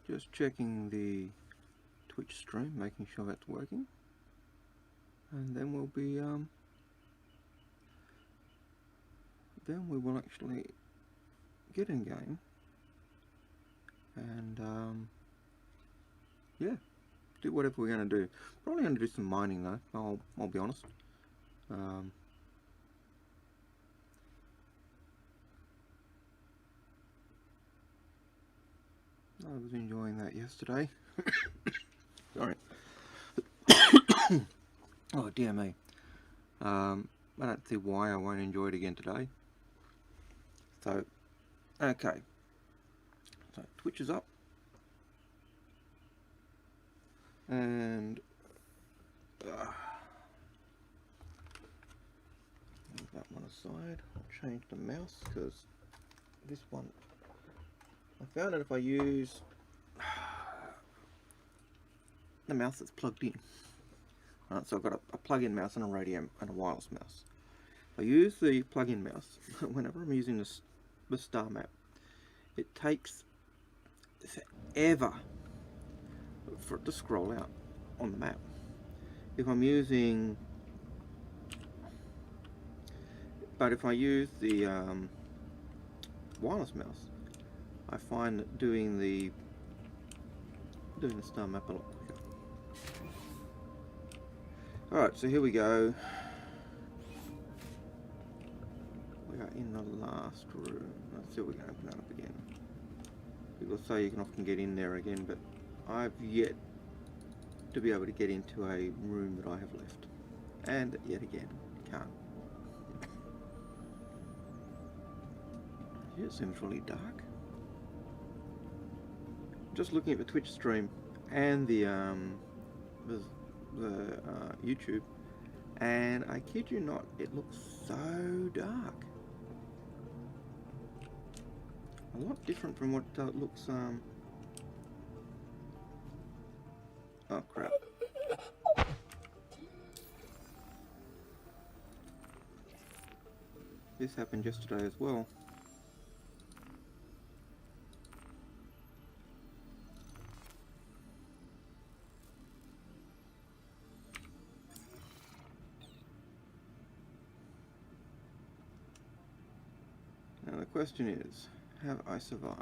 Just checking the Twitch stream, making sure that's working, and then we'll be then we will actually get in game and yeah, do whatever we're going to do. Probably going to do some mining though. I'll be honest. I was enjoying that yesterday. Sorry. Oh dear me. I don't see why I won't enjoy it again today. So, okay. So Twitch is up. And move that one aside. I'll change the mouse because this one, I found that if I use the mouse that's plugged in, so I've got a plug-in mouse and a radio and a wireless mouse. If I use the plug-in mouse, whenever I'm using the star map, it takes forever for it to scroll out on the map. If I'm using, but if I use the wireless mouse, I find that doing the star map a lot quicker. Alright, so here we go. We are in the last room. Let's see if we can open that up again. People say you can often get in there again, but I've yet to be able to get into a room that I have left. And yet again, can't. It seems really dark. Just looking at the Twitch stream and the YouTube, and I kid you not, it looks so dark. A lot different from what it looks. Oh crap! This happened yesterday as well. Now the question is, have I survived?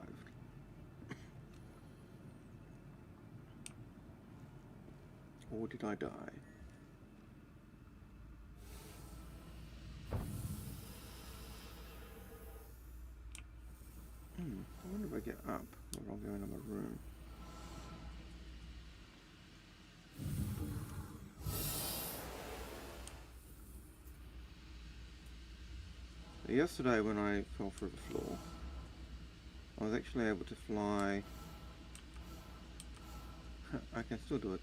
Or did I die? I wonder if I get up or I'll go into my room. So yesterday when I fell through the floor, I was actually able to fly. I can still do it.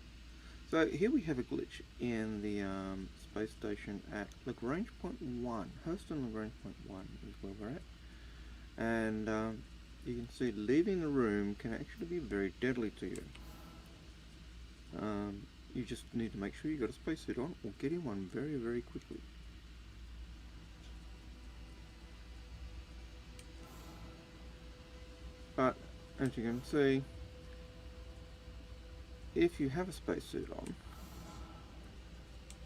So here we have a glitch in the space station at Lagrange Point 1. Houston Lagrange Point 1 is where we're at. And you can see leaving the room can actually be very deadly to you. You just need to make sure you've got a spacesuit on or get in one very, very quickly. But as you can see, if you have a spacesuit on,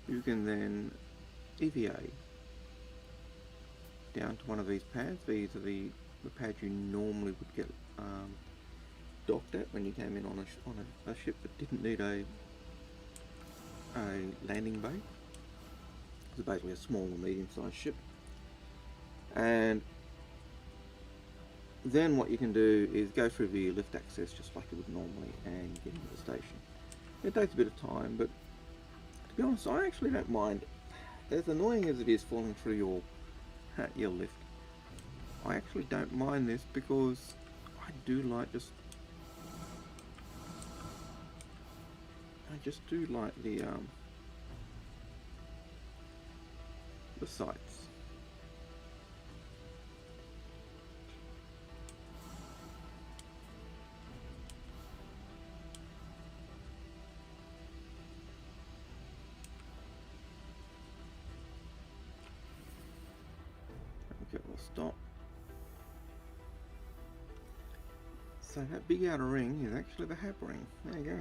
you can then EVA down to one of these pads. These are the pads you normally would get docked at when you came in on a ship that didn't need a landing bay. It's basically a small or medium-sized ship. And then what you can do is go through the lift access just like you would normally and get into the station. It takes a bit of time, but to be honest, I actually don't mind. As annoying as it is falling through your lift, I actually don't mind this because I do like I just do like the sights. Okay, we'll stop. So that big outer ring is actually the hab ring. There you go.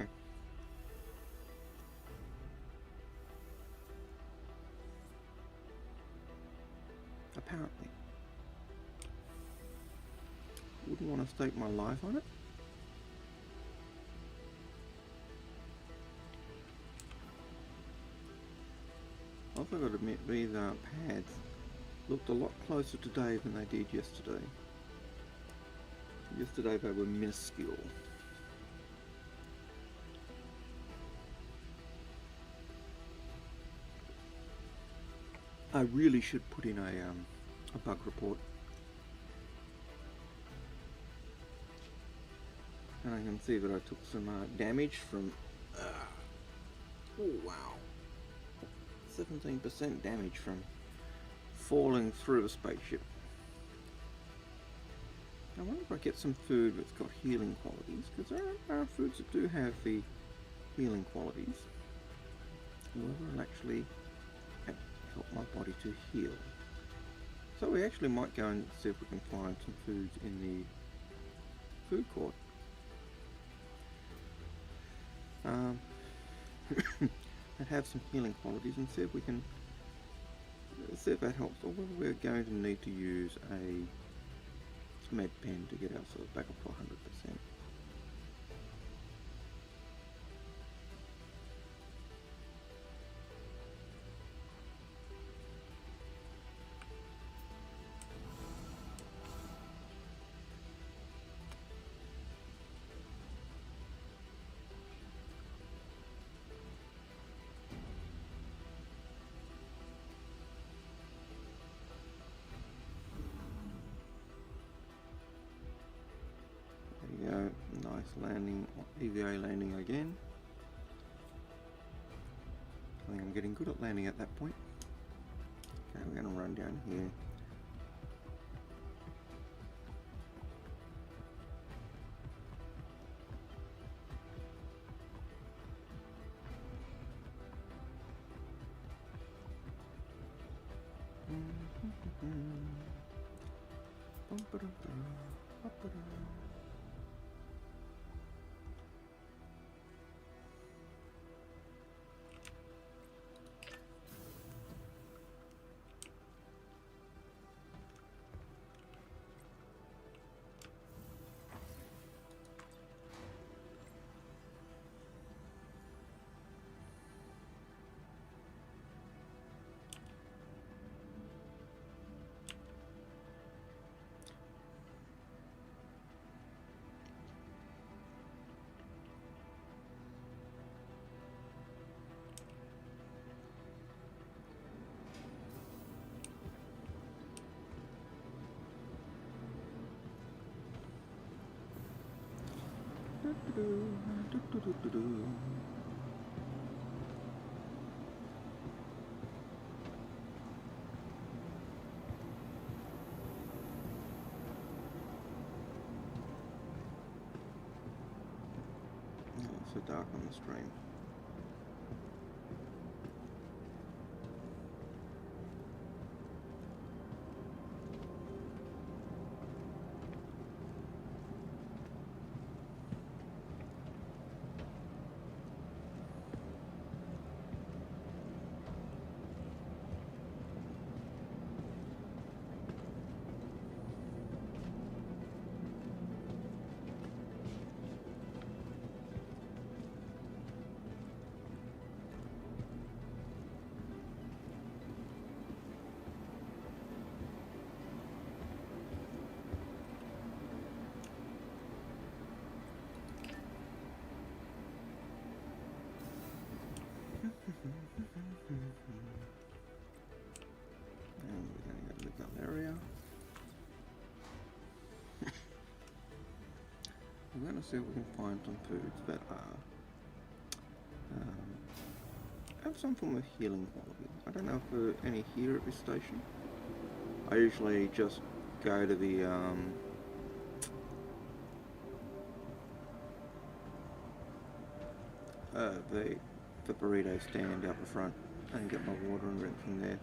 Apparently. Wouldn't want to stake my life on it. Also got to admit, these pads looked a lot closer today than they did yesterday. Yesterday they were minuscule. I really should put in a bug report. And I can see that I took some damage from, oh wow, 17% damage from falling through a spaceship. I wonder if I get some food that's got healing qualities, because there are foods that do have the healing qualities. However, it'll actually help my body to heal. So we actually might go and see if we can find some foods in the food court. That have some healing qualities, and see if we can see if that helps, or whether we're going to need to use a med pen to get ourselves back up to 100%. Nice landing, EVA landing again. I think I'm getting good at landing at that point. Okay, we're going to run down here. It's so dark on the stream. And we're going to go to the area. We're going to see if we can find some foods that are have some form of healing quality. I don't know if there are any here at this station. I usually just go to the burrito stand out the front and get my water and drink from there.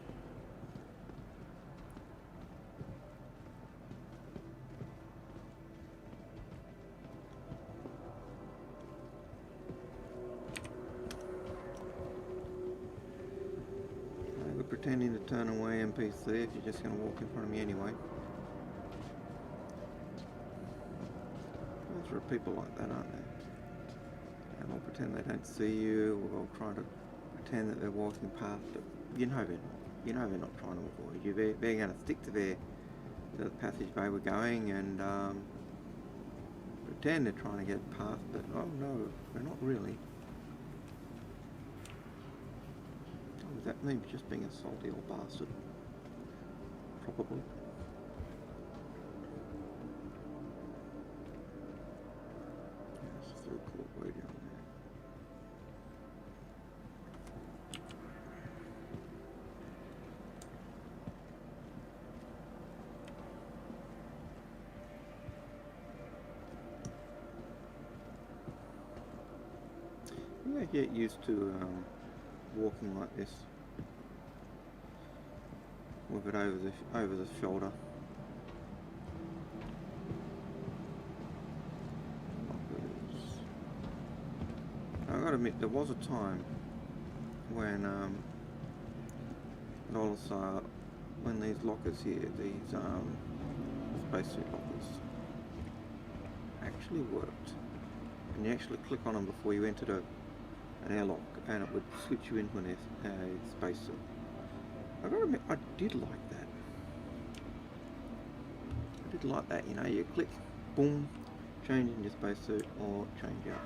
pretending to turn away NPC if you're just going to walk in front of me anyway. There are people like that, aren't there? And they'll pretend they don't see you, or they'll try to pretend that they're walking past, but you know they're not. You know they're not trying to avoid you. They're going to stick to the passageway we're going and pretend they're trying to get past, but oh no, they're not really. Oh, is that me just being a salty old bastard? Probably. So cool way down there. Yeah, get used to walking like this with it over the shoulder. I gotta admit, there was a time when when these lockers here, these spacesuit lockers, actually worked, and you actually click on them before you entered an airlock, and it would switch you into a spacesuit. I gotta admit, I did like that. I did like that. You know, you click, boom, change into your spacesuit, or change out.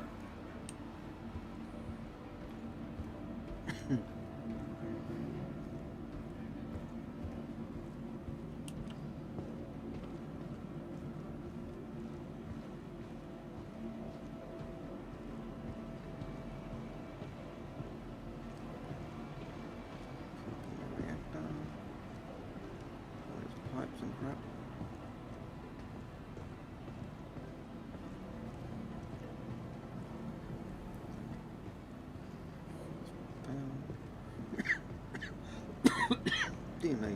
Dear me.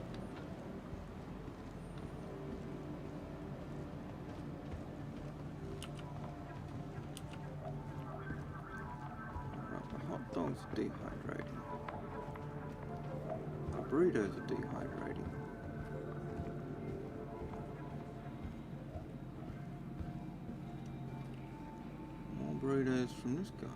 Right, the hot dog's dehydrating. The burritos are dehydrating. More burritos from this guy.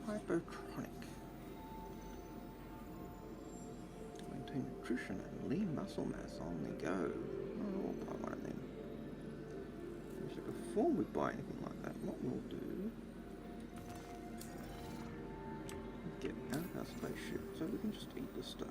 Hyperchronic. Maintain nutrition and lean muscle mass on the go. Oh, we'll buy one of them. So before we buy anything like that, what we'll do is get out of our spaceship so we can just eat the stuff.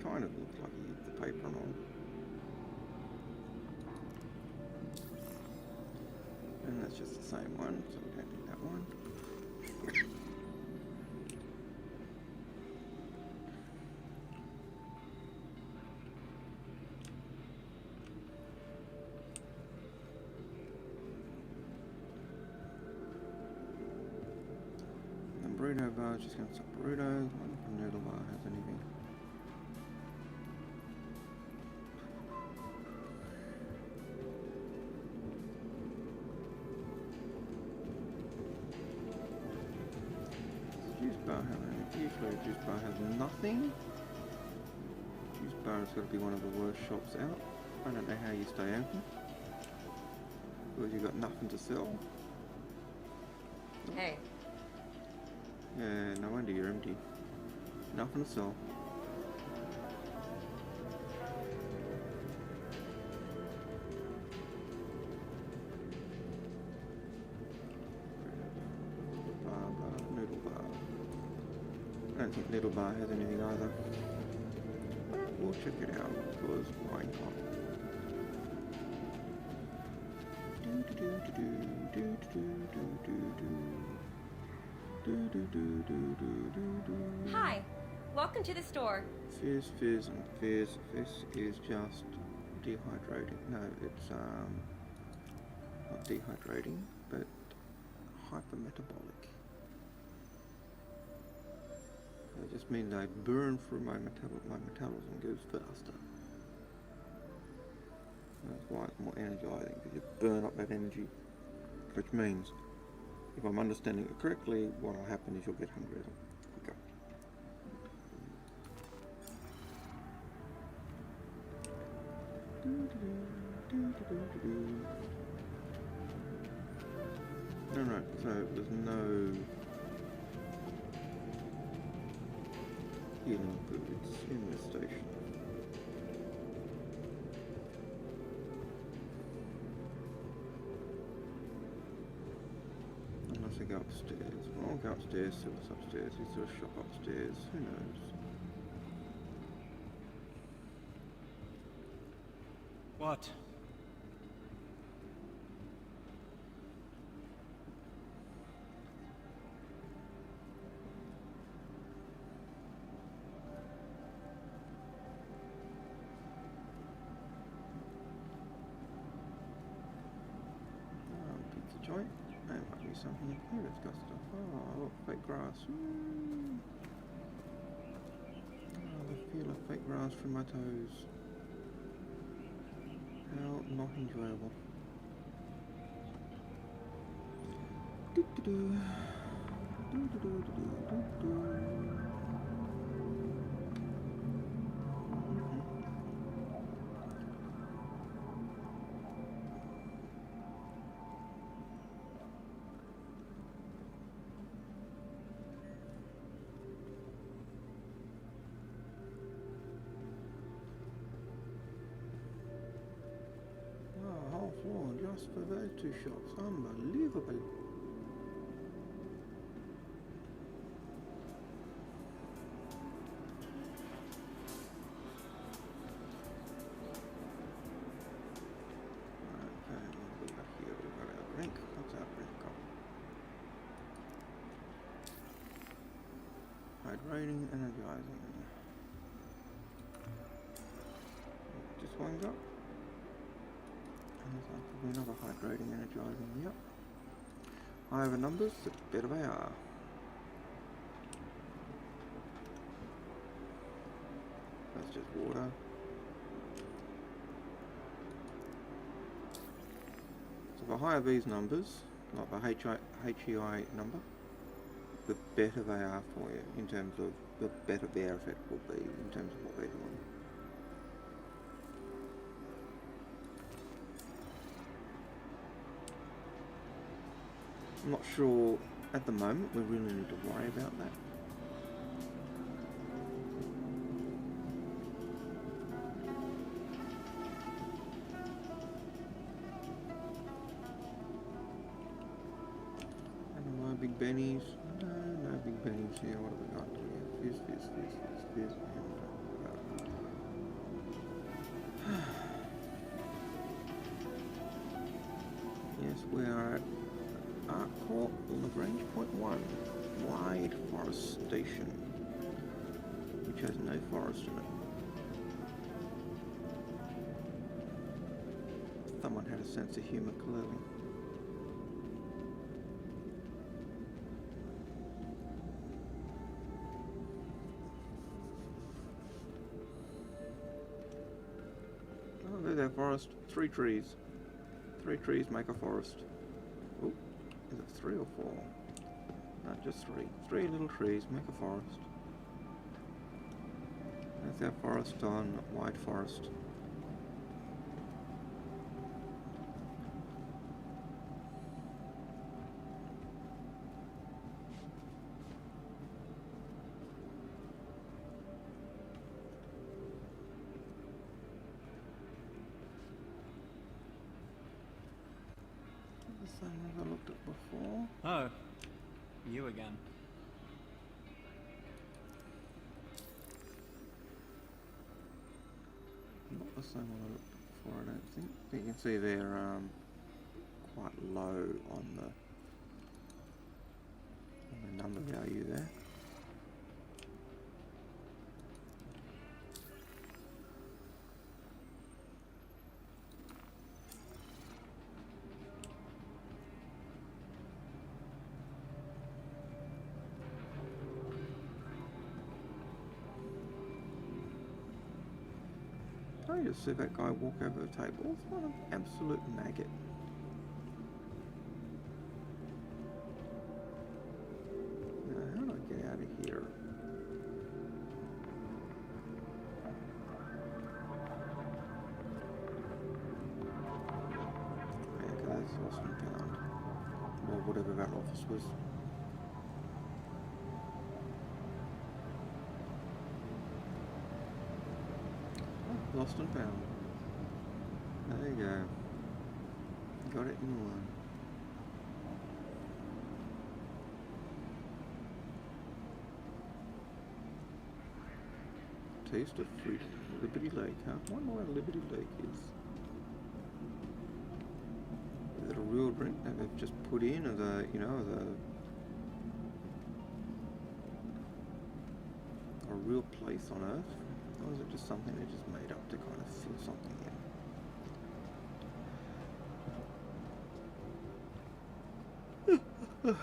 Kind of looks like he hit the paper and all. And that's just the same one, so we don't need that one. And the burrito bar is just going to stop burritos. I wonder if the noodle bar has anything. Usually a juice bar has nothing. Juice bar has got to be one of the worst shops out. I don't know how you stay open. Because you've got nothing to sell. Hey. Yeah, no wonder you're empty. Nothing to sell. little bar has anything either. But we'll check it out because why not? Hi, welcome to the store. Fizz, fizz, and fizz. This is just dehydrating. No, it's not dehydrating, but hypermetabolic. It just means I burn through my metabolism goes faster. That's why it's more energizing, because you burn up that energy, which means, if I'm understanding it correctly, what will happen is you'll get hungrier quicker. Alright, so there's no healing foods in this station. Unless I go upstairs. Well, I'll go upstairs, see what's upstairs. Is there a shop upstairs? Who knows? What? Pizza joint. There might be something in here that's got stuff. Oh, look, fake grass. Oh, the feel of fake grass through my toes. How not enjoyable. Do-do-do. Do-do-do-do-do-do. Whole floor just for those two shops. Unbelievable. Okay, what have we got here? We've got our drink. What's our drink got? Hydrating, energizing. What's this one got? Another hydrating, energizing, yep. Higher numbers, the better they are. That's just water. So the higher these numbers, like the HEI number, the better they are for you, in terms of the better their effect will be, in terms of what they're doing. I'm not sure at the moment we really need to worry about that. And no big bennies. No big bennies here. What have we got here? Fizz. Yes, we are at Court Lagrange Point 1, Wide Forest Station, which has no forest in it. Someone had a sense of humour, clearly. Oh, there's our forest. 3 trees. 3 trees make a forest. Oh. Is it 3 or 4? No, just 3. 3 little trees make a forest. That's our forest on Wide Forest. The same as I looked at before. Oh, you again. the same one I looked at before, I don't think. You can see they're quite low on the number value there. I just see that guy walk over the table. It's what an absolute maggot. Now, how do I get out of here? Okay, that's lost and found. Or whatever that office was. Lost and found. There you go. Got it in one. Taste of fruit. Liberty Lake, huh? I wonder where Liberty Lake is. Is it a real drink that they've just put in as a, you know, as a real place on Earth? Or is it just something they just made up to kind of fill something in?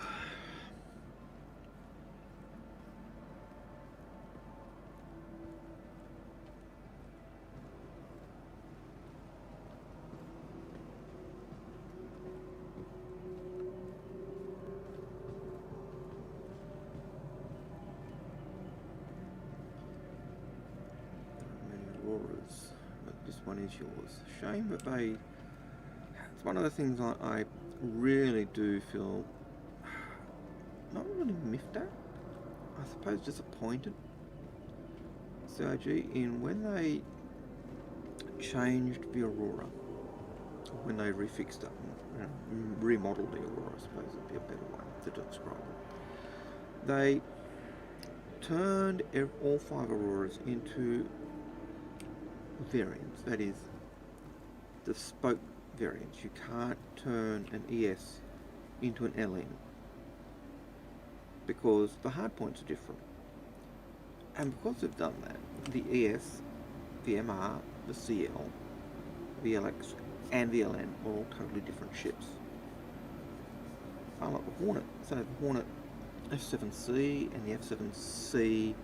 Auroras, but this one is yours. Shame that they... It's one of the things I really do feel not really miffed at, I suppose disappointed, CIG, in when they changed the Aurora, when they refixed it, remodeled the Aurora, I suppose would be a better way to describe it. They turned all 5 Auroras into variants, that is, the spoke variants. You can't turn an ES into an LN because the hard points are different. And because they've done that, the ES, the MR, the CL, the LX, and the LN are all totally different ships. Unlike the Hornet, so the Hornet F7C and the F7C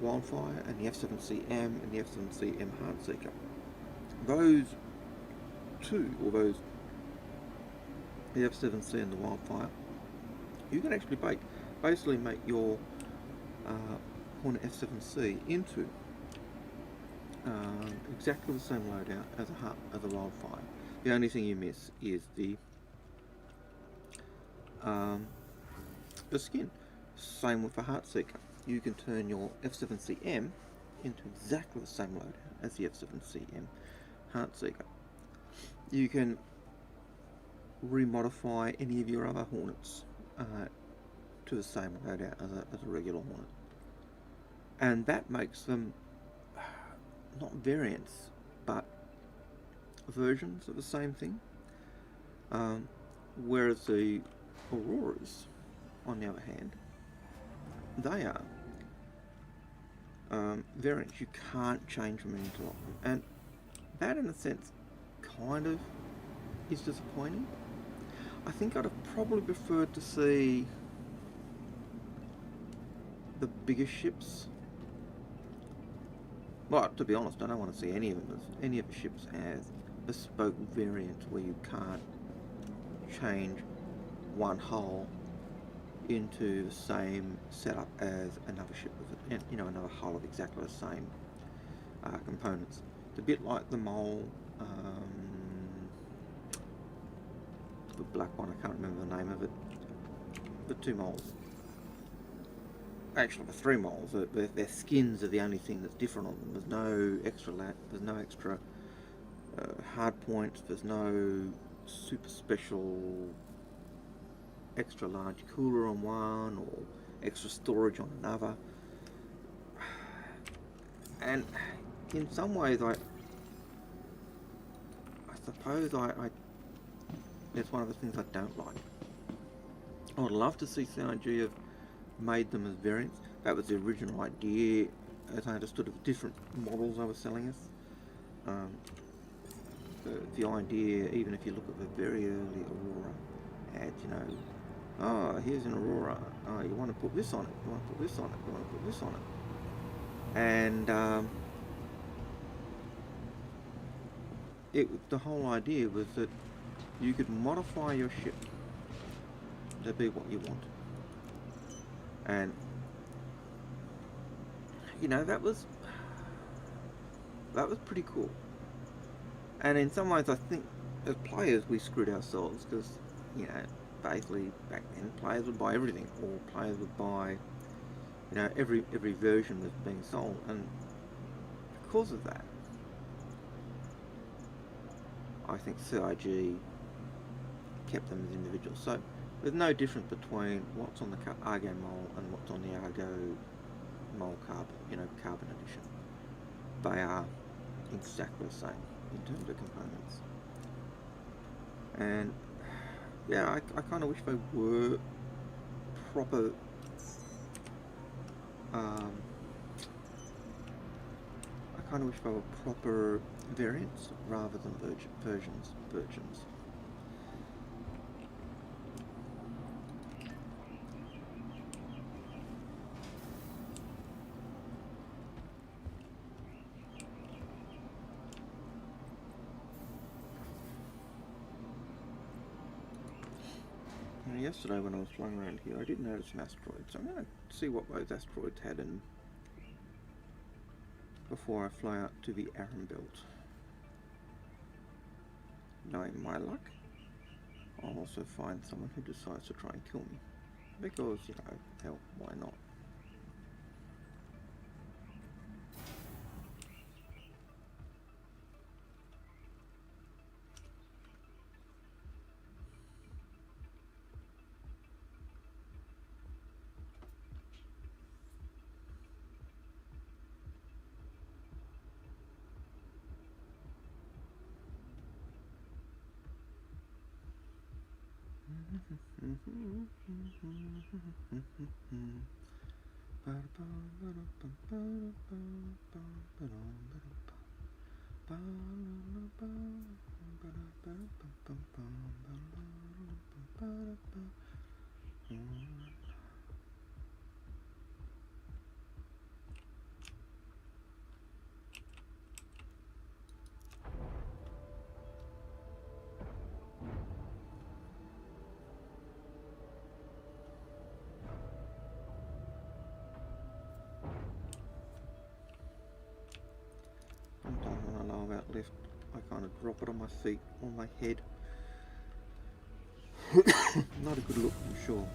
Wildfire and the F7CM and the F7CM Heartseeker. Those two, or those, the F7C and the Wildfire, you can actually basically make your Hornet F7C into exactly the same loadout as a Wildfire. The only thing you miss is the skin. Same with the Heartseeker. You can turn your F7CM into exactly the same loadout as the F7CM Heartseeker. You can remodify any of your other Hornets to the same loadout as a regular Hornet. And that makes them not variants, but versions of the same thing. Whereas the Auroras, on the other hand, they are variants. You can't change them into them, and that, in a sense, kind of is disappointing. I think I'd have probably preferred to see the bigger ships. Well, to be honest, I don't want to see any of the ships as bespoke variants where you can't change one hull into the same setup as another ship with, you know, another hull of exactly the same components. It's a bit like the mole, the black one, I can't remember the name of it. The 2 moles. Actually, the 3 moles. Their skins are the only thing that's different on them. There's no extra there's no extra hard points. There's no super special extra large cooler on one or extra storage on another. And in some ways, I suppose it's one of the things I don't like. I would love to see CIG have made them as variants. That was the original idea, as I understood, of different models they were selling us. The idea, even if you look at the very early Aurora ads, you know, oh, here's an Aurora, oh, you want to put this on it, you want to put this on it, you want to put this on it. And the whole idea was that you could modify your ship to be what you want. And, you know, that was pretty cool. And in some ways, I think as players we screwed ourselves, because, you know, basically back then players would buy everything, or players would buy, you know, every version was being sold, and because of that, I think CIG kept them as individuals. So there's no difference between what's on the Argo Mole and what's on the Argo Mole Carbon, you know, Carbon Edition. They are exactly the same in terms of components. And yeah, I kind of wish they were proper I kind of wish they were proper variants rather than versions. Now, yesterday when I was flying around here, I did notice some asteroids. So I'm going to see what those asteroids had in before I fly out to the Aram Belt. Knowing my luck, I'll also find someone who decides to try and kill me. Because, you know, hell, why not? Sometimes when I lower that lift, I kind of drop it on my feet, on my head. Not a good look, I'm sure.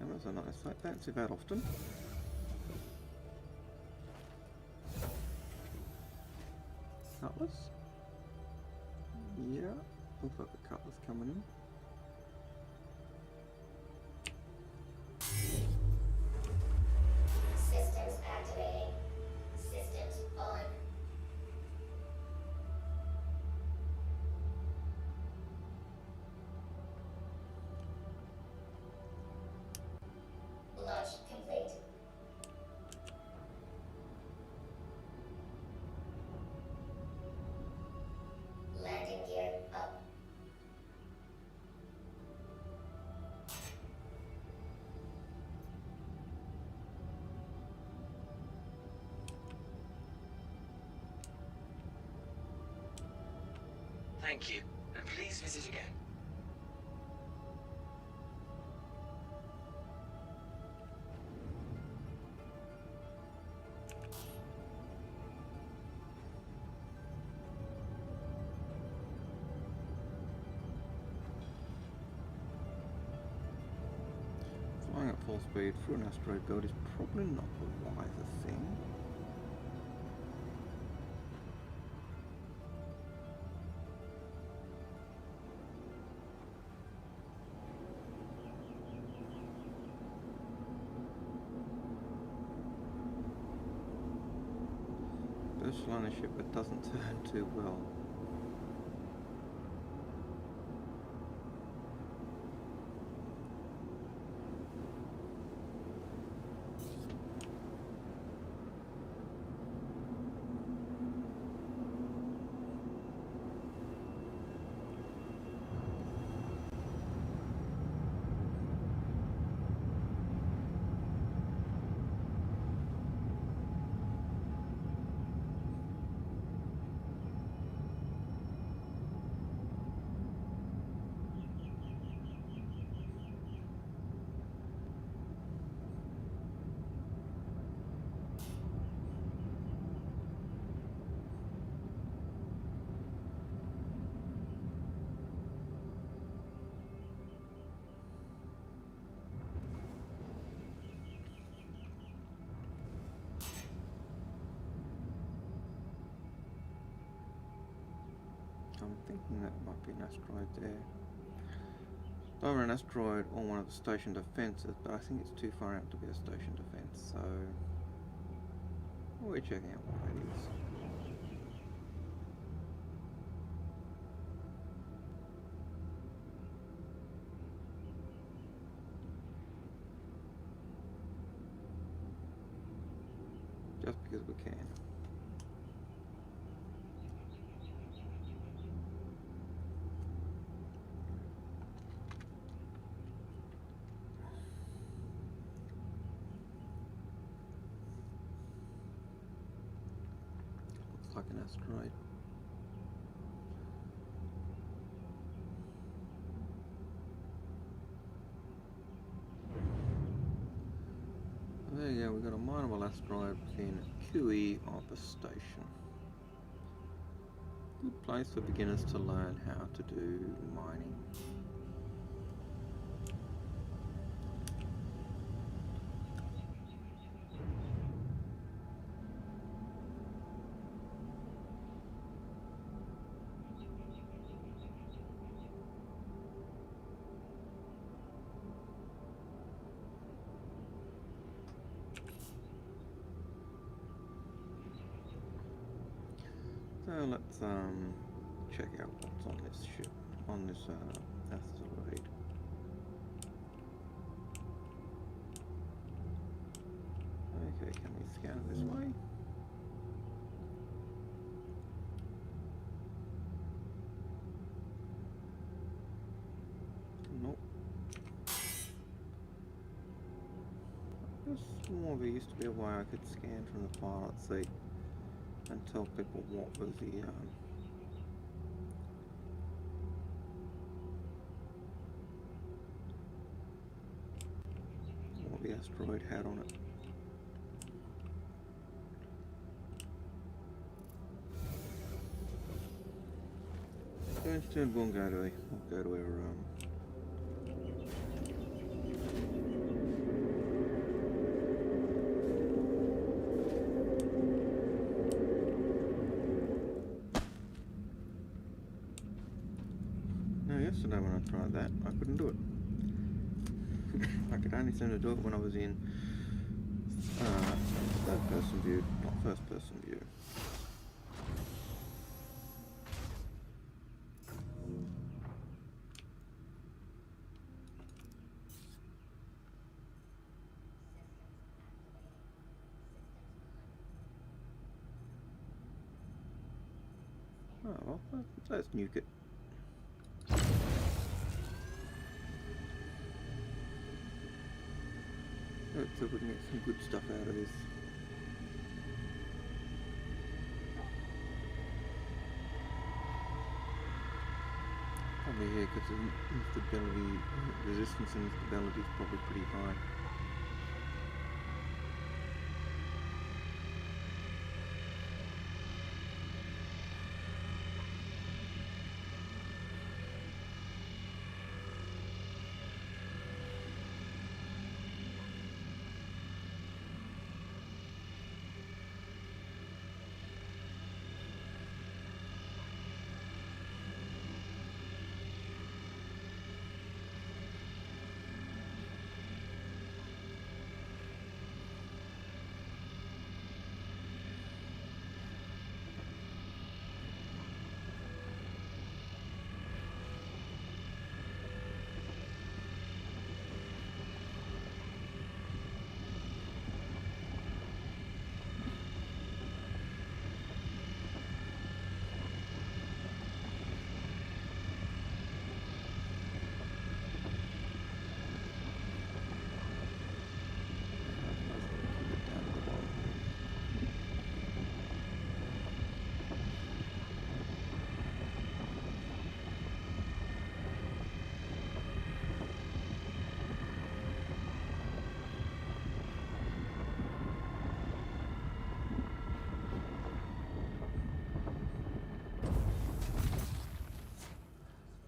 That was a nice sight. Don't see that often. Cutlass? Yeah, looks like the cutlass coming in. Systems activating. Systems on. Launch complete. Landing gear up. Thank you, and please visit again. full speed through an asteroid belt is probably not the wisest thing. Virtual ownership, it doesn't turn too well. I'm thinking that might be an asteroid there. Either an asteroid or one of the station defences, but I think it's too far out to be a station defence, so we're checking out what it is. Just because we can. Like an asteroid. There you go, we've got a mineable asteroid within QE of the station. Good place for beginners to learn how to do mining. So let's check out what's on this ship, on this asteroid. Okay, can we scan it this way? Nope. I just swore there used to be a way I could scan from the pilot seat and tell people what was the what the asteroid had on it. So instead we'll go to our yesterday when I tried that, I couldn't do it. I could only seem to do it when I was in third person view, not first person view. Oh well, let's nuke it. Let's see if we can get some good stuff out of this. Probably here because the instability, resistance and instability is probably pretty high.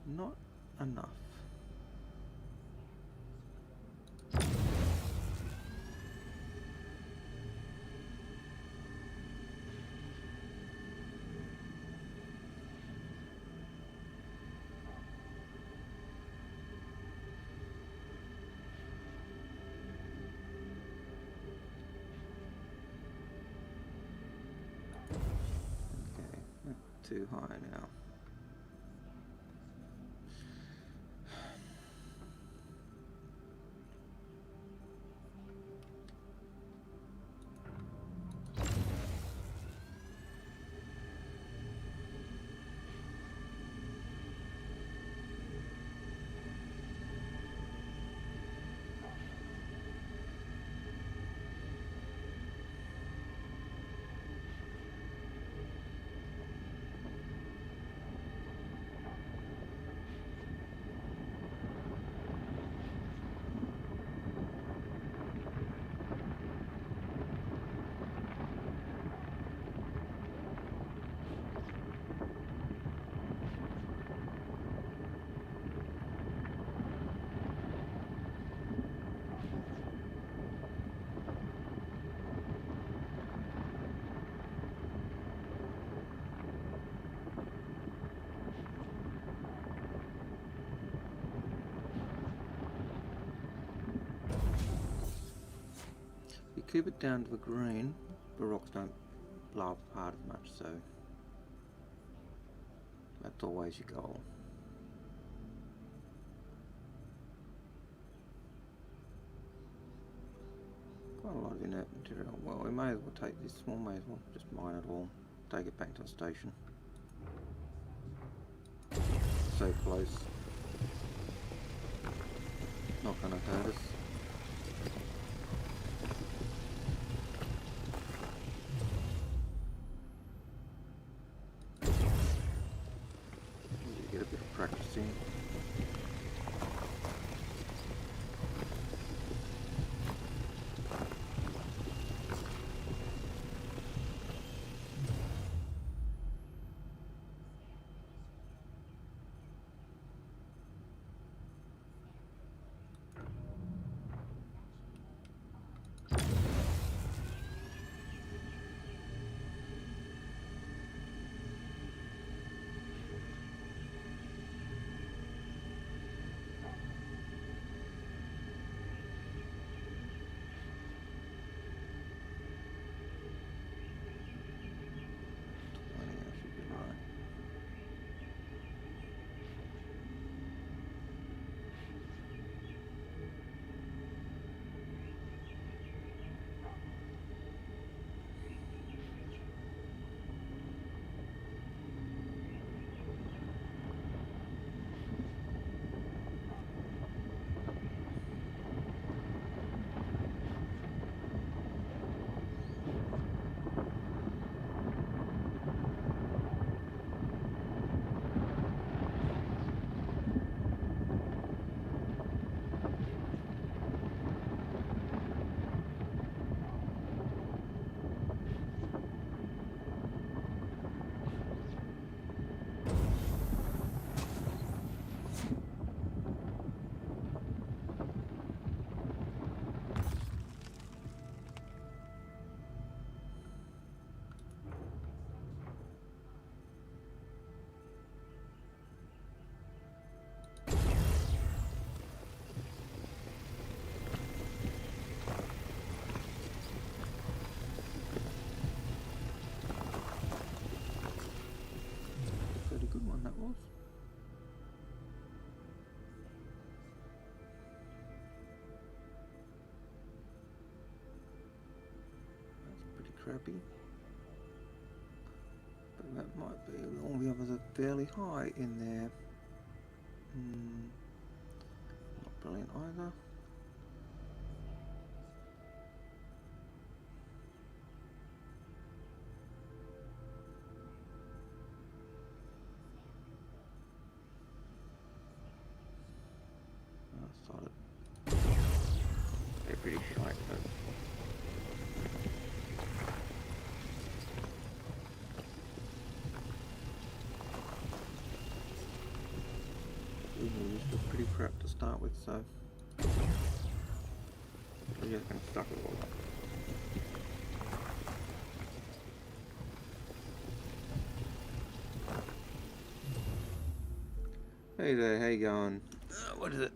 not enough. Too high now. You keep it down to the green, the rocks don't blow apart as much, so that's always your goal. Quite a lot of inert material. Well, we may as well take this one, may as well just mine it all, take it back to the station. So close. Not gonna hurt us. Get a bit of practice in. Crappy, but that might be. All the others are fairly high in there. Not brilliant either. Solid. They're pretty shite though. Ooh, this was pretty crap to start with, so we're just going to suck it all up. Hey there, how you going? What is it?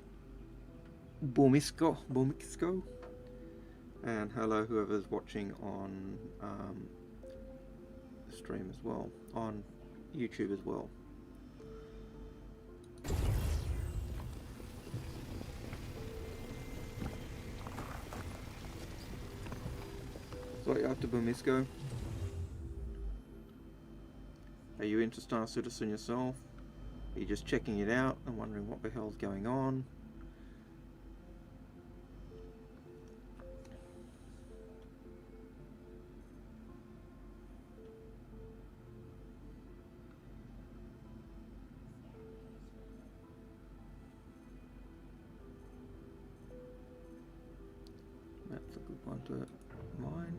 Bomisco? And hello whoever's watching on the stream as well, on YouTube as well. So you're after Bomisco? Are you into Star Citizen yourself? Are you just checking it out and wondering what the hell's going on? That's a good one to mine.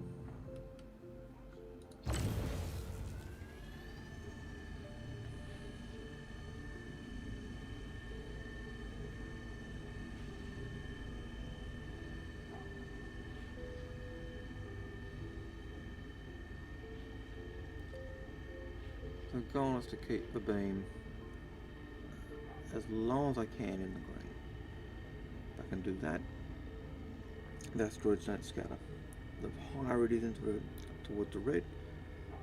The goal is to keep the beam as long as I can in the green. If I can do that, the asteroids don't scatter. The higher it is towards the red,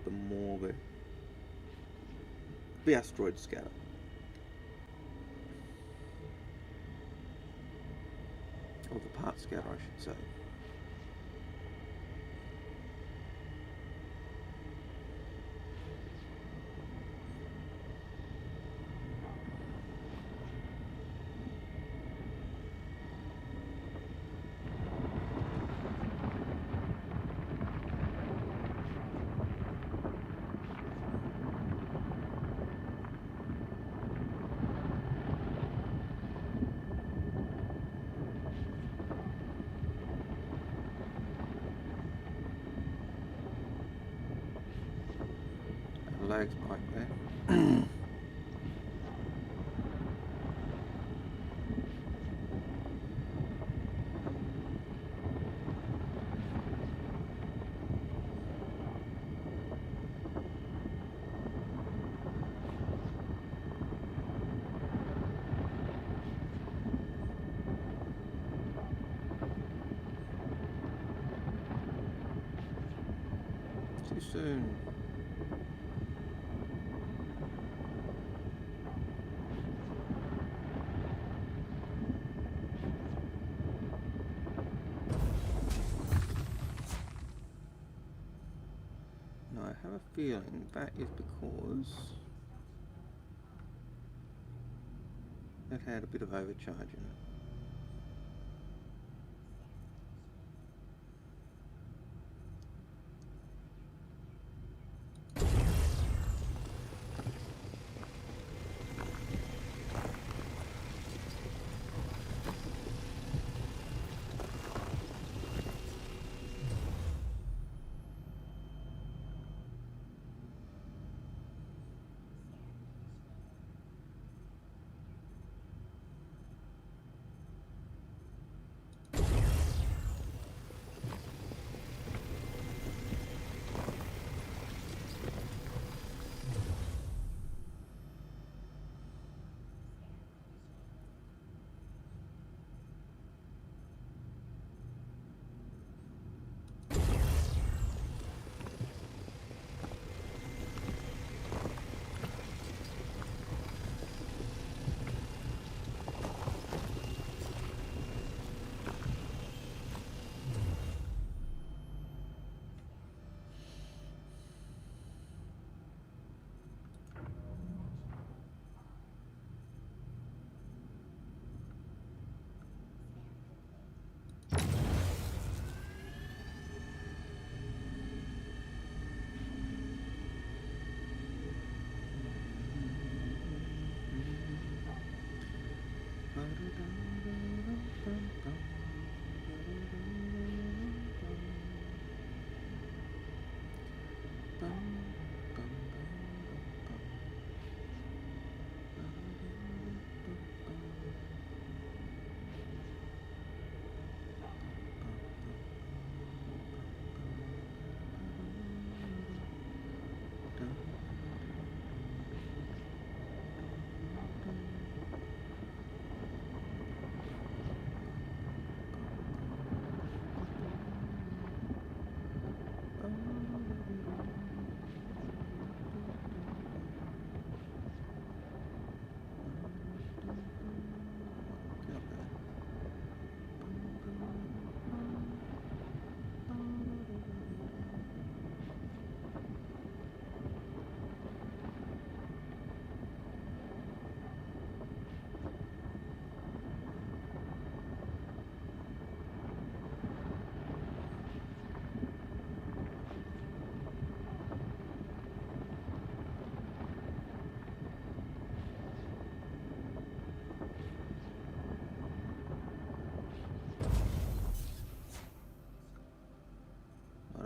the more the asteroids scatter. Or the parts scatter, I should say. Legs back there. Too soon. I have a feeling that is because it had a bit of overcharge in it.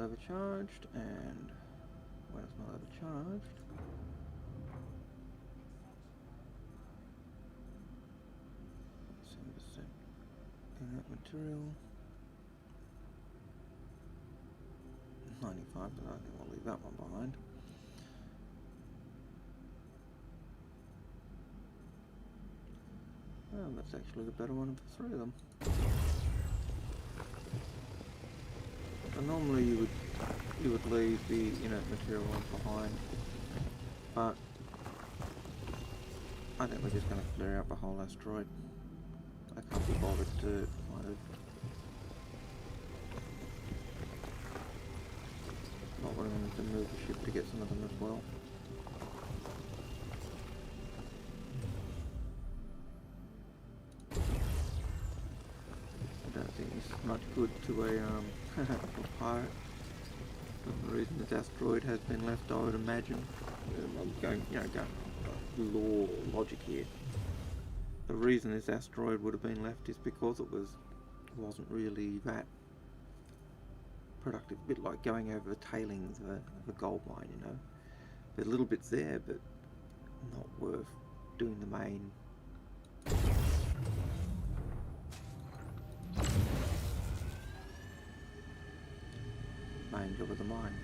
overcharged, and when it's not overcharged, inert material, 95, but I think I'll leave that one behind. Well, that's actually the better one of the three of them. And normally you would leave the inert material one behind, but I think we're just going to clear out the whole asteroid. I can't be bothered to kind of not wanting to move the ship to get some of them as well. I don't think this is much good to a pirate. The reason this asteroid has been left, I would imagine, I'm going law logic here. The reason this asteroid would have been left is because it wasn't really that productive. A bit like going over the tailings of a gold mine, you know. There's little bits there, but not worth doing the main job of the mine.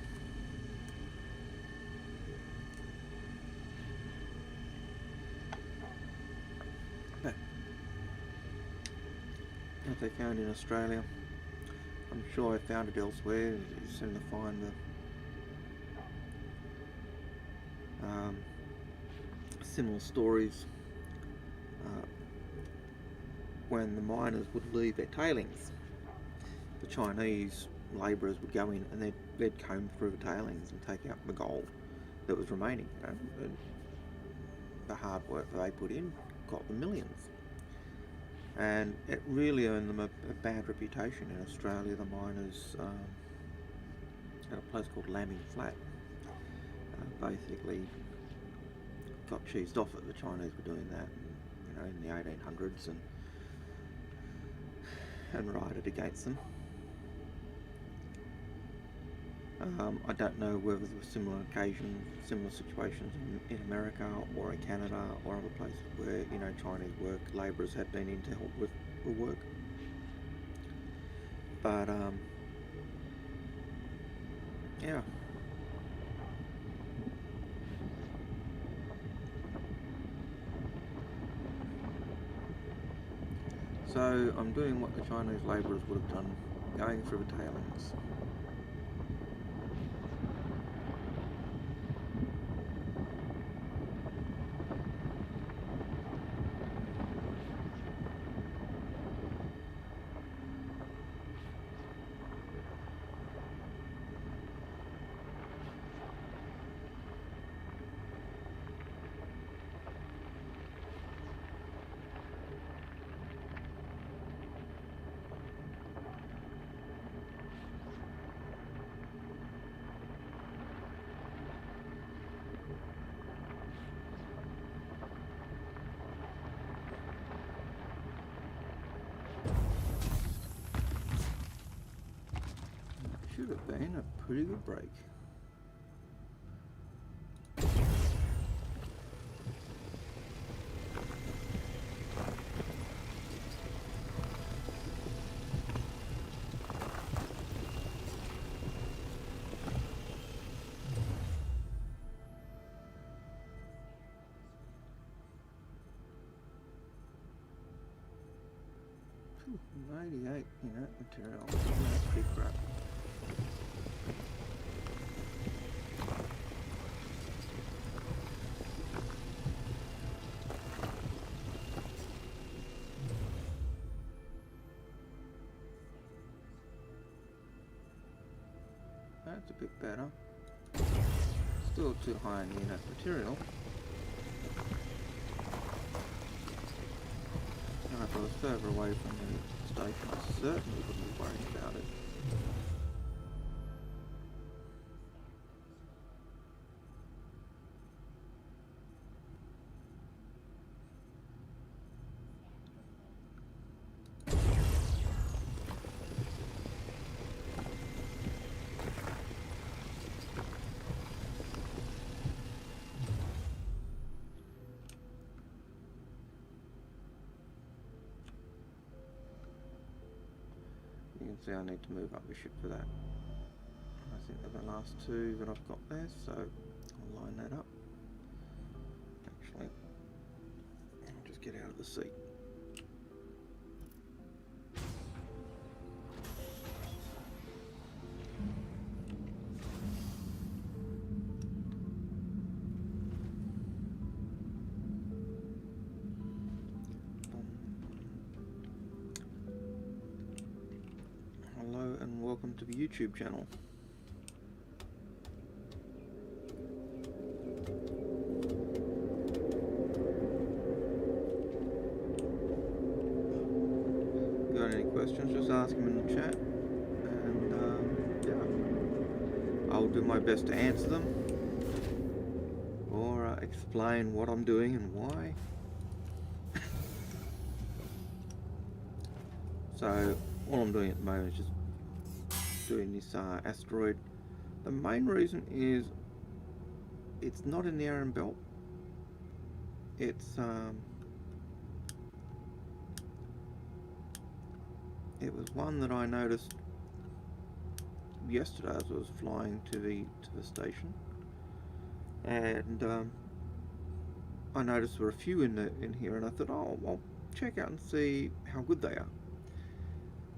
That they found in Australia. I'm sure I found it elsewhere. You seem to find the similar stories when the miners would leave their tailings. The Chinese labourers would go in and they'd comb through the tailings and take out the gold that was remaining. You know, and the hard work that they put in got them millions. And it really earned them a bad reputation in Australia. The miners at a place called Lambing Flat basically got cheesed off it. The Chinese were doing that, in the 1800s and rioted against them. I don't know whether there were similar situations in America or in Canada or other places where, Chinese labourers had been in to help with the work. But, yeah. So, I'm doing what the Chinese labourers would have done, going through the tailings. Should have been a pretty good break. Phew, 98 inert material. That's big crap. That's a bit better. Still too high in the inert material. Now, if I was further away from the station, I certainly wouldn't be worrying about it. see I need to move up the ship for that. I think they're the last two that I've got there, so I'll line that up. Actually, I'll just get out of the seat. Hello and welcome to the YouTube channel. Got any questions, just ask them in the chat, and yeah, I'll do my best to answer them or explain what I'm doing and why. So all I'm doing at the moment is just doing this asteroid. The main reason is it's not in the Aran belt. It's it was one that I noticed yesterday as I was flying to the station, and I noticed there were a few in here, and I thought, oh, I'll check out and see how good they are.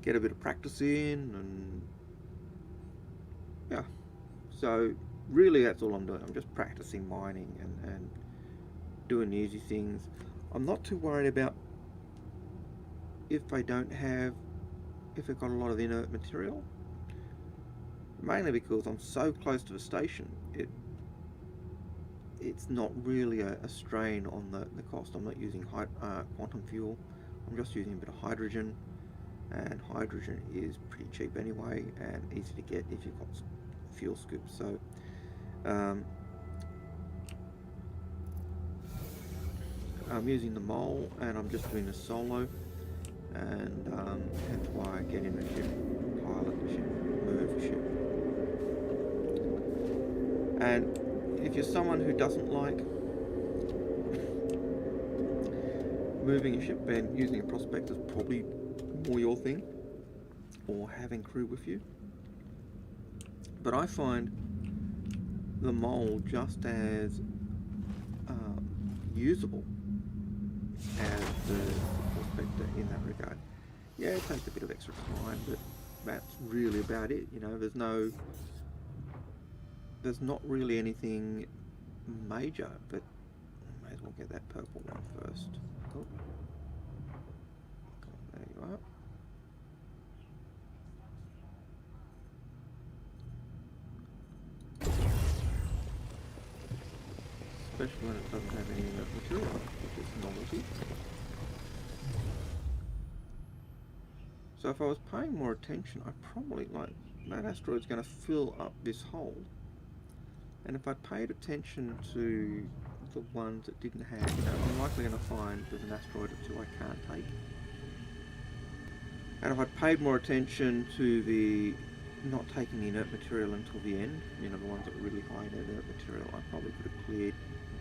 Get a bit of practice in, and yeah. So really, that's all I'm doing. I'm just practicing mining and doing the easy things. I'm not too worried about if they've got a lot of inert material, mainly because I'm so close to the station. It's not really a strain on the cost. I'm not using quantum fuel. I'm just using a bit of hydrogen, and hydrogen is pretty cheap anyway and easy to get if you've got fuel scoops. So I'm using the mole, and I'm just doing a solo, and hence why I get in the ship, pilot the ship, move the ship. And if you're someone who doesn't like moving a ship, then using a prospector is probably more your thing, or having crew with you. But I find the mole just as usable as the prospector in that regard. Yeah, it takes a bit of extra time, but that's really about it. You know, there's not really anything major, but I may as well get that purple one first. Oh. There you are. Especially when it doesn't have any material, which is novelty. So if I was paying more attention, I probably, like, that asteroid's going to fill up this hole. And if I paid attention to the ones that didn't have, you know, I'm likely going to find there's an asteroid or two I can't take. And if I paid more attention to the not taking the inert material until the end, you know, the ones that are really high in inert material, I probably could have cleared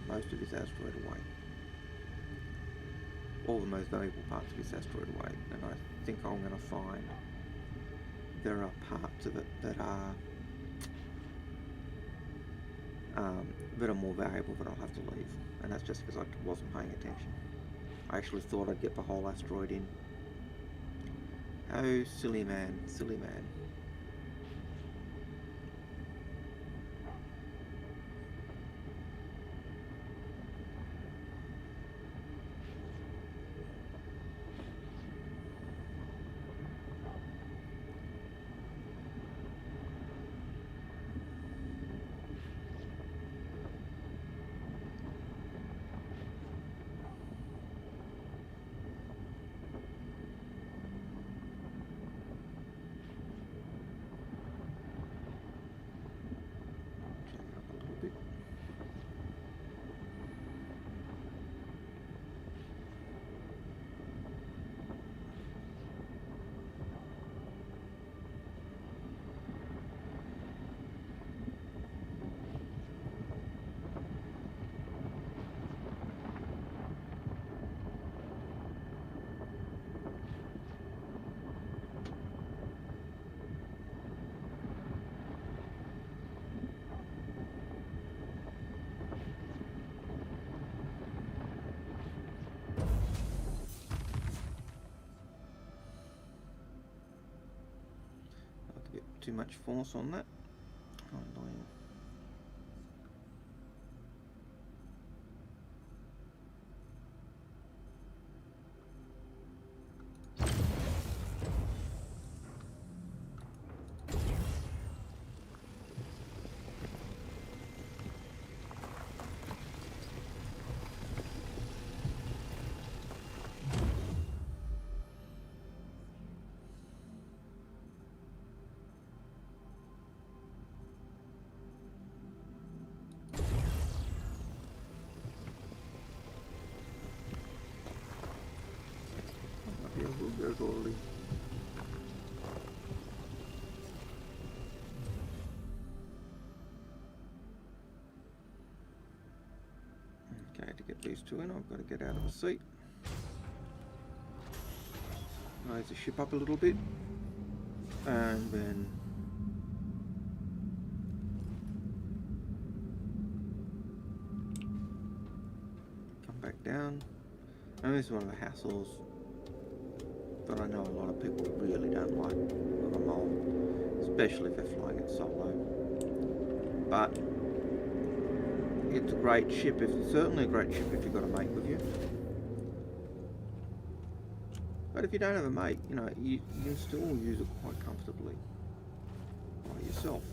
most of this asteroid away. All the most valuable parts of this asteroid away. And I think I'm going to find there are parts of it that are more valuable that I'll have to leave. And that's just because I wasn't paying attention. I actually thought I'd get the whole asteroid in. Oh, silly man, silly man. too much force on that. Annoying. Early. Okay, to get these two in, I've got to get out of the seat. Raise the ship up a little bit, and then come back down. And this is one of the hassles that I know a lot of people really don't like with a mole, especially if they're flying it solo. But it's a great ship. It's certainly a great ship if you've got a mate with you. But if you don't have a mate, you know, you can still use it quite comfortably by yourself.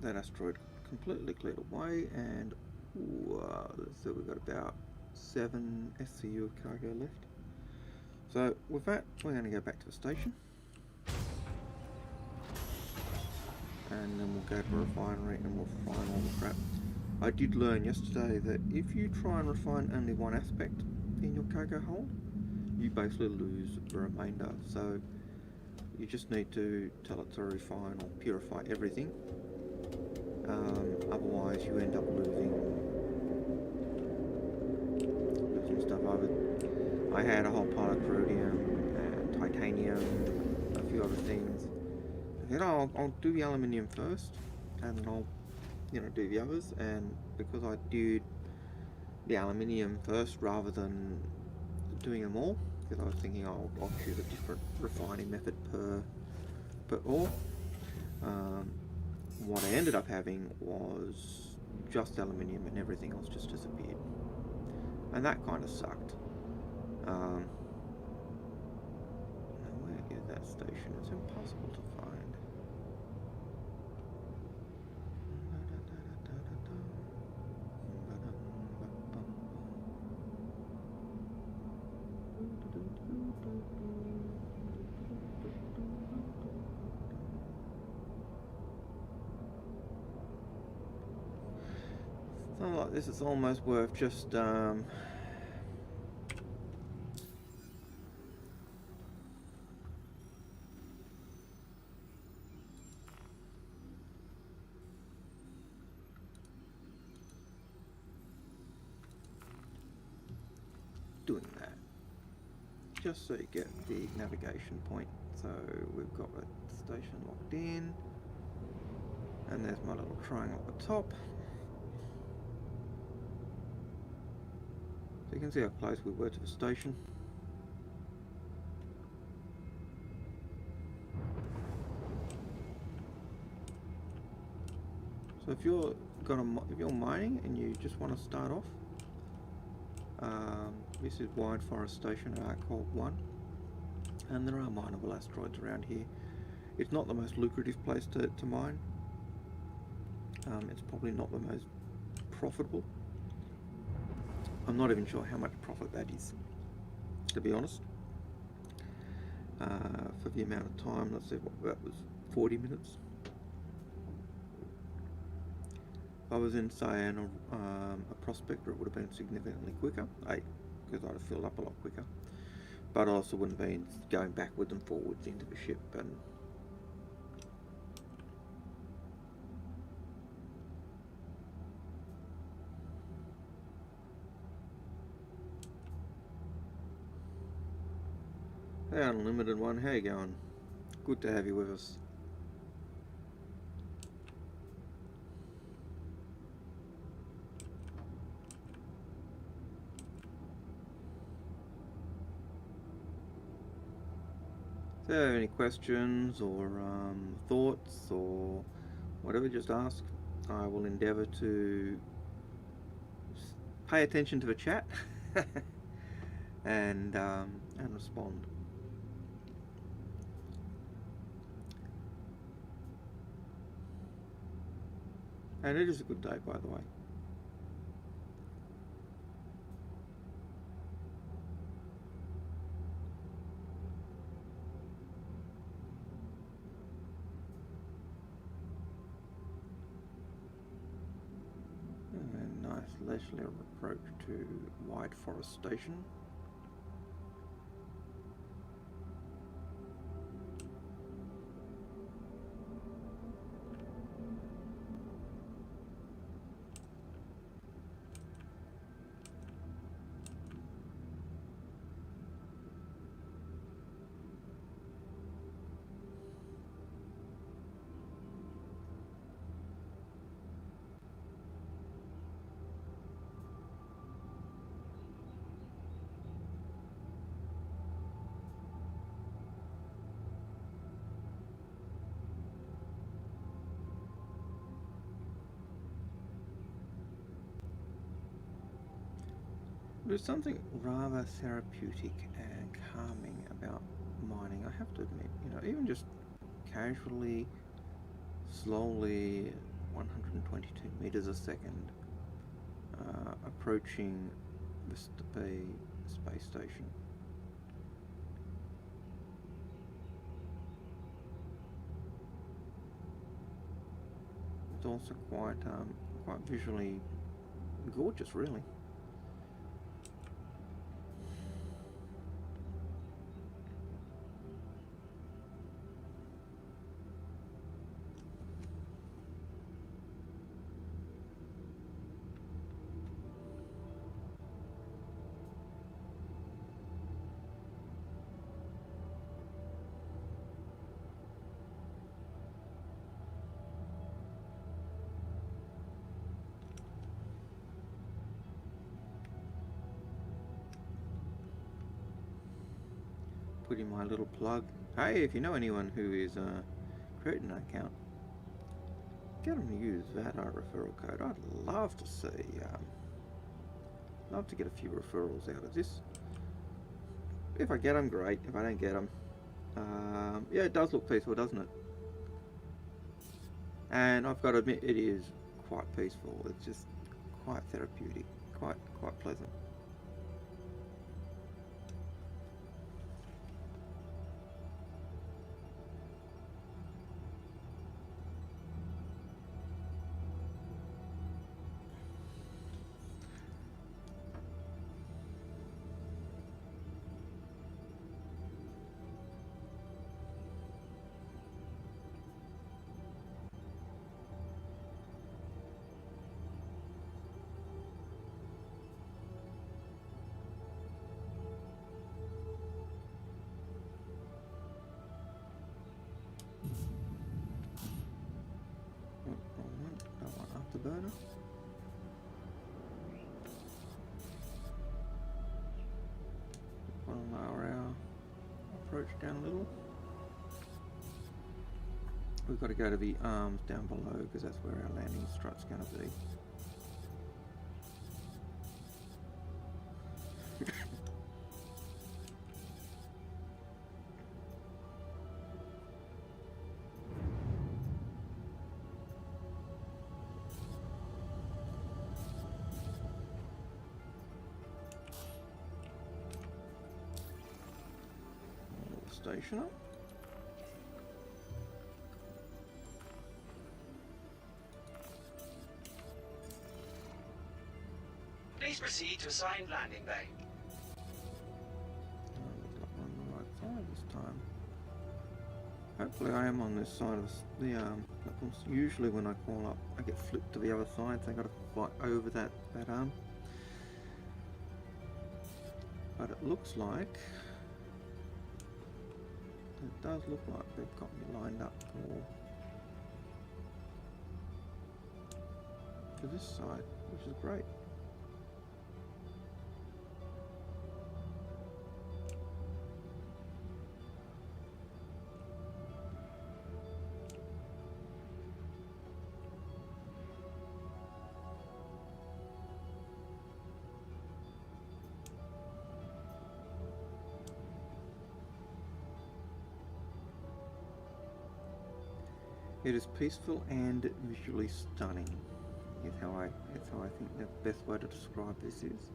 That asteroid completely cleared away, and so we've got about 7 SCU of cargo left. So with that, we're going to go back to the station, and then we'll go to the refinery and we'll refine all the crap. I did learn yesterday that if you try and refine only one aspect in your cargo hold, you basically lose the remainder. So you just need to tell it to refine or purify everything. Otherwise you end up losing stuff over. I had a whole pile of rhodium and titanium, a few other things. I said, oh, I'll do the aluminium first, and then I'll, you know, do the others. And because I did the aluminium first rather than doing them all, because I was thinking I'll choose a different refining method per ore. What I ended up having was just aluminium, and everything else just disappeared, and that kind of sucked. Now where is that station? It's impossible to find. Something like this is almost worth just doing that, just so you get the navigation point. So we've got the station locked in, and there's my little triangle at the top. So you can see how close we were to the station. So if you're mining and you just want to start off, this is Wide Forest Station at Algared 1, and there are mineable asteroids around here. It's not the most lucrative place to mine. It's probably not the most profitable. I'm not even sure how much profit that is, to be honest. For the amount of time, let's see, what that was, 40 minutes. If I was in, say, a prospector, it would have been significantly quicker, because I'd have filled up a lot quicker. But I also wouldn't have been going backwards and forwards into the ship. And hey, Unlimited One, how you going? Good to have you with us. If you have any questions or thoughts or whatever, just ask. I will endeavour to pay attention to the chat and respond. And it is a good day, by the way. Leisurely approach to Wide Forest Station. There's something rather therapeutic and calming about mining, I have to admit. You know, even just casually, slowly, 122 meters a second, approaching the space station. It's also quite visually gorgeous, really. Put in my little plug. Hey, if you know anyone who is creating an account, get them to use that referral code. I'd love to see, love to get a few referrals out of this. If I get them, great. If I don't get them, yeah, it does look peaceful, doesn't it? And I've got to admit, it is quite peaceful. It's just quite therapeutic, quite pleasant. now. Want to lower our approach down a little. We've got to go to the arms down below because that's where our landing strut's going to be. Station up. Please proceed to assigned landing bay. Looks like we're on the right side this time. Hopefully I am on this side of the platforms. Usually when I call up I get flipped to the other side, so I gotta fight over that arm. But it looks like it does look like they've got me lined up for this side, which is great. It is peaceful and visually stunning. That's how I think the best way to describe this is.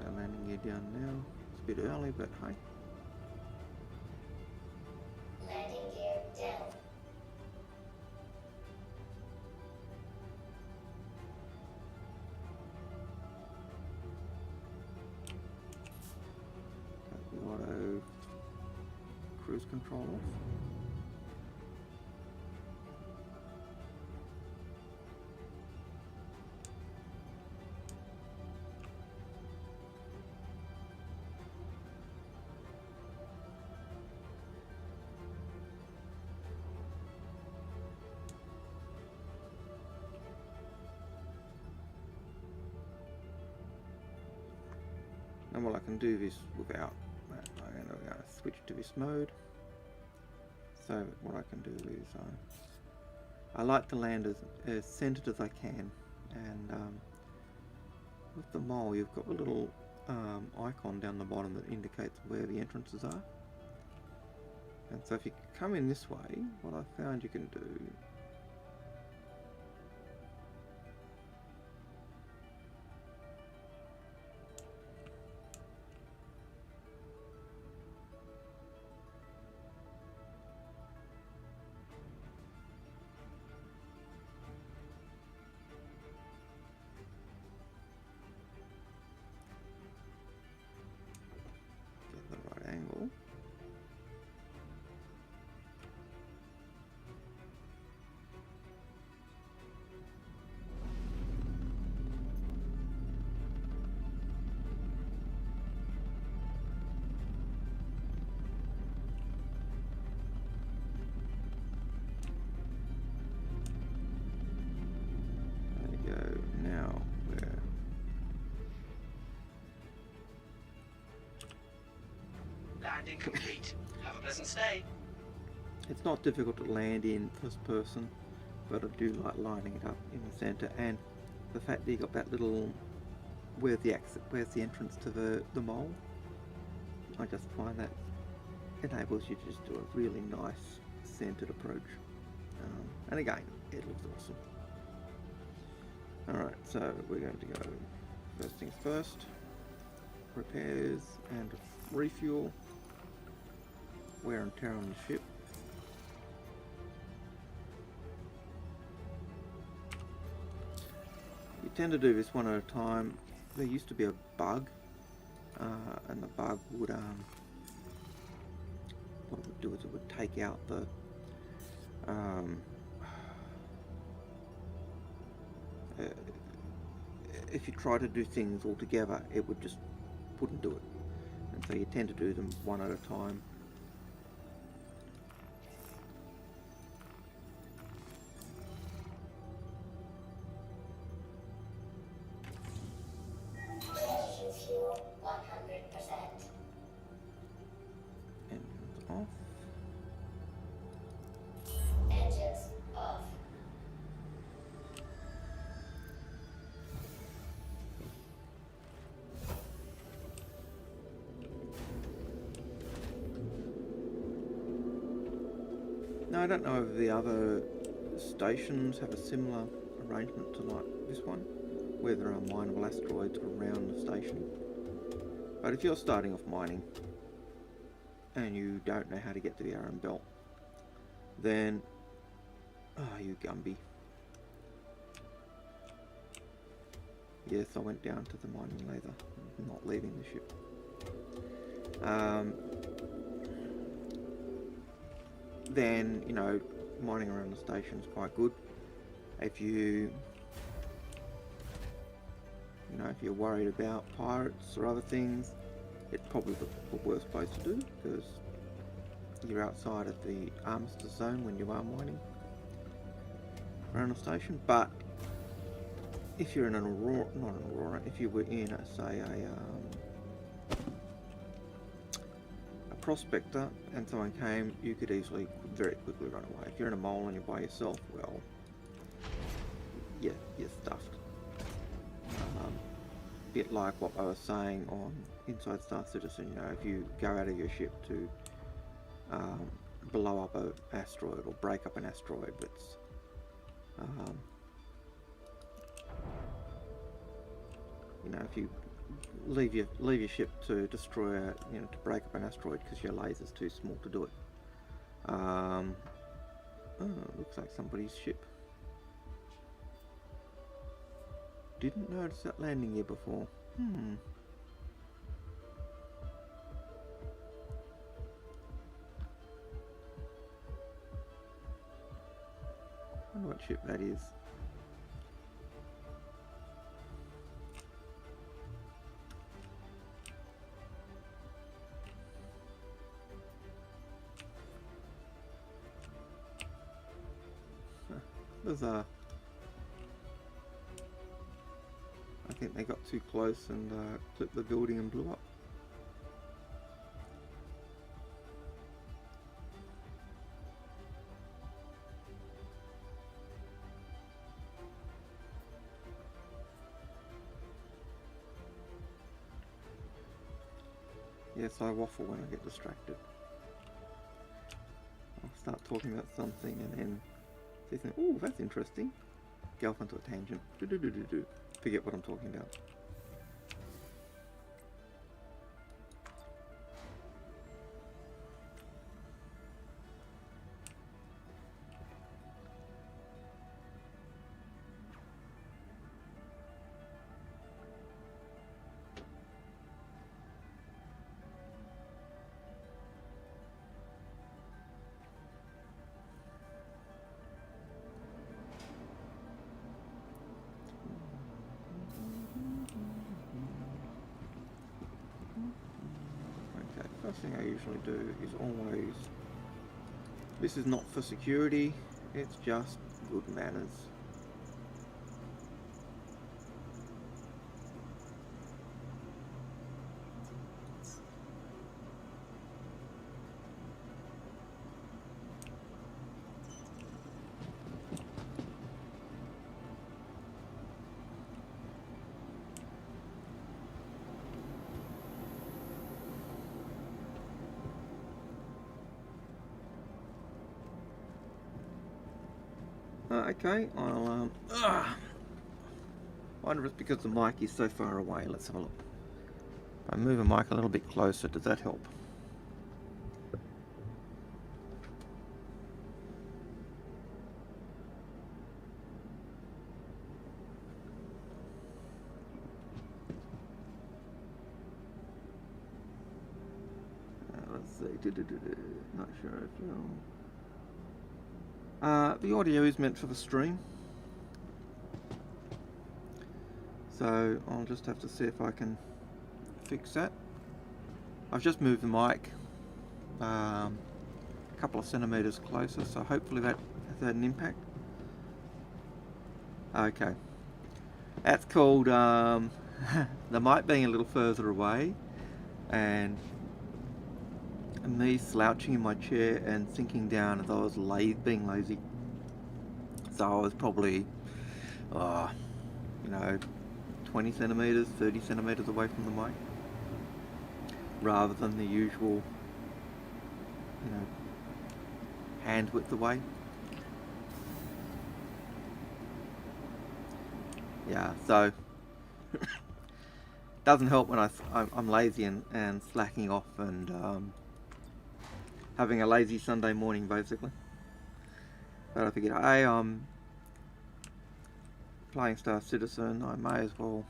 Our landing gear down now. It's a bit early, but hey. Landing gear down. Got the auto cruise control off. And well, I can do this without that. I'm going to switch to this mode. So what I can do is I like to land as centered as I can, and with the mole you've got a little icon down the bottom that indicates where the entrances are. And so if you come in this way, what I found you can do angle. There you go. Now we're Landing complete. Have a pleasant stay. It's not difficult to land in first person, but I do like lining it up in the center, and the fact that you got that little where's the entrance to the mole. I just find that enables you to just do a really nice centered approach, and again it looks awesome. Alright, so we're going to go first things first, repairs and refuel, wear and tear on the ship. You tend to do this one at a time. There used to be a bug, and the bug would what it would do is it would take out the if you try to do things all together, it would just wouldn't do it, and so you tend to do them one at a time. Now I don't know if the other stations have a similar arrangement to like this one, where there are mineable asteroids around the station. But if you're starting off mining and you don't know how to get to the Iron Belt, then you Gumby. Yes, I went down to the mining laser, not leaving the ship. Then, you know, mining around the station is quite good. If you know, if you're worried about pirates or other things, it's probably the worst place to do, because you're outside of the armistice zone when you are mining around the station. But if you're in an Aurora, not an Aurora, if you were in, say, a prospector and someone came, you could easily, very quickly run away. If you're in a mole and you're by yourself, well, yeah, you're stuffed. Bit like what I was saying on Inside Star Citizen, you know, if you go out of your ship to blow up an asteroid or break up an asteroid that's you know, if you leave your ship to destroy you know, to break up an asteroid because your laser's too small to do it. Oh, looks like somebody's ship. Didn't notice that landing gear before. I wonder what ship that is. Bizarre. I think they got too close and clipped the building and blew up. Yes, I waffle when I get distracted. I'll start talking about something and then say something, oh, that's interesting. Go off onto a tangent. Forget what I'm talking about. First thing I usually do is always, this is not for security, it's just good manners. Okay, I'll wonder if it's because the mic is so far away. Let's have a look. If I move the mic a little bit closer, does that help? Let's see. Not sure if you'll... the audio is meant for the stream, so I'll just have to see if I can fix that. I've just moved the mic a couple of centimeters closer, so hopefully that has had an impact. Okay, that's called the mic being a little further away and me slouching in my chair and sinking down as I was being lazy. So I was probably, you know, 20 centimeters, 30 centimeters away from the mic, rather than the usual, you know, hand width away. Yeah, so doesn't help when I'm lazy and slacking off and having a lazy Sunday morning basically. But I figured, hey, I'm playing Star Citizen. I may as well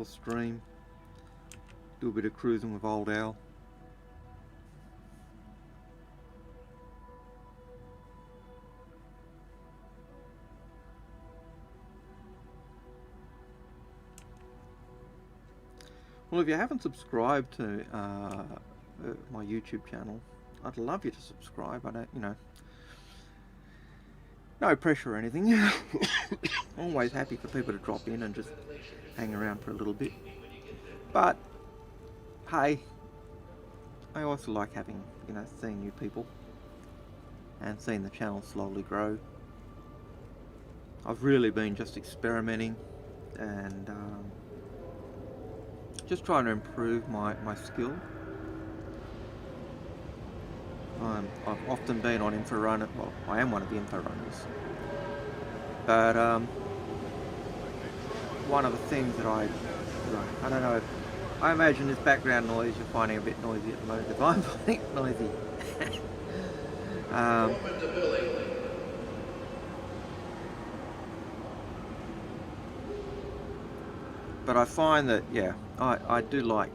stream, do a bit of cruising with old Al. Well, if you haven't subscribed to my YouTube channel, I'd love you to subscribe. I don't, no pressure or anything. Always happy for people to drop in and just hang around for a little bit. But hey, I also like having, seeing new people and seeing the channel slowly grow. I've really been just experimenting and just trying to improve my skill. I've often been on info runner. Well, I am one of the info runners. But one of the things that I don't know. I imagine this background noise you're finding a bit noisy at the moment, because I'm finding it noisy. But I find that, yeah, I do like.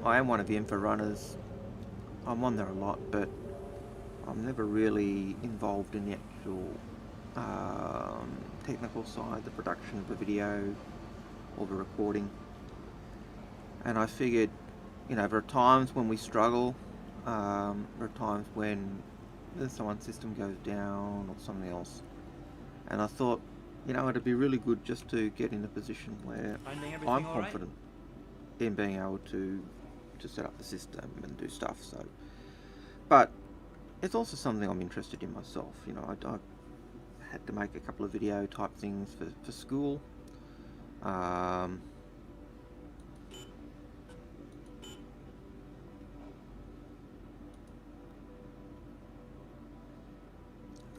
I am one of the info runners. I'm on there a lot, but I'm never really involved in the actual technical side, the production of the video or the recording. And I figured, there are times when we struggle, there are times when someone's system goes down or something else. And I thought, it'd be really good just to get in a position where I'm confident in being able to set up the system and do stuff. So, but it's also something I'm interested in myself. I had to make a couple of video type things for school.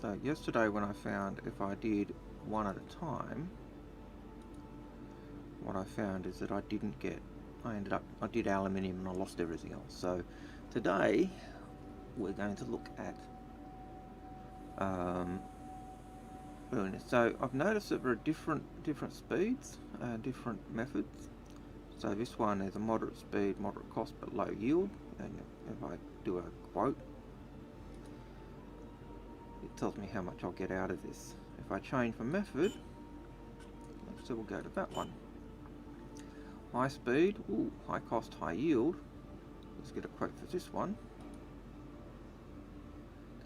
So yesterday when I found if I did one at a time, what I found is that I did aluminium and I lost everything else. So today we're going to look at doing this. So I've noticed that there are different speeds, different methods. So this one is a moderate speed, moderate cost but low yield, and if I do a quote, it tells me how much I'll get out of this. If I change the method, so we'll go to that one. High speed, high cost, high yield. Let's get a quote for this one.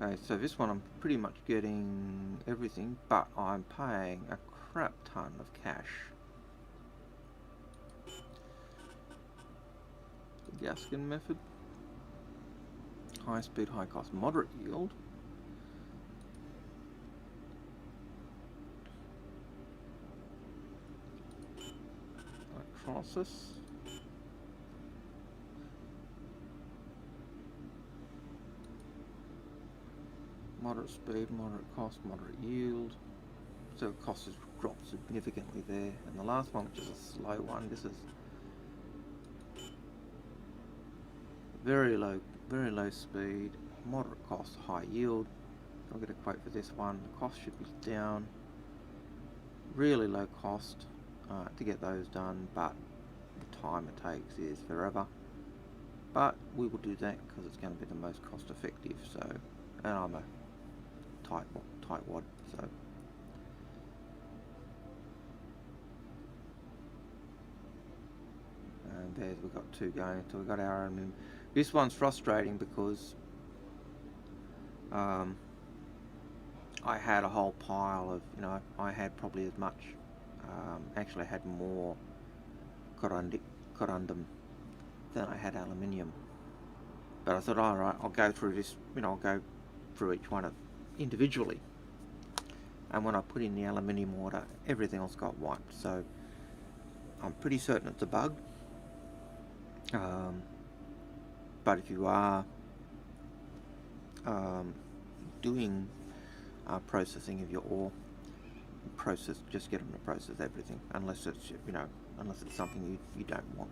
Okay, so this one I'm pretty much getting everything, but I'm paying a crap ton of cash. The Gaskin method. High speed, high cost, moderate yield. Electrolysis. Moderate speed, moderate cost, moderate yield. So cost has dropped significantly there. And the last one, which is a slow one, this is very low speed, moderate cost, high yield. I'll get a quote for this one. The cost should be down. Really low cost to get those done, but the time it takes is forever. But we will do that because it's going to be the most cost effective. So, and I'm a tight wad, so. And there's, we've got two going, so we've got our own. This one's frustrating because I had a whole pile of, I had probably as much, actually I had more corundum than I had aluminium. But I thought, alright, I'll go through this, I'll go through each one individually. And when I put in the aluminium order, everything else got wiped. So I'm pretty certain it's a bug. But if you are doing processing of your ore. Just get them to process everything, unless it's unless it's something you don't want.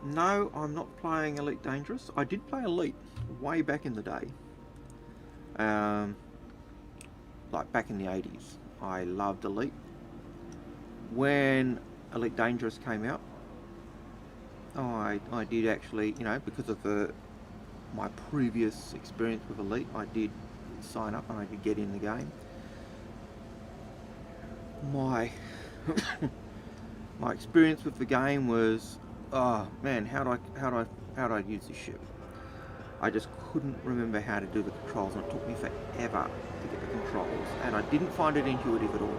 No, I'm not playing Elite Dangerous. I did play Elite way back in the day. Like back in the 80s. I loved Elite. When Elite Dangerous came out, I did actually, because of my previous experience with Elite, I did sign up and I did get in the game. My my experience with the game was, oh man, how do I use this ship? I just couldn't remember how to do the controls, and it took me forever to get the controls, and I didn't find it intuitive at all.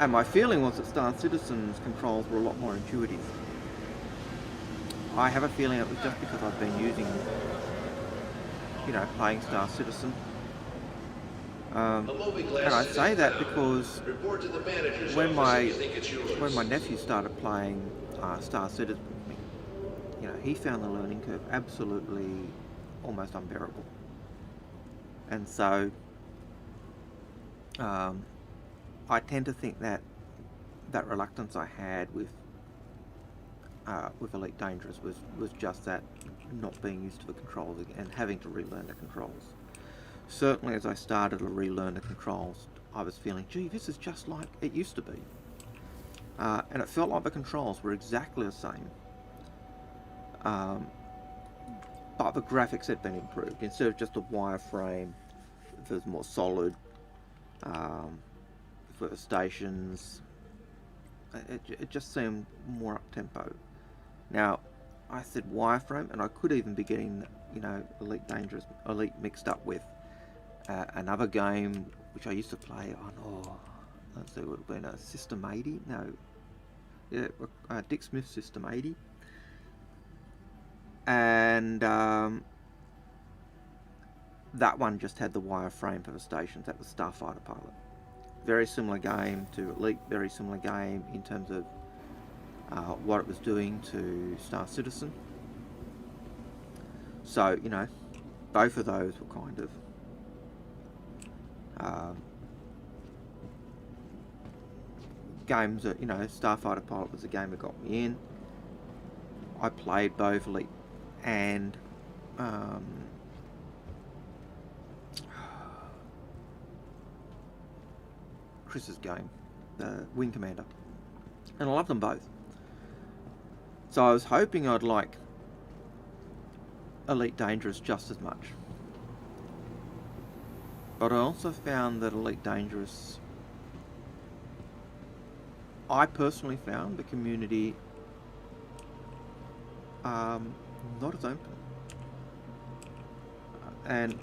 And my feeling was that Star Citizen's controls were a lot more intuitive. I have a feeling it was just because I've been using, playing Star Citizen. And I say that because when my nephew started playing Star Citizen, he found the learning curve absolutely almost unbearable. And so I tend to think that reluctance I had with Elite Dangerous was just that not being used to the controls and having to relearn the controls. Certainly as I started to relearn the controls, I was feeling, gee, this is just like it used to be. And it felt like the controls were exactly the same. But the graphics had been improved. Instead of just a wireframe, it was more solid. For the stations, it just seemed more up-tempo. Now, I said wireframe, and I could even be getting, Elite mixed up with another game which I used to play on, let's see, it would have been a System 80? No. Yeah, Dick Smith System 80. And that one just had the wireframe for the stations. That was Starfighter Pilot. Very similar game to Elite, very similar game in terms of what it was doing to Star Citizen. So, both of those were kind of games that, Starfighter Pilot was the game that got me in. I played both Elite and Chris's game, the Wing Commander, and I love them both. So I was hoping I'd like Elite Dangerous just as much, but I also found that Elite Dangerous, I personally found the community not as open, and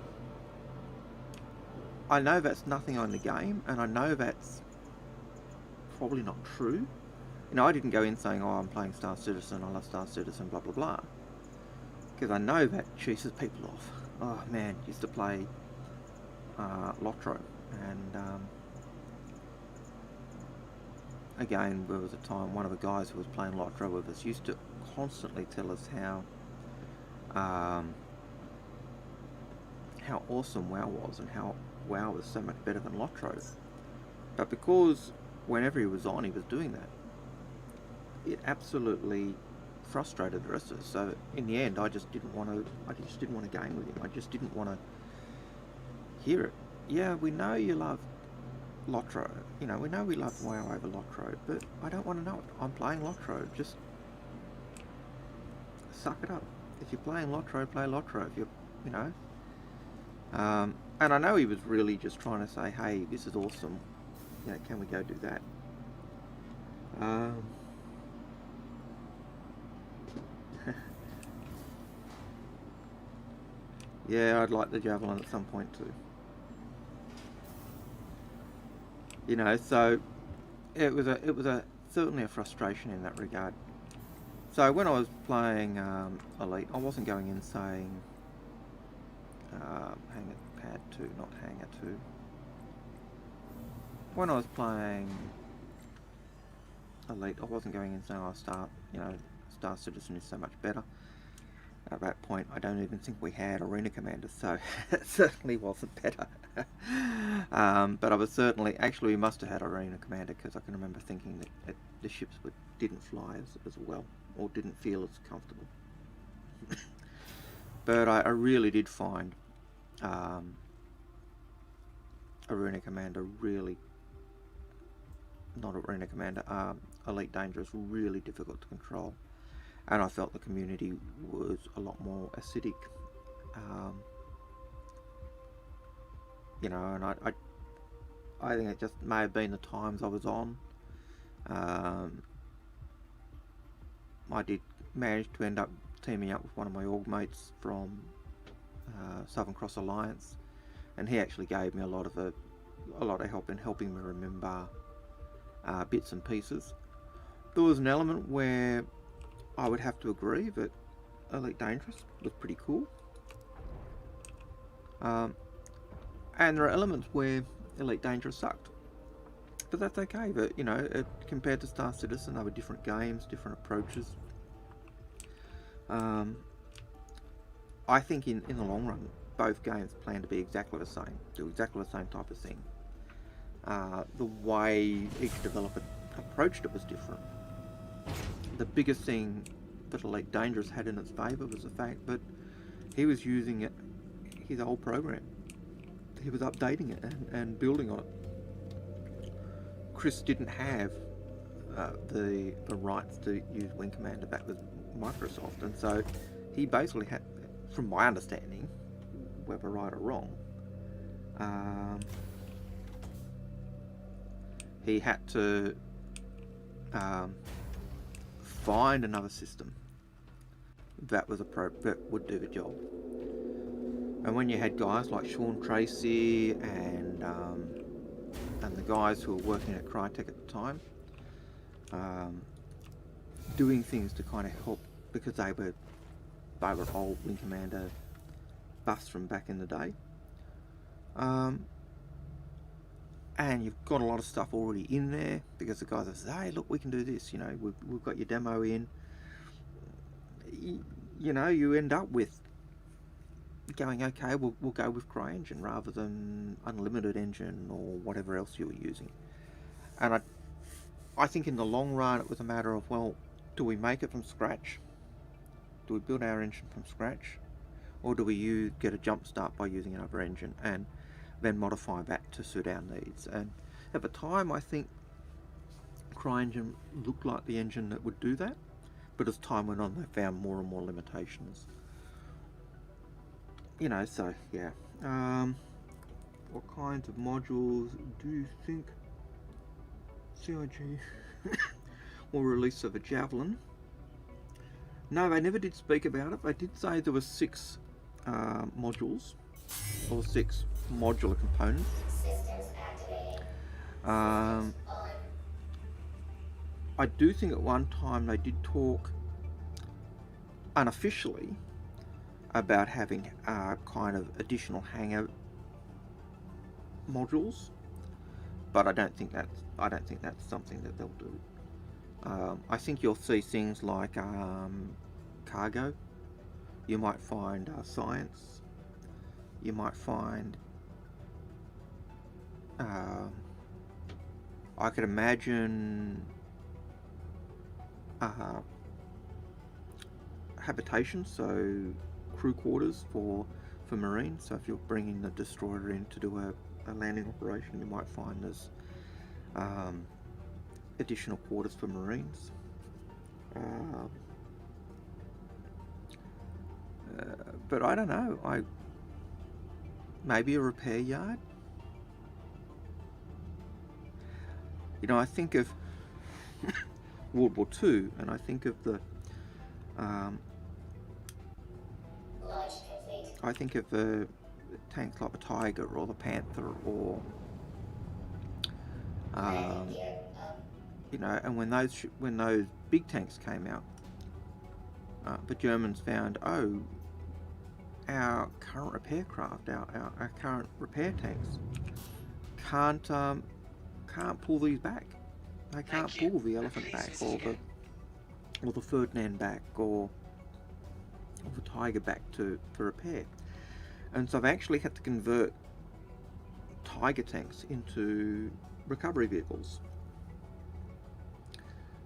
I know that's nothing on the game, and I know that's probably not true. I didn't go in saying, I'm playing Star Citizen, I love Star Citizen, blah blah blah, because I know that chases people off. Oh man, used to play Lotro, and again, there was a time one of the guys who was playing Lotro with us used to constantly tell us how awesome WoW was, and how WoW was so much better than Lotro. But because whenever he was on, he was doing that, it absolutely frustrated the rest of us. So in the end, I just didn't want to game with him. I just didn't want to hear it. Yeah, we know you love Lotro. We know we love WoW over Lotro, but I don't want to know it. I'm playing Lotro. Just suck it up. If you're playing Lotro, play Lotro. If you're, and I know he was really just trying to say, hey, this is awesome. Can we go do that? Yeah, I'd like the Javelin at some point too. So it was certainly a frustration in that regard. So when I was playing Elite, I wasn't going in saying Hangar Pad 2, not Hangar 2. when I was playing Elite, I wasn't going in saying, "Oh, Star Citizen is so much better." At that point, I don't even think we had Arena Commanders, so it certainly wasn't better. But I was certainly, actually we must have had Arena Commander, because I can remember thinking that the ships didn't fly as well, or didn't feel as comfortable. But I really did find Arena Commander really, not Arena Commander, Elite Dangerous really difficult to control. And I felt the community was a lot more acidic. You know, and I think it just may have been the times I was on. I did manage to end up teaming up with one of my org mates from Southern Cross Alliance, and he actually gave me a lot of help in helping me remember bits and pieces. There was an element where I would have to agree that Elite Dangerous was pretty cool. And there are elements where Elite Dangerous sucked. But that's okay, but you know, compared to Star Citizen, they were different games, different approaches. I think in the long run, both games plan to be exactly the same, do exactly the same type of thing. The way each developer approached it was different. The biggest thing that Elite Dangerous had in its favour was the fact that he was using his old program. He was updating it and building on it. Chris didn't have the rights to use Wing Commander back with Microsoft, and so he basically had, from my understanding, whether right or wrong, he had to find another system that was that would do the job. And when you had guys like Sean Tracy and the guys who were working at Crytek at the time, doing things to kind of help, because they were old Wing Commander buffs from back in the day. And you've got a lot of stuff already in there, because the guys say, "Hey, look, we can do this. You know, we've got your demo in." You know, you end up with going, "Okay, we'll go with CryEngine rather than Unlimited Engine or whatever else you were using." And I think in the long run, it was a matter of, well, do we make it from scratch? Do we build our engine from scratch, or do we get a jump start by using another engine and then modify that to suit our needs? And at the time, I think CryEngine looked like the engine that would do that, but as time went on, they found more and more limitations. You know, so yeah. What kinds of modules do you think CIG will release of a Javelin? No, they never did speak about it. They did say there were 6 modules, or 6 modular components. Systems activating. I do think at one time they did talk unofficially about having kind of additional hangar modules, but I don't think that's something that they'll do. I think you'll see things like cargo. You might find science. You might find I could imagine habitation, so crew quarters for Marines. So if you're bringing the destroyer in to do a landing operation, you might find there's additional quarters for Marines. But I don't know. Maybe a repair yard. You know, I think of World War II, and I think of the I think of the tanks like the Tiger or the Panther, or you know, and when those big tanks came out, the Germans found, oh, our current repair craft, our current repair tanks can't can't pull these back. They can't Thank you. pull the And elephant please back, visit again. or the Ferdinand back, or the Tiger back for repair. And so they actually had to convert Tiger tanks into recovery vehicles.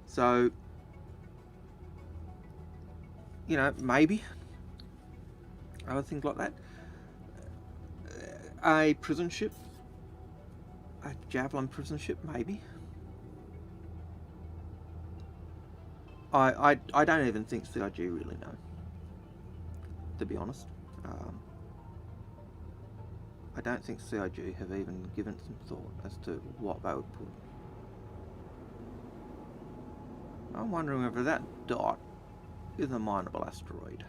So, you know, maybe other things like that. A prison ship, a Javelin prison ship, maybe. I don't even think CIG really know, to be honest. I don't think CIG have even given some thought as to what they would put. I'm wondering whether that dot is a mineable asteroid.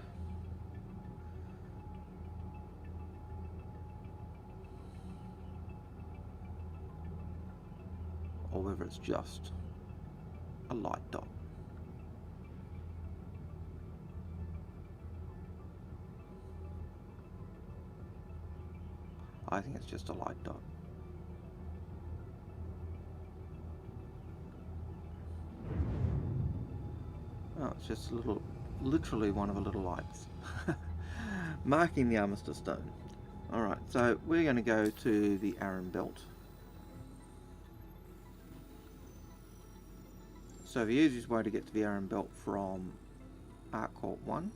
Or whether it's just a light dot. I think it's just a light dot. Oh, it's just a little, literally one of the little lights. Marking the Armistice Stone. Alright, so we're going to go to the Aran Belt. So the easiest way to get to the Aran Belt from Arcort 1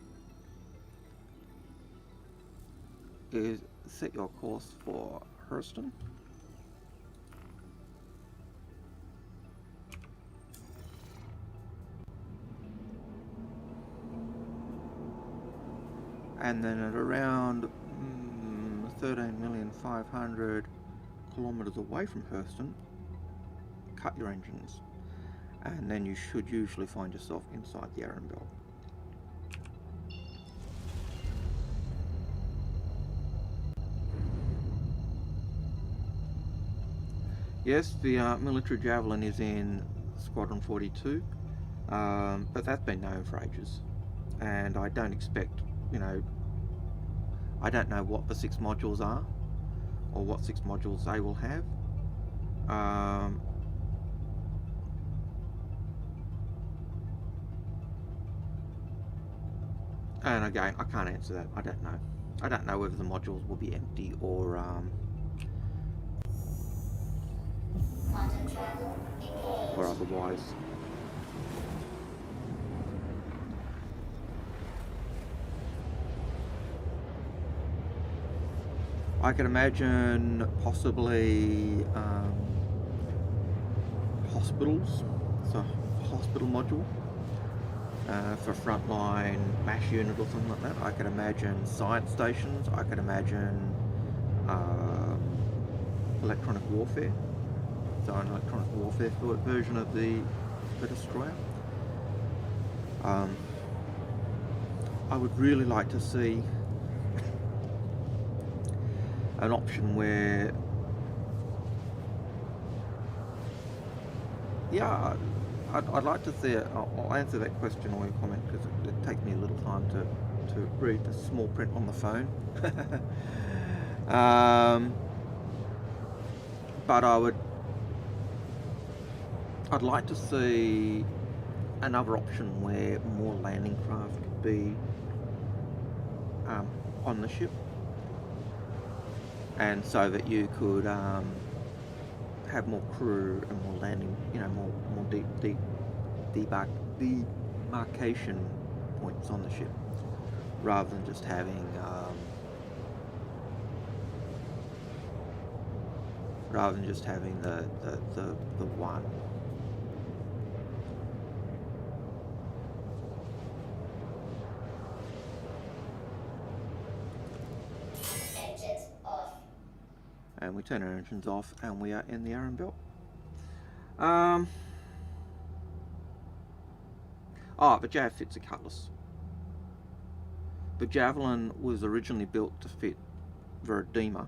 is set your course for Hurston. And then at around 13,500,000 kilometers away from Hurston, cut your engines. And then you should usually find yourself inside the Aran Belt. Yes, the military Javelin is in Squadron 42, but that's been known for ages. And I don't expect, you know, I don't know what the 6 modules are, or what 6 modules they will have. And again, I can't answer that. I don't know. I don't know whether the modules will be empty or Quantum travel engaged. or otherwise. I can imagine possibly hospitals, so hospital module for frontline MASH unit or something like that. I could imagine science stations. I could imagine electronic warfare. So an electronic warfare version of the destroyer. I would really like to see an option where, yeah, I'd like to see it. I'll answer that question or your comment because it takes me a little time to read the small print on the phone. But I'd like to see another option where more landing craft could be on the ship, and so that you could have more crew and more landing, you know, more demarcation points on the ship, rather than just having the one. Engines off. And we turn our engines off and we are in the Aran Belt. The Jav fits a Cutlass. The Javelin was originally built to fit the Redeemer,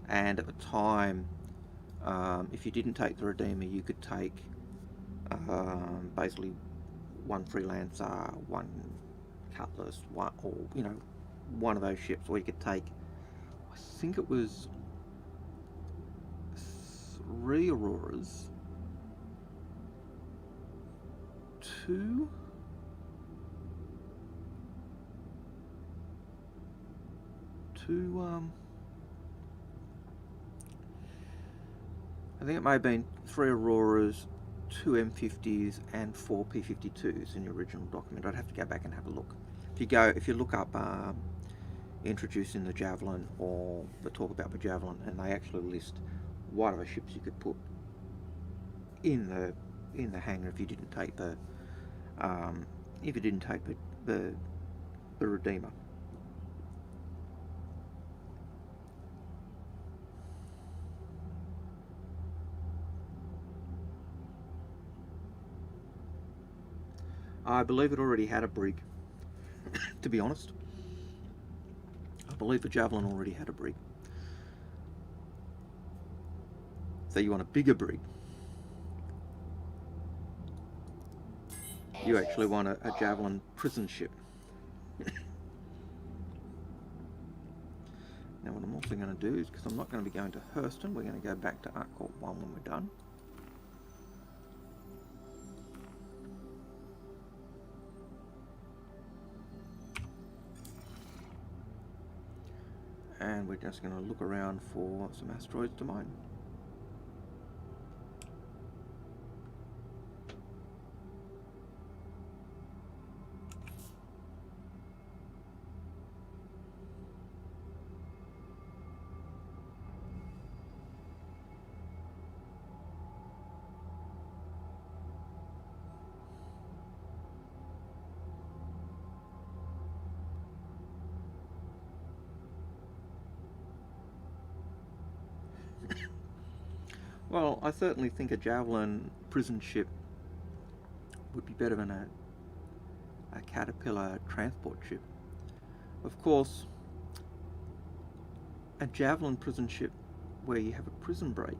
and at the time, if you didn't take the Redeemer, you could take basically one Freelancer, one Cutlass, one, or you know, one of those ships, or you could take, I think it was 3 Auroras, 2 I think it may have been 3 Auroras, 2 M50s and 4 P52s in the original document. I'd have to go back and have a look. If you look up introducing the Javelin or the talk about the Javelin, and they actually list what other ships you could put in the hangar if you didn't take the Redeemer. I believe it already had a brig, to be honest. I believe the Javelin already had a brig. So you want a bigger brig. You actually want a Javelin prison ship. Now what I'm also going to do is, because I'm not going to be going to Hurston, we're going to go back to Arcort 1 when we're done. And we're just going to look around for some asteroids to mine. Well, I certainly think a Javelin prison ship would be better than a Caterpillar transport ship. Of course, a Javelin prison ship where you have a prison break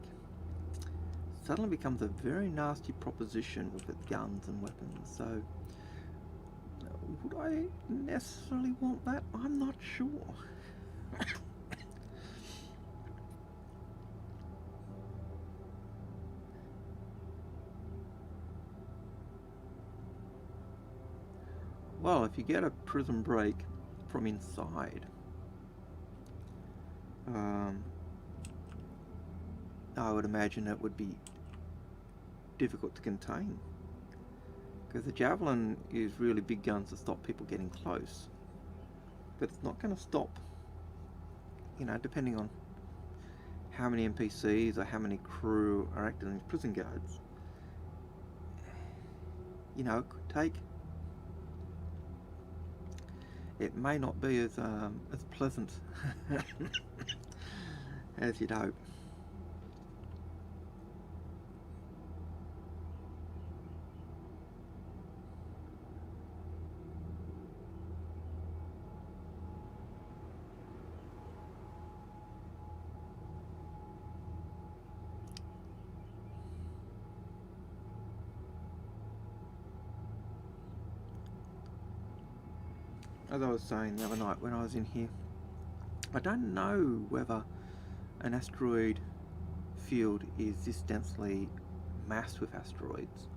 suddenly becomes a very nasty proposition with its guns and weapons. So, would I necessarily want that? I'm not sure. Well, if you get a prison break from inside, I would imagine it would be difficult to contain, because the Javelin is really big guns to stop people getting close, but it's not going to stop, you know, depending on how many NPCs or how many crew are acting as prison guards. You know, it could take. It may not be as pleasant as you'd hope. As I was saying the other night when I was in here, I don't know whether an asteroid field is this densely massed with asteroids.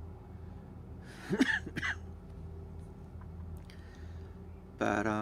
But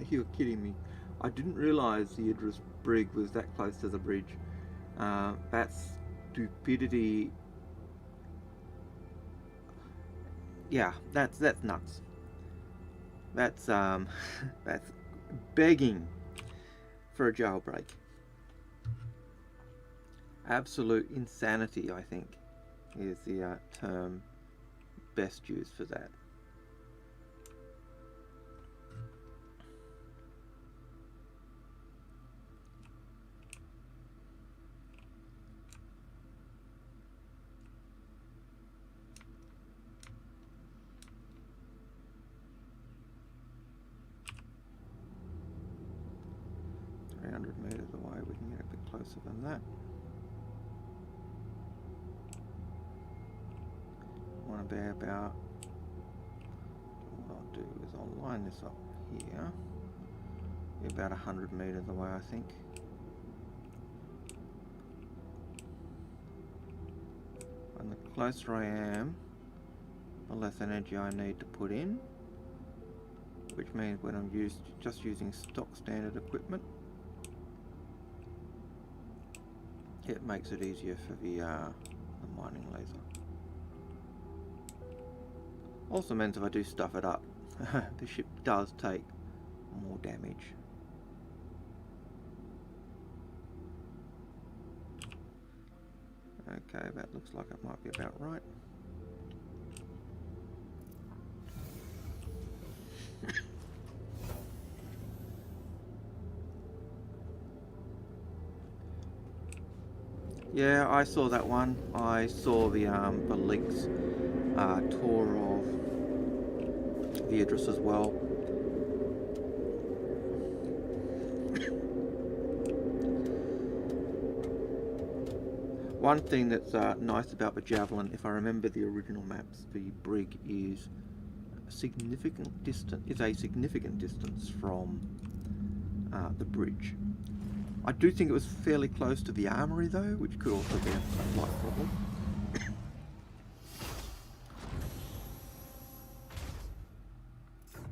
you're kidding me. I didn't realise the Idris brig was that close to the bridge. That's stupidity. Yeah, that's nuts. That's that's begging for a jailbreak. Absolute insanity, I think, is the term best used for that. Meters away, we can get a bit closer than that. Want to be about, what I'll do is I'll line this up here. Be about 100 meters away, I think. And the closer I am, the less energy I need to put in, which means when I'm just using stock standard equipment, it makes it easier for the mining laser. Also means if I do stuff it up, the ship does take more damage. Okay, that looks like it might be about right. Yeah, I saw that one. I saw the leaks tour of the address as well. One thing that's nice about the Javelin, if I remember the original maps, the brig is a significant distance from the bridge. I do think it was fairly close to the armory though, which could also be a slight problem.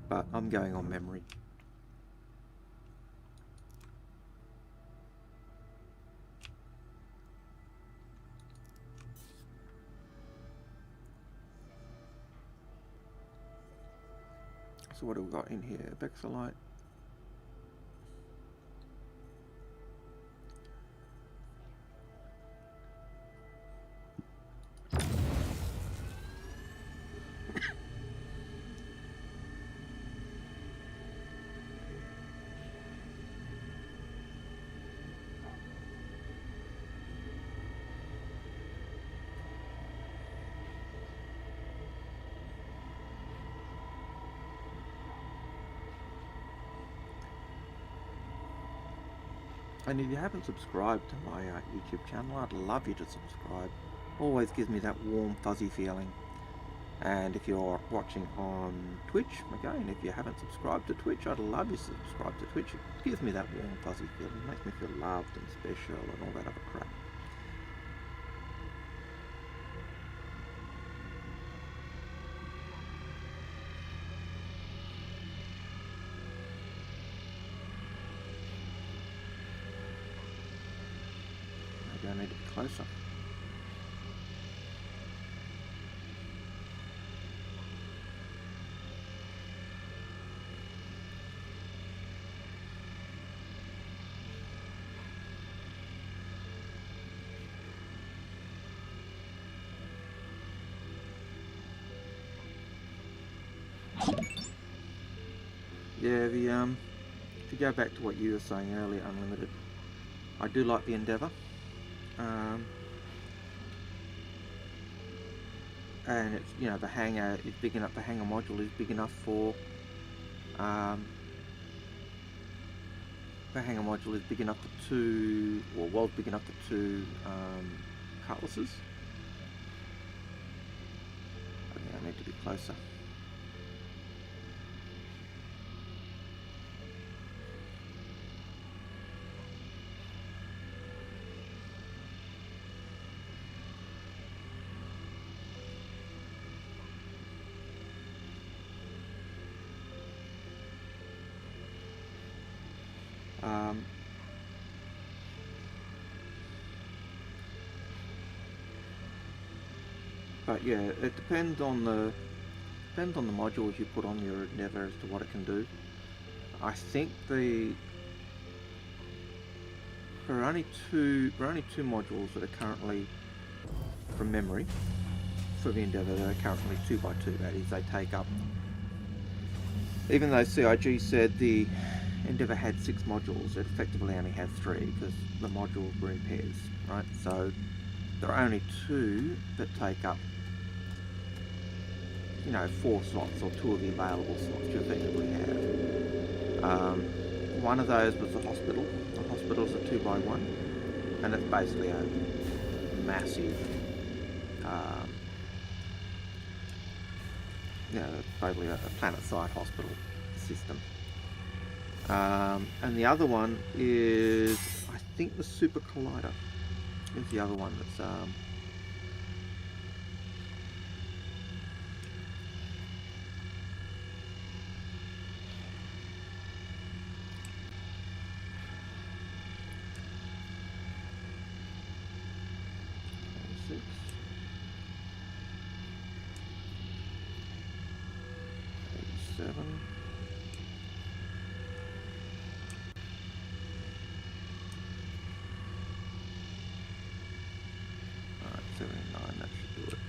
But I'm going on memory. So what have we got in here? Bexolite. And if you haven't subscribed to my YouTube channel, I'd love you to subscribe. Always gives me that warm, fuzzy feeling. And if you're watching on Twitch, again, if you haven't subscribed to Twitch, I'd love you to subscribe to Twitch. It gives me that warm, fuzzy feeling. It makes me feel loved and special and all that other crap. Maybe I need to be closer. Yeah, if you go back to what you were saying earlier, Unlimited, I do like the Endeavour. And it's, you know, the hangar is big enough, the hangar module is big enough for, the hangar module is big enough for two, or was big enough for two cutlasses. I think I need to be closer. But yeah, it depends on the depends on the modules you put on your Endeavour as to what it can do. I think there are only two modules that are currently, from memory, for the Endeavour that are currently 2x2. That is, they take up, even though CIG said the Endeavour had 6 modules, it effectively only had 3 because the modules were in pairs, right? So there are only 2 that take up, you know, 4 slots, or 2 of the available slots you effectively have. One of those was the hospital. The hospital's a 2x1, and it's basically a massive, you know, basically a planet-side hospital system. And the other one is, I think, the Super Collider is the other one that's 86. 87. Alright, 79, that should do it.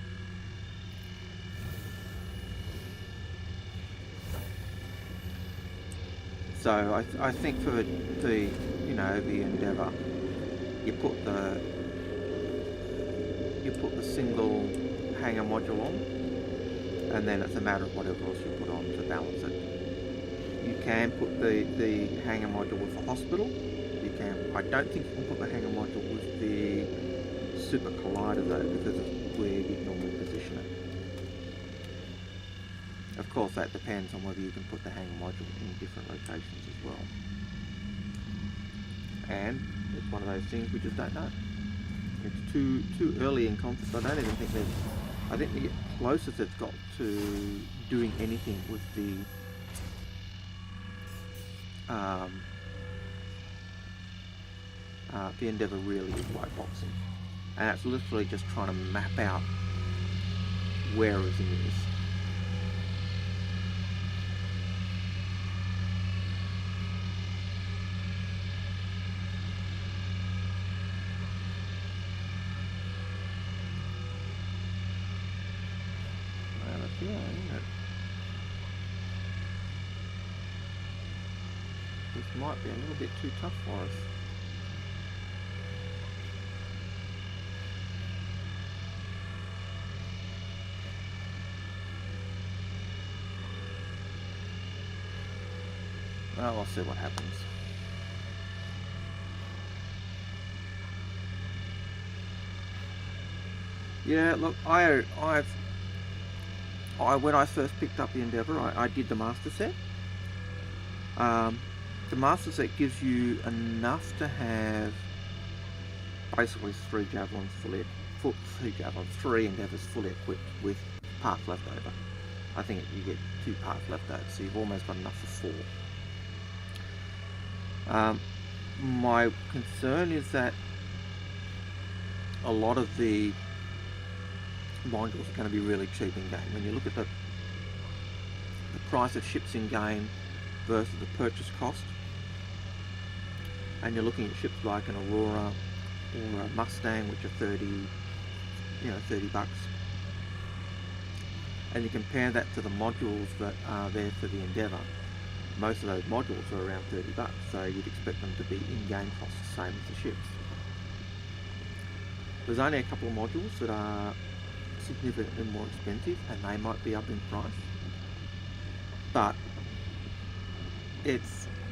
So I think for the you know, the Endeavour, you put the single hanger module on, and then it's a matter of whatever else you put on to balance it. You can put the hanger module with the hospital. You can. I don't think you can put the hanger module with the Super Collider though, because of where you normally position it. Of course, that depends on whether you can put the hanger module in different locations as well. And it's one of those things we just don't know. It's too early in concept. I don't even think there's. I think the closest it's got to doing anything with the Endeavour really is white boxing, and it's literally just trying to map out where everything is. This might be a little bit too tough for us. Well, we'll see what happens. Yeah, look, when I first picked up the Endeavour, I did the master set. The master set gives you enough to have basically 3 javelins fully, 3 Endeavours fully equipped with parts left over. I think you get 2 parts left over, so you've almost got enough for 4. My concern is that a lot of the modules are going to be really cheap in game. When you look at the price of ships in game versus the purchase cost, and you're looking at ships like an Aurora or a Mustang, which are 30 bucks, and you compare that to the modules that are there for the Endeavour, most of those modules are around 30 bucks, so you'd expect them to be in-game costs the same as the ships. There's only a couple of modules that are significantly more expensive, and they might be up in price, but it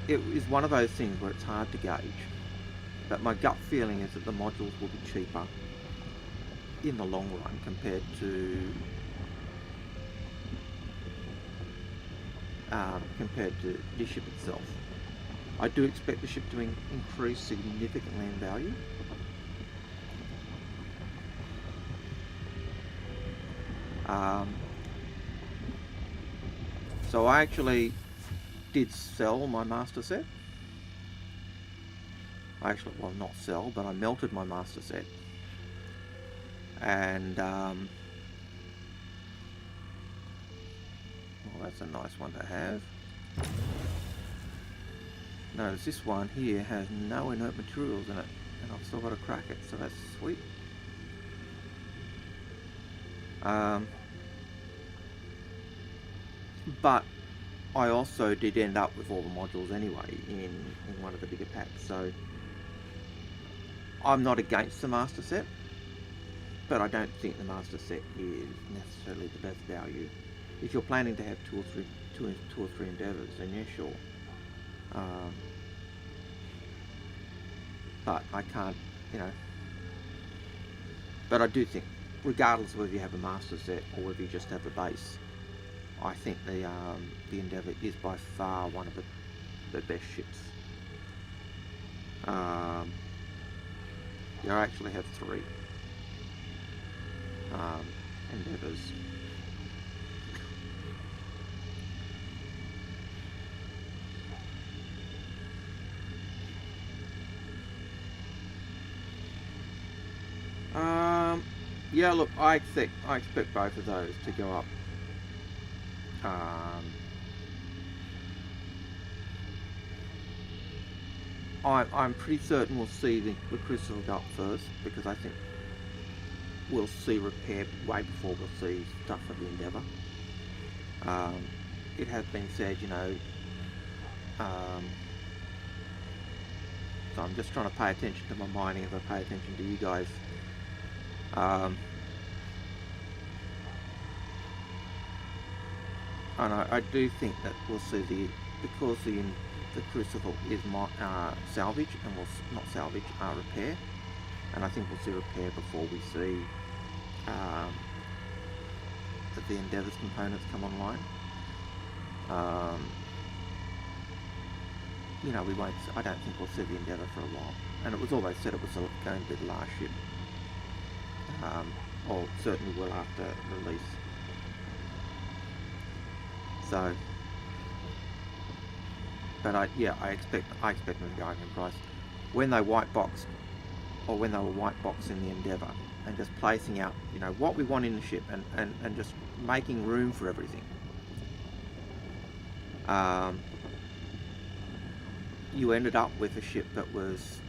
is one of those things where it's hard to gauge. But my gut feeling is that the modules will be cheaper in the long run compared to the ship itself. I do expect the ship to increase significantly in value. So I actually did sell my master set. Well, not sell, but I melted my master set. And That's a nice one to have. Notice this one here has no inert materials in it, and I've still got to crack it, so that's sweet. But I also did end up with all the modules anyway in one of the bigger packs, so I'm not against the master set, but I don't think the master set is necessarily the best value. If you're planning to have two or three endeavours, then yeah, sure. But I can't, you know. But I do think, regardless of whether you have a master set or whether you just have a base, I think the Endeavour is by far one of the best ships. I actually have 3 Endeavours. Yeah, look, I expect both of those to go up. I'm pretty certain we'll see the Cruisin go up first, because I think we'll see repair way before we'll see stuff for the Endeavour. It has been said, you know, so I'm just trying to pay attention to my mining as I pay attention to you guys. And I do think that we'll see because the Crucible is salvage and not salvage, repair, and I think we'll see repair before we see that the Endeavour's components come online. You know, I don't think we'll see the Endeavour for a while, and it was always said it was going to be the last ship, or certainly will after release. So, but I expect them to go up in price. When they white boxed, or when they were white boxing the Endeavour and just placing out, you know, what we want in the ship and just making room for everything. You ended up with a ship that was,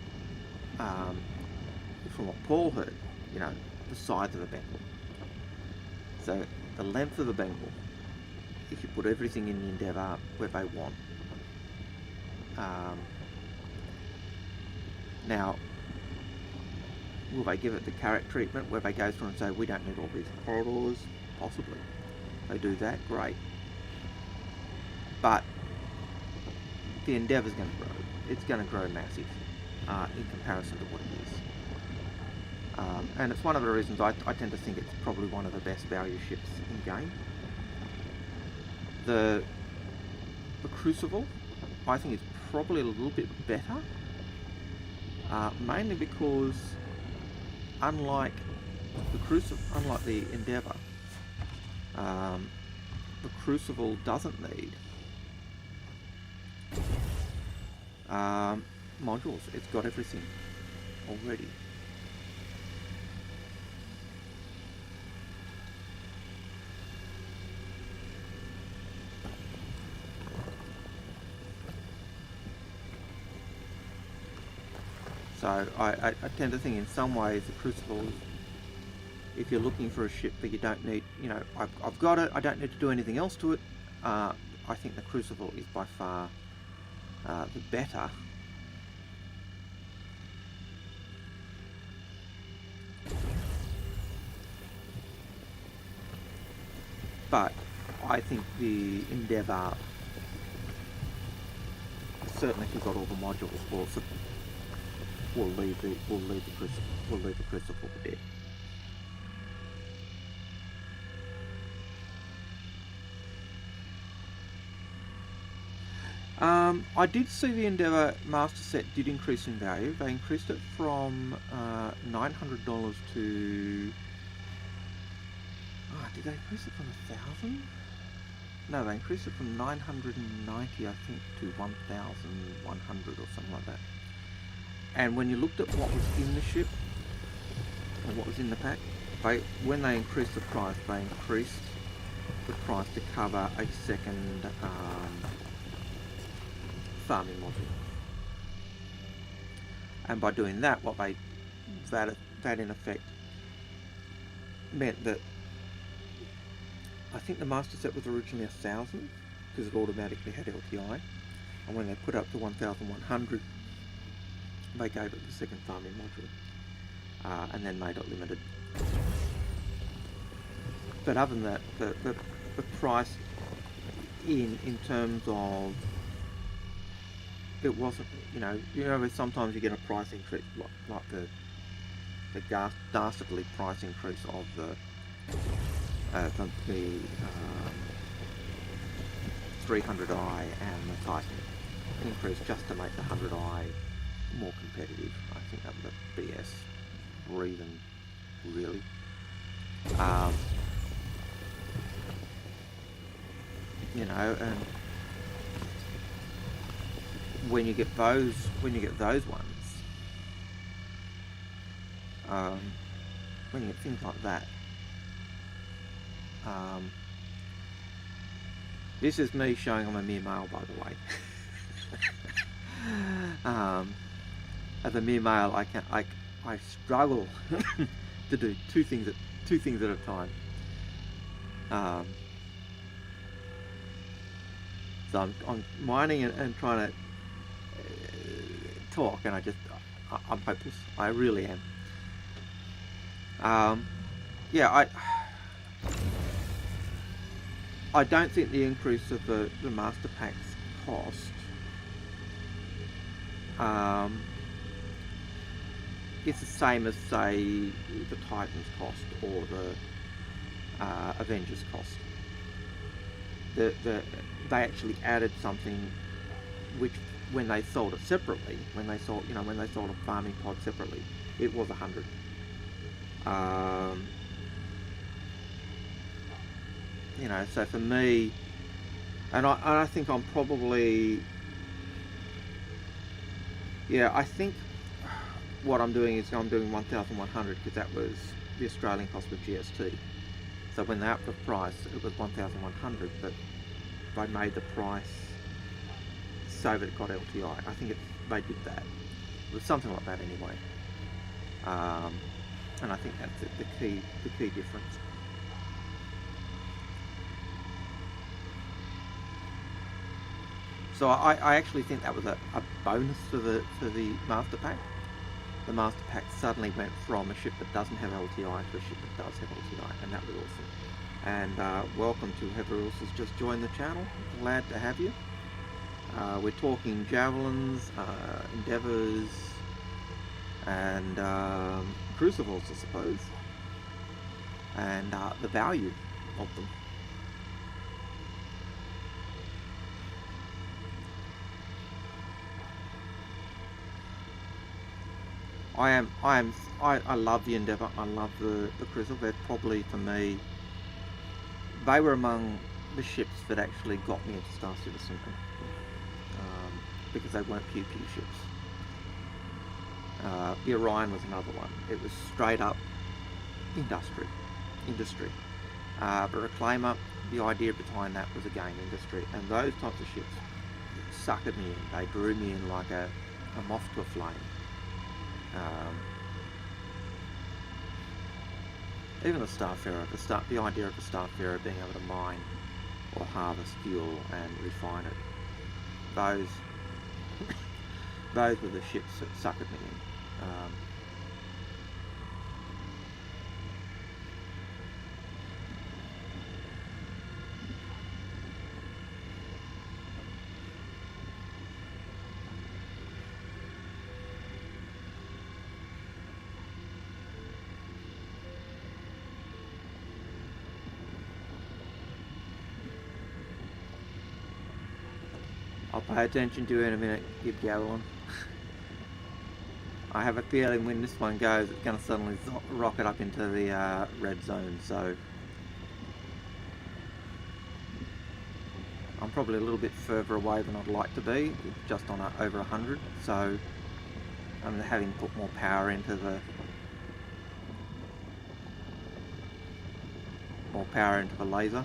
from what Paul heard, you know, the size of a Bengal. So the length of a Bengal, if you put everything in the Endeavour where they want. Now, will they give it the carrot treatment where they go through and say, we don't need all these corridors? Possibly. They do that, great. But the Endeavour's going to grow. It's going to grow massive in comparison to what it is. And it's one of the reasons I tend to think it's probably one of the best value ships in game. The Crucible, I think, is probably a little bit better, mainly because unlike the Endeavour, the Crucible doesn't need modules. It's got everything already. So I tend to think in some ways the Crucible, if you're looking for a ship that you don't need, you know, I've got it, I don't need to do anything else to it, I think the Crucible is by far the better. But I think the Endeavour, certainly if you've got all the modules, will leave the Crucible for dead. I did see the Endeavour Master Set did increase in value. They increased it from $900 to... did they increase it from 1,000? No, they increased it from 990, I think, to 1,100 or something like that. And when you looked at what was in the ship, or what was in the pack, when they increased the price, they increased the price to cover a second farming module. And by doing that, that in effect meant that I think the master set was originally 1,000 because it automatically had LTI, and when they put up to 1,100, they gave it the second farming module, and then made it limited. But other than that, the price in terms of, it wasn't, sometimes you get a price increase like the dastardly price increase of the 300i and the Titan increase just to make the 100i more competitive. I think that was a BS reason, really. And when you get those ones, when you get things like that, this is me showing I'm a mere male, by the way. As a mere male, I struggle to do two things at a time. So I'm whining and trying to talk, and I'm hopeless. I really am. Yeah, I don't think the increase of the master pack's cost is the same as, say, the Titan's cost or the Avengers cost. They actually added something which, when they sold it separately, when they sold a farming pod separately, it was 100. So for me, and I think I'm probably, I think what I'm doing is I'm doing 1,100 because that was the Australian cost with GST. So when they upped the price, it was 1,100, but they made the price so that it got LTI. I think they did that. It was something like that anyway. And I think that's the key difference. So I actually think that was a bonus for the master pack. The master pack suddenly went from a ship that doesn't have LTI to a ship that does have LTI, and that was awesome. And welcome to whoever else has just joined the channel. Glad to have you. We're talking javelins, endeavours, and crucibles, I suppose, and the value of them. I love the Endeavour. I love the Cruisin. They're probably, for me, they were among the ships that actually got me into Star Citizen, because they weren't pew ships. The Orion was another one. It was straight up industry. But Reclaimer, the idea behind that was again industry, and those types of ships suckered me in. They drew me in like a moth to a flame. Even the Starfarer, the idea of the Starfarer being able to mine or harvest fuel and refine it, those were the ships that suckered me in. I'll pay attention to you in a minute, you javelin. I have a feeling when this one goes, it's going to suddenly rocket up into the red zone, so I'm probably a little bit further away than I'd like to be, just on over 100, so I'm having to put more power into the laser.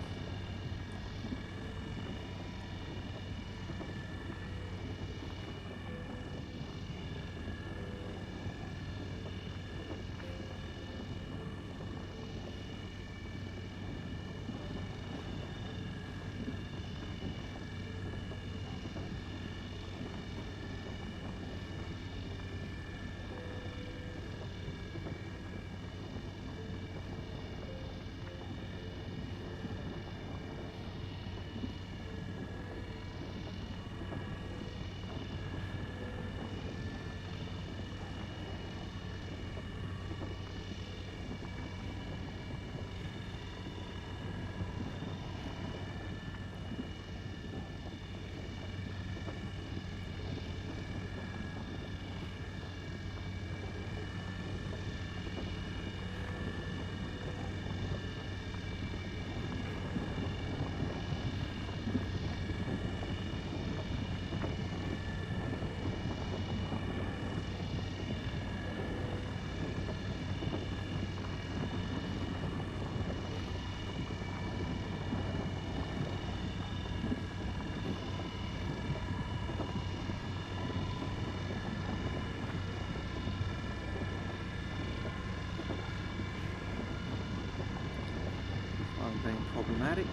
being problematic.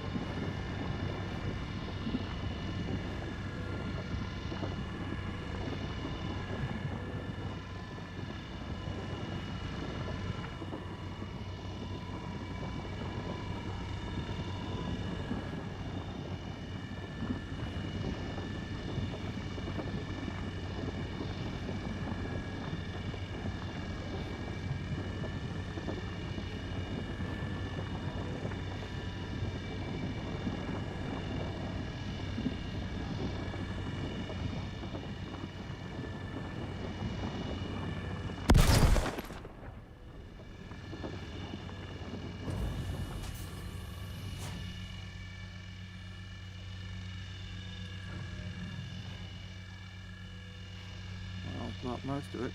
Well, most of it.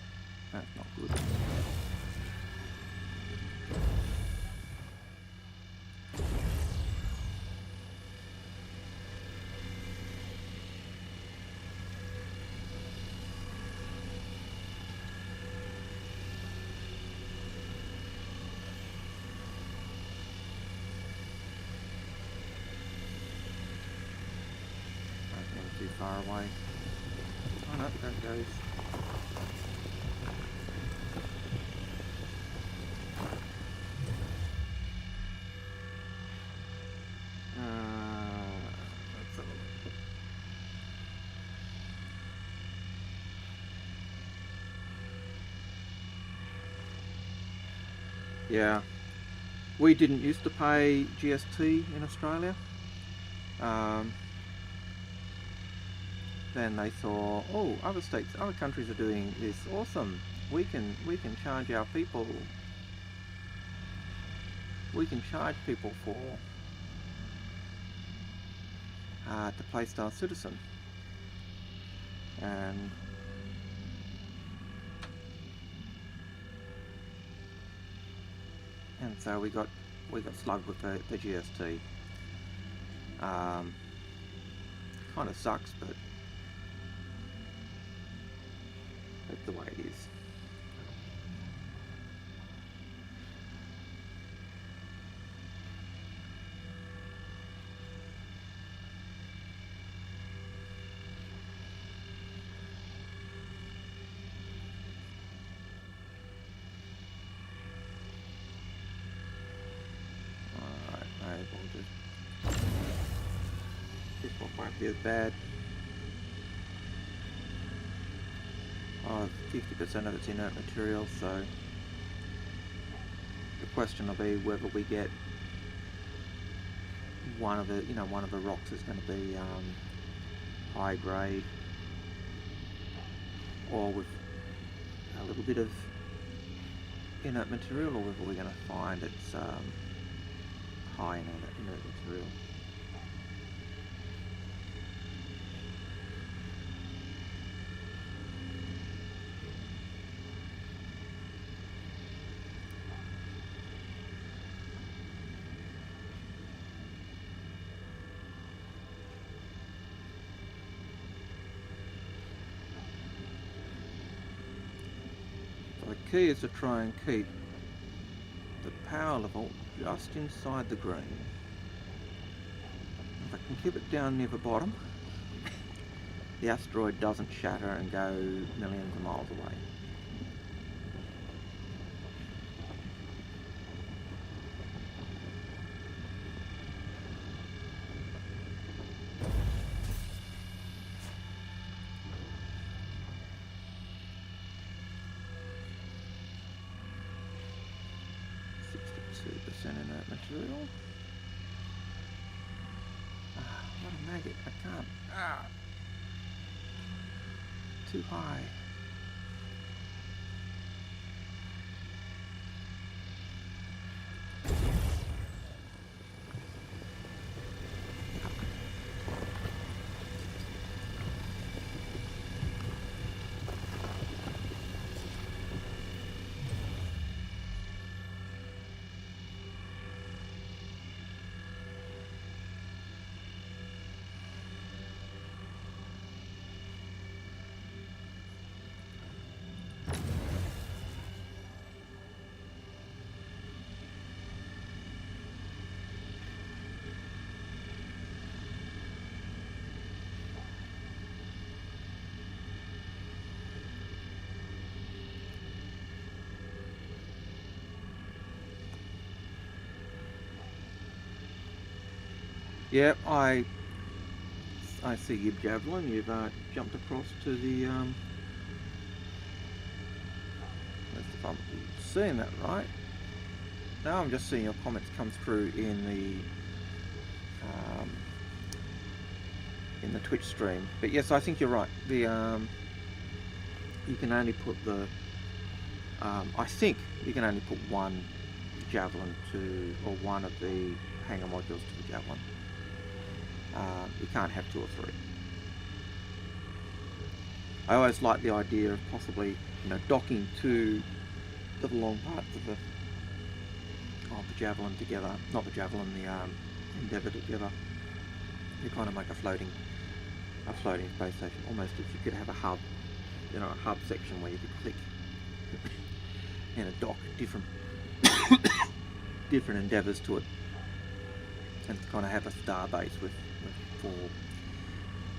That's not good. That's never too far away. Oh no, there it goes. Let's have a look. Yeah, we didn't used to pay GST in Australia. Then they saw, oh, other states, other countries are doing this. Awesome. We can charge our people. We can charge people for to play Star Citizen. And so we got slugged with the GST. Kind of sucks, but that's the way it is. This one might be as bad. Oh, 50% of it's inert material, so the question will be whether we get one of the rocks is going to be high grade, or with a little bit of inert material, or whether we're going to find it's high inert material. So the key is to try and keep the power level just inside the green. If I can keep it down near the bottom, the asteroid doesn't shatter and go millions of miles away. Inert material. What a maggot. I can't. Too high. Yeah, I see you, Javelin. You've jumped across to the if I'm seeing that right. Now I'm just seeing your comments come through in the Twitch stream. But yes, I think you're right. The you can only put the I think you can only put one Javelin to, or one of the hanger modules to the Javelin. You can't have two or three. I always like the idea of possibly, docking two of the long parts of the Javelin together, not the Javelin, the Endeavour together. You kind of make a floating space station, almost if you could have a hub, a hub section where you could click and a dock different Endeavours to it, and kind of have a star base with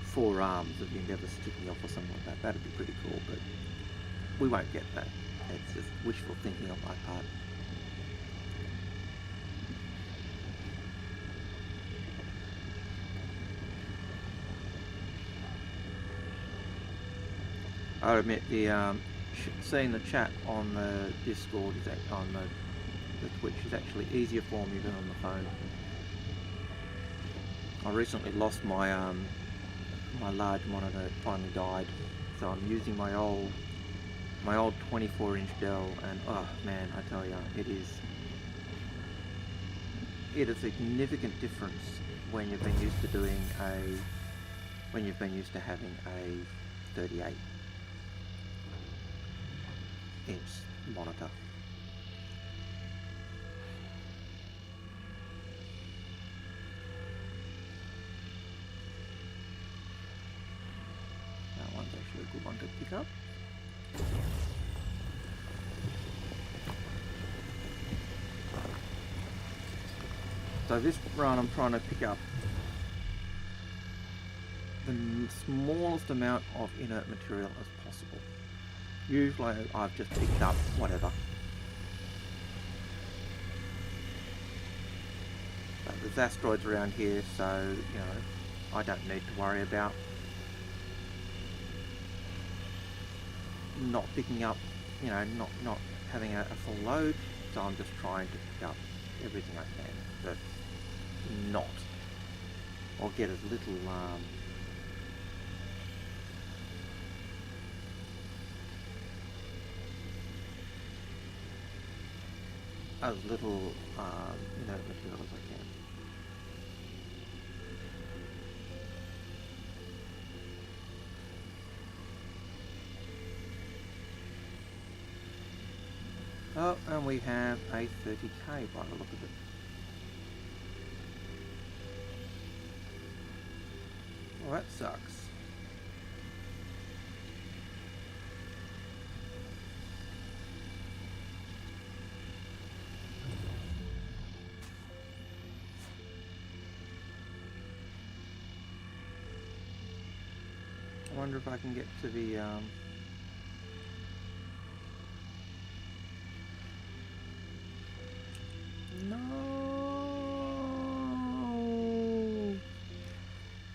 four arms of the Endeavour sticking off or something like that. That'd be pretty cool, but we won't get that. It's just wishful thinking on my part. I admit seeing the chat on the Discord on the Twitch is actually easier for me than on the phone. I recently lost my my large monitor. It finally died, so I'm using my old 24-inch Dell, and oh man, I tell you, it is a significant difference when you've been used to having a 38-inch monitor. That one's actually a good one to pick up. So this run I'm trying to pick up the smallest amount of inert material as possible. Usually I've just picked up whatever. But there's asteroids around here, so I don't need to worry about not picking up, not having a full load. So I'm just trying to pick up everything I can that's not, or get as little material as I can. Oh, and we have a 30k by the look of it. Well, that sucks. I wonder if I can get to the No!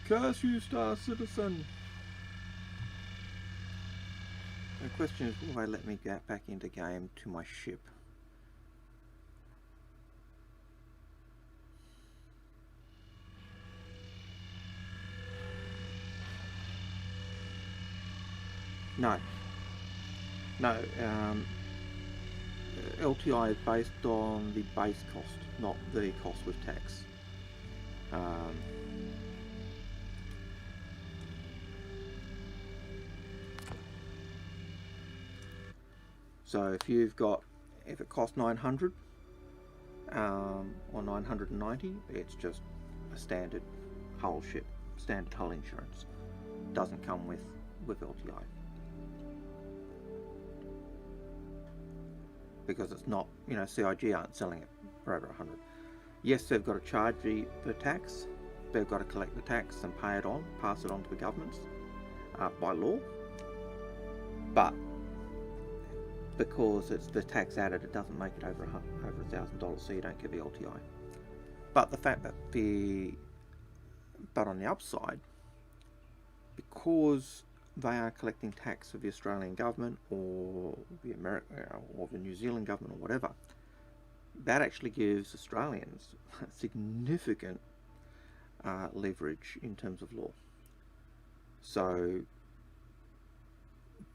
Curse you, Star Citizen! The question is, will they let me get back into game to my ship? No. No, LTI is based on the base cost, not the cost with tax. So if it costs 900 or 990, it's just a standard hull ship, standard hull insurance. Doesn't come with LTI. Because it's not, CIG aren't selling it for over 100. Yes, they've got to charge the tax. They've got to collect the tax and pass it on to the governments by law. But because it's the tax added, it doesn't make it over $1,000, so you don't get the LTI. But the fact that the But on the upside, because they are collecting tax for the Australian government or the or the New Zealand government or whatever, that actually gives Australians significant leverage in terms of law. So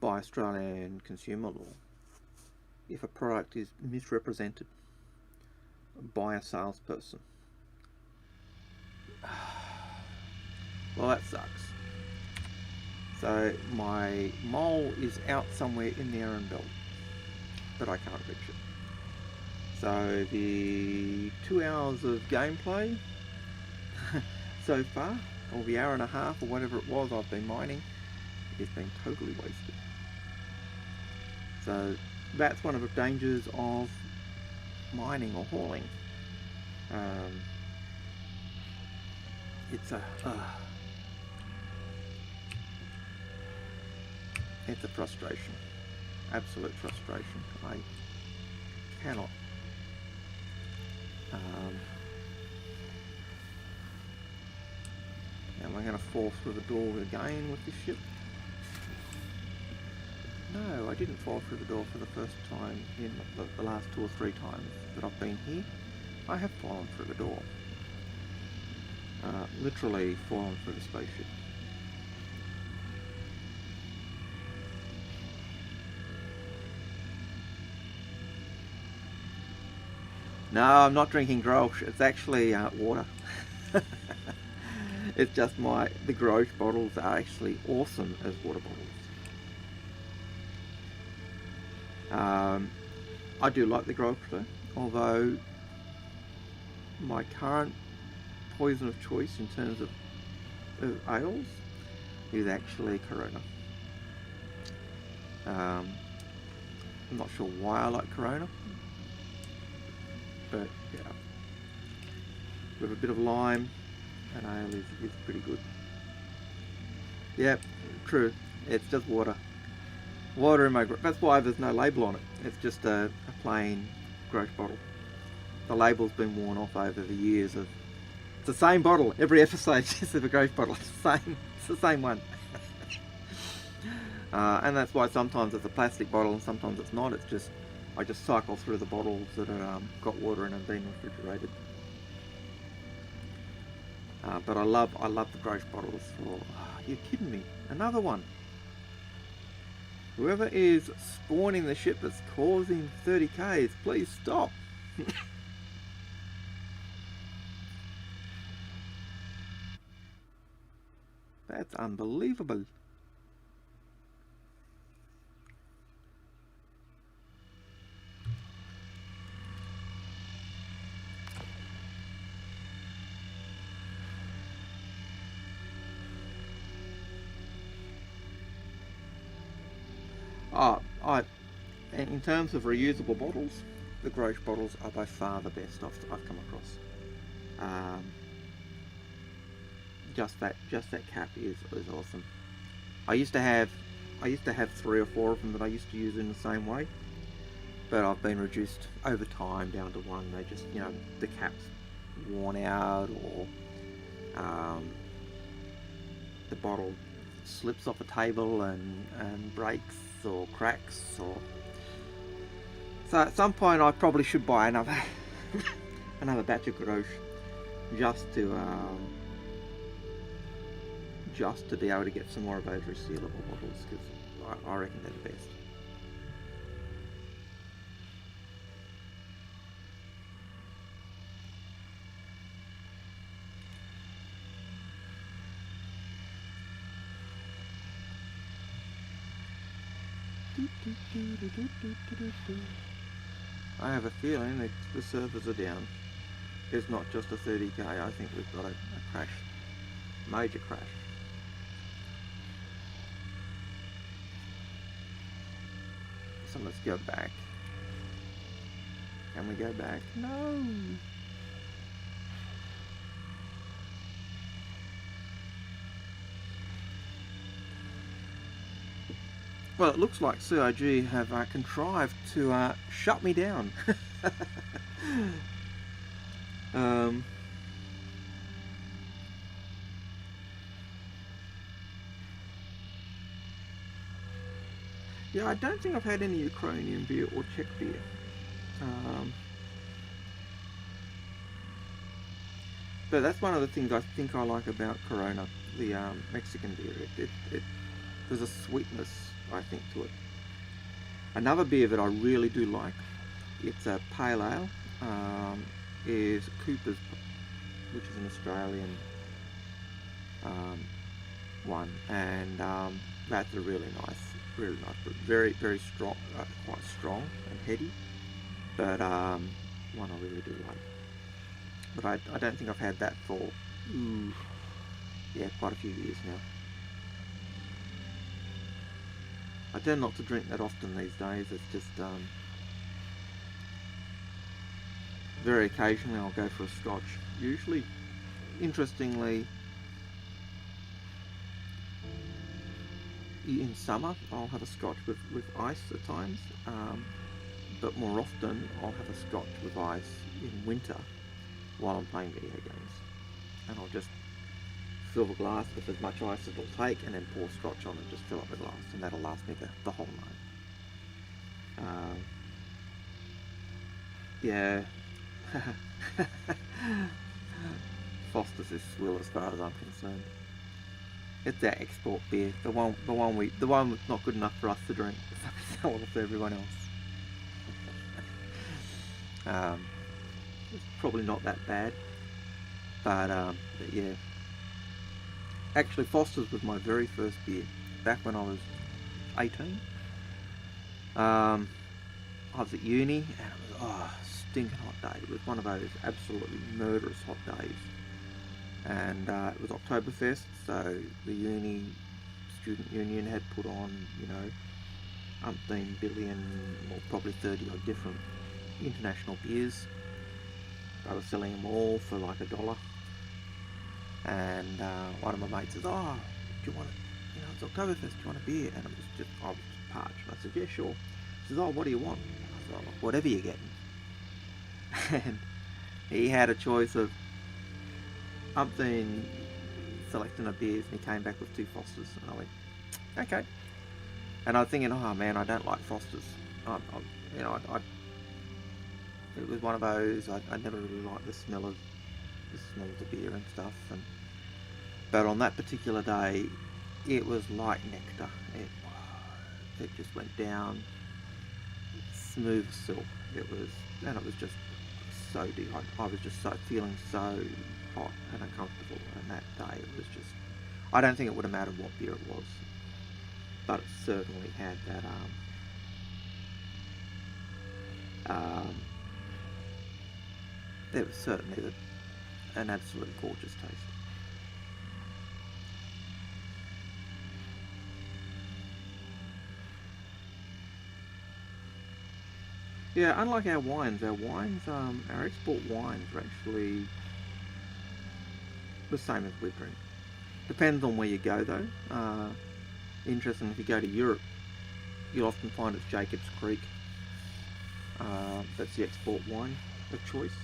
by Australian consumer law, if a product is misrepresented by a salesperson, well, that sucks. So my mole is out somewhere in the Aran belt, but I can't reach it. So the 2 hours of gameplay so far, or the hour and a half or whatever it was I've been mining, has been totally wasted. So that's one of the dangers of mining or hauling. It's a frustration, absolute frustration. I cannot am I going to fall through the door again with this ship? No, I didn't fall through the door for the first time in the last 2 or 3 times that I've been here. I have fallen through the door. Literally fallen through the spaceship. No, I'm not drinking Grolsch. It's actually water. It's just the Grolsch bottles are actually awesome as water bottles. I do like the Grolsch though, although my current poison of choice in terms of ales is actually Corona. I'm not sure why I like Corona, but yeah, with a bit of lime, an ale is pretty good. Yep, true. It's just water. Water in my... That's why there's no label on it. It's just a plain Grolsch bottle. The label's been worn off over the years of... It's the same bottle. Every episode is a Grolsch bottle. It's the same one. And that's why sometimes it's a plastic bottle and sometimes it's not. It's just... I just cycle through the bottles that are got water in and been refrigerated. But I love the Grolsch bottles. You're kidding me. Another one. Whoever is spawning the ship that's causing 30Ks, please stop. That's unbelievable. In terms of reusable bottles, the Grolsch bottles are by far the best I've come across. Just that cap is awesome. I used to have 3 or 4 of them that I used to use in the same way, but I've been reduced over time down to 1. They just, the cap's worn out, or the bottle slips off a table and breaks or cracks, or so at some point I probably should buy another another batch of Grolsch just to be able to get some more of those resealable bottles, because I reckon they're the best. I have a feeling that the servers are down. It's not just a 30K, I think we've got a crash. Major crash. So let's go back. Can we go back? No! Well, it looks like CIG have contrived to shut me down. Yeah, I don't think I've had any Ukrainian beer or Czech beer. But that's one of the things I think I like about Corona, the Mexican beer. There's a sweetness, I think, to it. Another beer that I really do like, it's a pale ale, is Cooper's, which is an Australian one, and that's a really nice, but very, very strong, quite strong and heady, but one I really do like. But I don't think I've had that for, yeah, quite a few years now. I tend not to drink that often these days. It's just very occasionally I'll go for a scotch. Usually, interestingly, in summer I'll have a scotch with ice at times, but more often I'll have a scotch with ice in winter while I'm playing video games, and I'll just fill the glass with as much ice as it'll take, and then pour scotch on and just fill up the glass, and that'll last me the whole night. Yeah. Foster's is swill as far as I'm concerned. It's that export beer, the one that's not good enough for us to drink, sell it to everyone else. It's probably not that bad, but yeah. Actually, Foster's was my very first beer back when I was 18. I was at uni, and it was stinking hot day. It was one of those absolutely murderous hot days, and it was Oktoberfest, so the student union had put on, you know, umpteen billion, or probably 30 odd different international beers. They were selling them all for like $1. And one of my mates says, "Oh, do you want it? You know, it's Oktoberfest. Do you want a beer?" And I was just parched. And I said, "Yeah, sure." He says, "Oh, what do you want?" And I said, "Oh, whatever you're getting." And he had a choice of umpteen selecting of beers, and he came back with 2 Fosters, and I went, "Okay." And I was thinking, "Oh man, I don't like Fosters." You know, it was one of those. I never really liked the smell of the beer and stuff, but on that particular day, it was like nectar. It just went down smooth as silk. It was just so deep. I was just feeling so hot and uncomfortable, and that day it was just. I don't think it would have mattered what beer it was, but it certainly had that it was certainly an absolute gorgeous taste. Yeah, unlike our wines, our export wines are actually the same as we drink. Depends on where you go though. Interesting, if you go to Europe, you'll often find it's Jacob's Creek. That's the export wine of choice.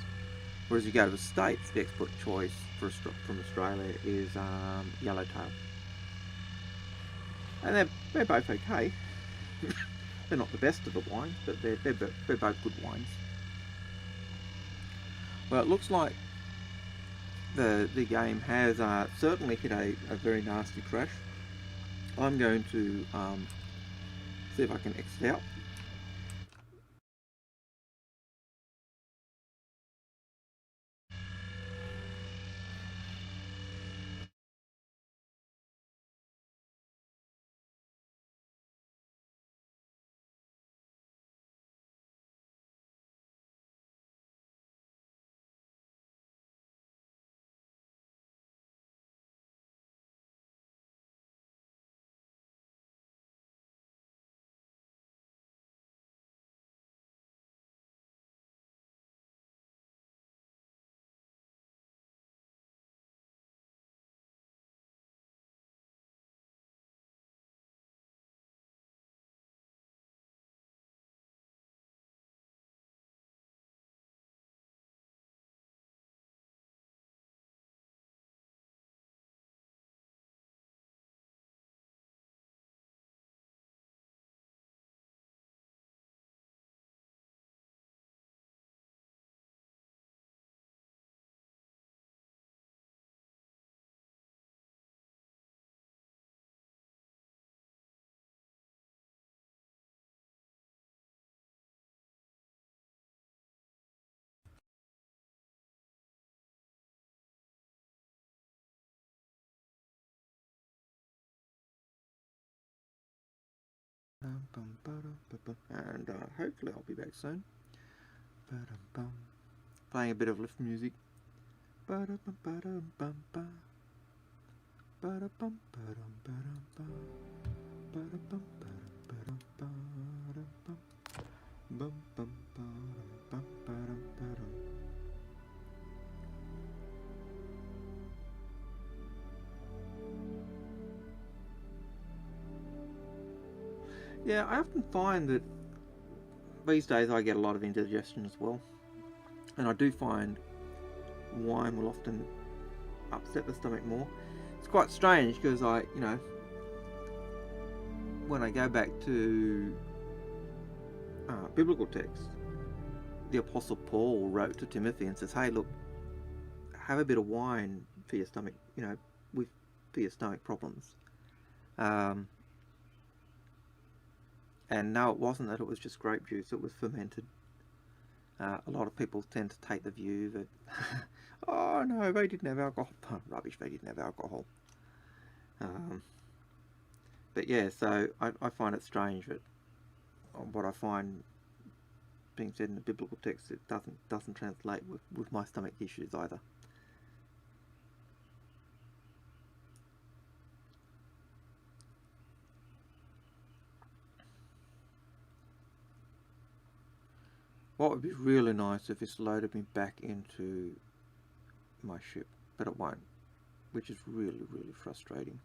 Whereas you go to the States, the export choice from Australia is Yellowtail. And they're both okay. They're not the best of the wines, but they're both good wines. Well, it looks like the game has certainly hit a very nasty crash. I'm going to see if I can exit out. And hopefully I'll be back soon. Playing a bit of lift music. Yeah, I often find that these days I get a lot of indigestion as well, and I do find wine will often upset the stomach more. It's quite strange because when I go back to biblical texts, the Apostle Paul wrote to Timothy and says, "Hey, look, have a bit of wine for your stomach, for your stomach problems." And no, it wasn't that it was just grape juice, it was fermented. A lot of people tend to take the view that, oh no, they didn't have alcohol. Rubbish, they didn't have alcohol. But yeah, so I find it strange that what I find being said in the biblical text, it doesn't translate with my stomach issues either. What would be really nice if this loaded me back into my ship, but it won't, which is really, really frustrating.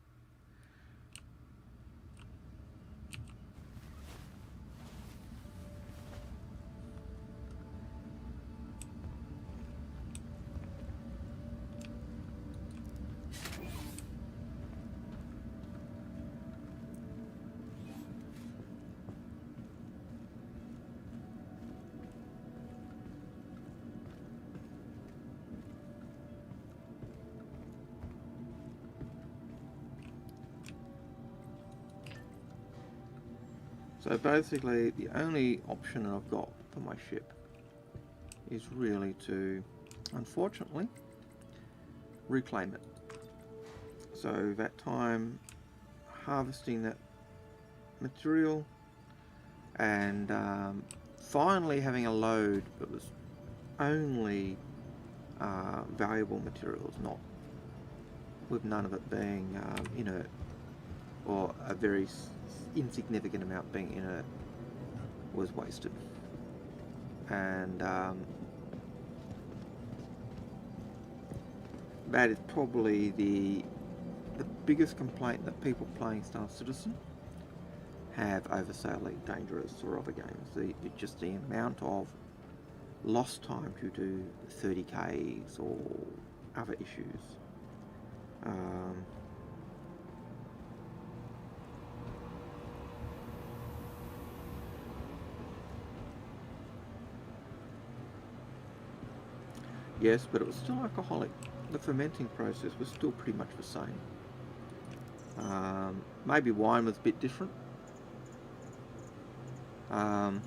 So basically, the only option I've got for my ship is really to, unfortunately, reclaim it. So that time, harvesting that material and finally having a load that was only valuable materials, not with none of it being inert or a very insignificant amount being inert, was wasted. And that is probably the biggest complaint that people playing Star Citizen have over, say, Elite Dangerous or other games. Just the amount of lost time due to 30Ks or other issues. Yes, but it was still alcoholic. The fermenting process was still pretty much the same. Maybe wine was a bit different. But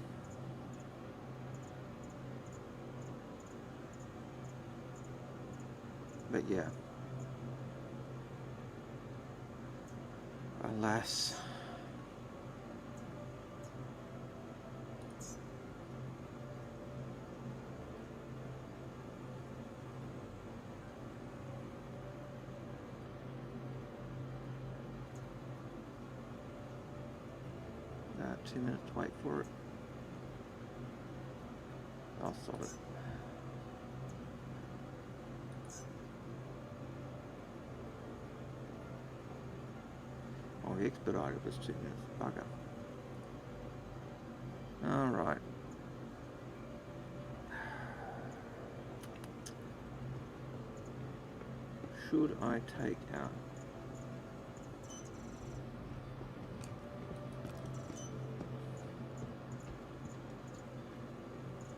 yeah. Alas. Now 2 minutes to wait for it. I'll sort it. Oh, the expedited was 2 minutes. Bugger. Alright. Should I take out?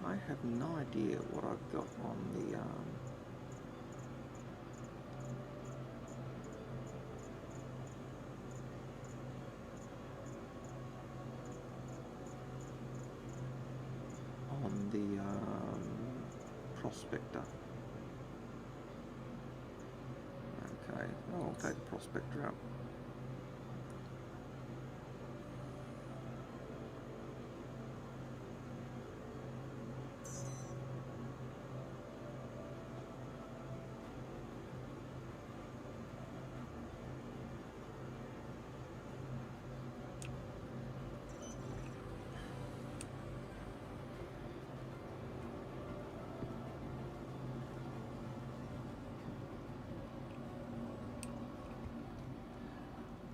I have no idea what I've got on the prospector. Okay, I'll take the prospector out.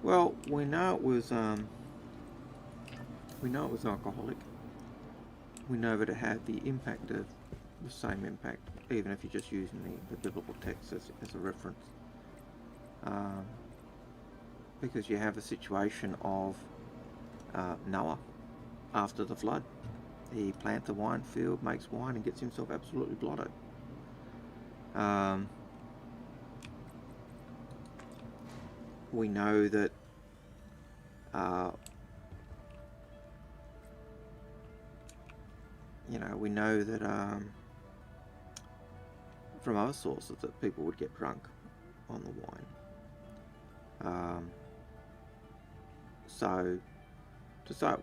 Well, we know it was alcoholic. We know that it had the impact of the same impact, even if you're just using the biblical text as a reference. Because you have a situation of Noah after the flood. He plants a wine field, makes wine, and gets himself absolutely blotted. We know that from other sources that people would get drunk on the wine. So to say,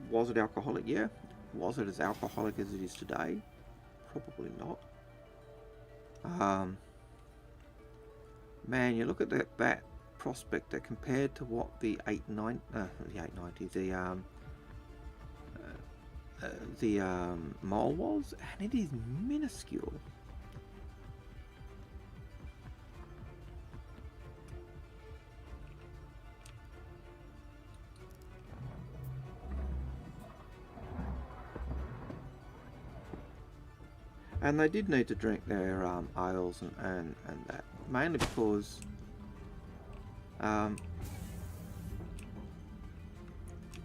was it alcoholic? Yeah. Was it as alcoholic as it is today? Probably not. Man, you look at that prospector compared to what the 890, the mole was, and it is minuscule. And they did need to drink their ales and that, mainly because the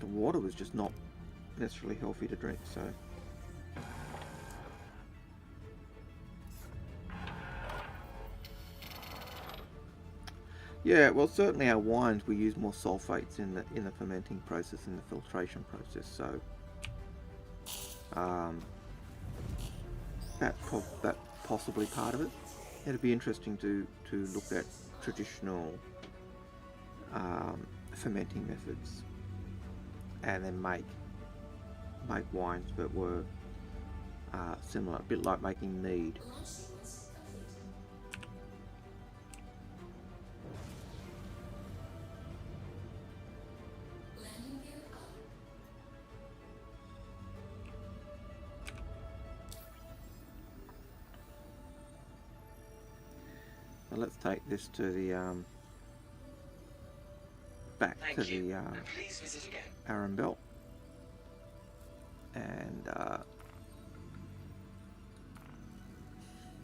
water was just not necessarily healthy to drink. So yeah, well, certainly our wines, we use more sulfates in the fermenting process, in the filtration process. So that's possibly part of it. It'd be interesting to look at traditional fermenting methods and then make wines that were similar, a bit like making mead. Now let's take this to the back Thank to you. the And please visit again. Aaron belt, and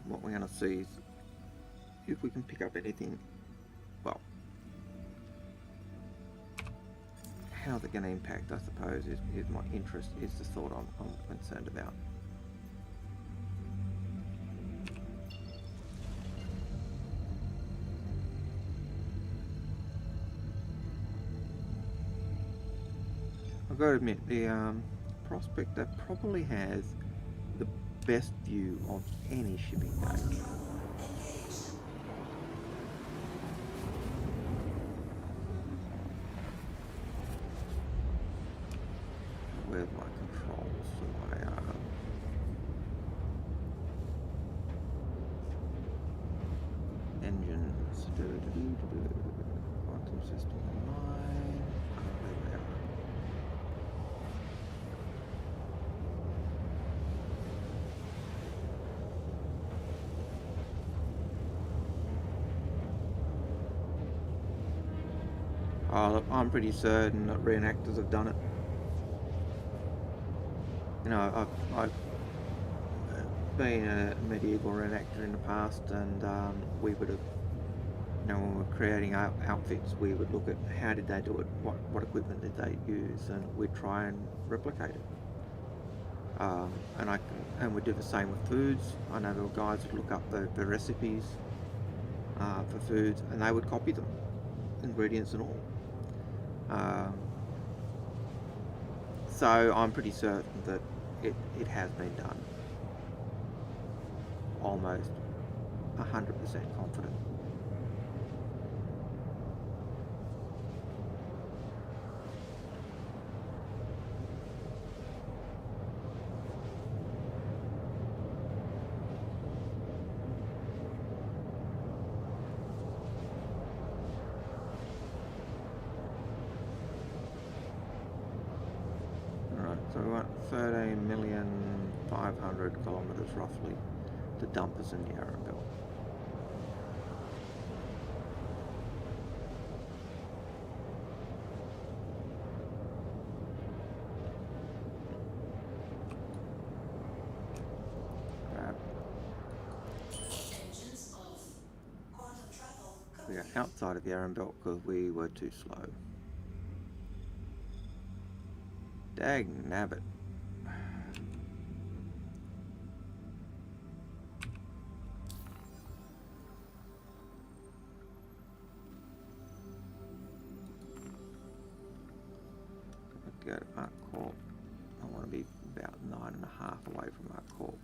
what we're going to see is if we can pick up anything. Well, how they're going to impact, I suppose, is my interest, is the thought I'm concerned about. I've got to admit, the prospector probably has the best view of any shipping day. Where's my controls for my engines? Quantum system online. There we are. Oh, look, I'm pretty certain that reenactors have done it. You know, I've been a medieval reenactor in the past, and we would have, when we were creating our outfits, we would look at how did they do it, what equipment did they use, and we'd try and replicate it. And we do the same with foods. I know there were guys that look up the recipes for foods, and they would copy them, ingredients and all. So I'm pretty certain that it has been done. Almost 100% confident. So we want 13,500,000 kilometres roughly to dump us in the Aurora belt. We are outside of the Iron Belt because we were too slow. Dag nabbit. Go to Arc Corp. I want to be about 9.5 away from Arc Corp.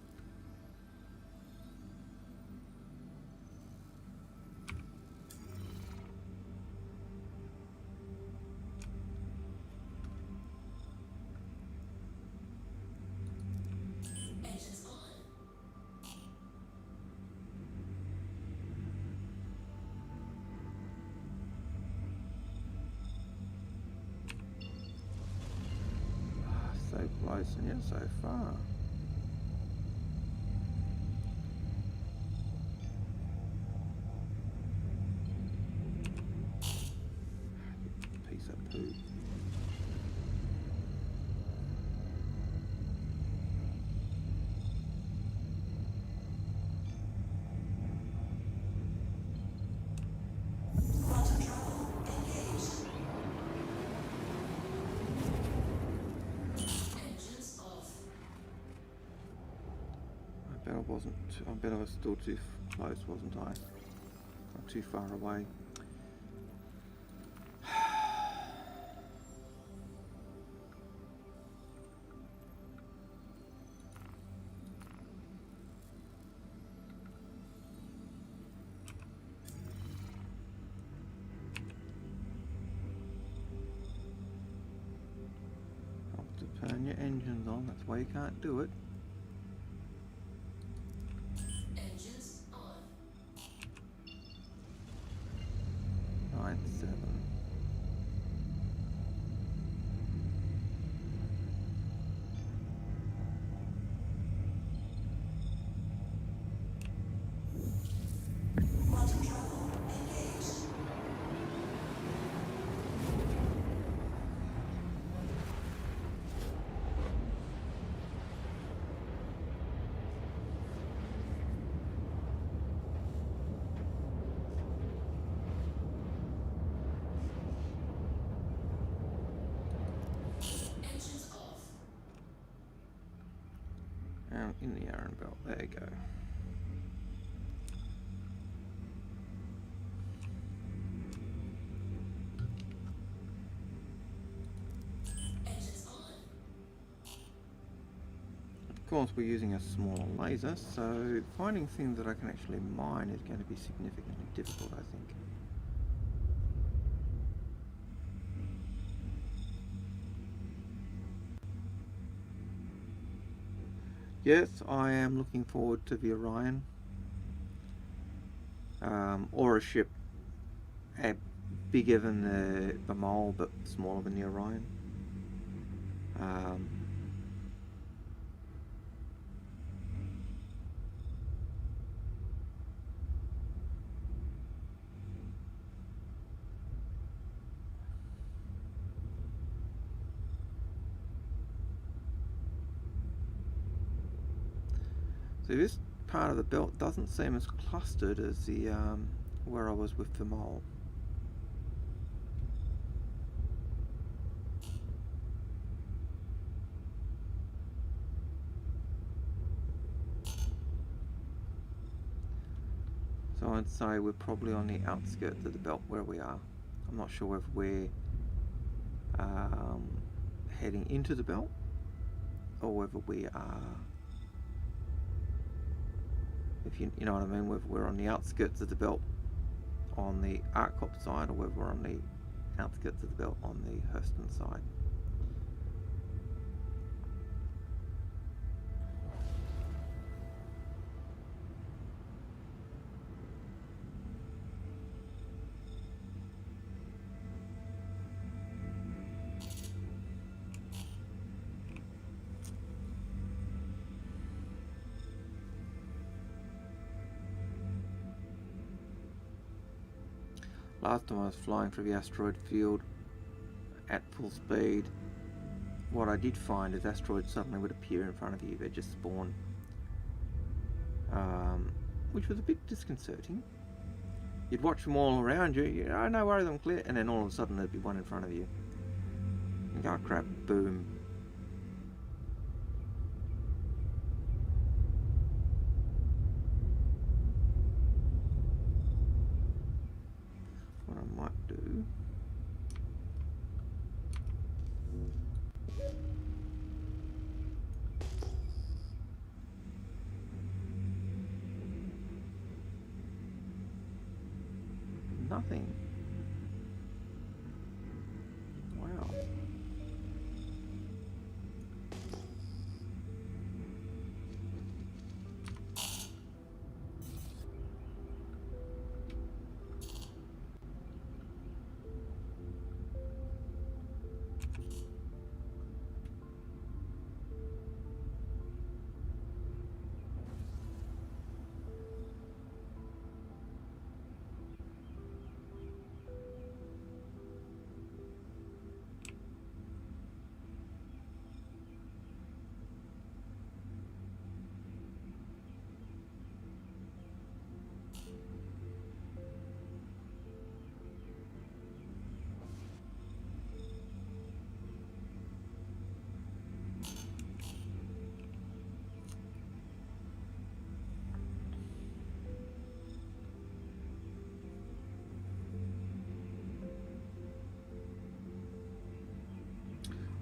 So close and yet so far. Piece of poo. I bet I was still too close, wasn't I? Or too far away. Have to turn your engines on, that's why you can't do it. 9-7. In the Iron Belt, there you go. Of course, we're using a smaller laser, so finding things that I can actually mine is going to be significantly difficult, I think. Yes, I am looking forward to the Orion. Aurora ship, bigger than the Mole, but smaller than the Orion. So this part of the belt doesn't seem as clustered as the where I was with the Mole. So I'd say we're probably on the outskirts of the belt where we are. I'm not sure if we're heading into the belt or whether we are, if you know what I mean, whether we're on the outskirts of the belt on the Arcop side or whether we're on the outskirts of the belt on the Hurston side. Last time I was flying through the asteroid field at full speed, what I did find is asteroids suddenly would appear in front of you. They'd just spawn, which was a bit disconcerting. You'd watch them all around you. You know, no worries, I'm clear. And then all of a sudden there'd be one in front of you. You go, oh, crap, boom. What I might do. Nothing. Wow.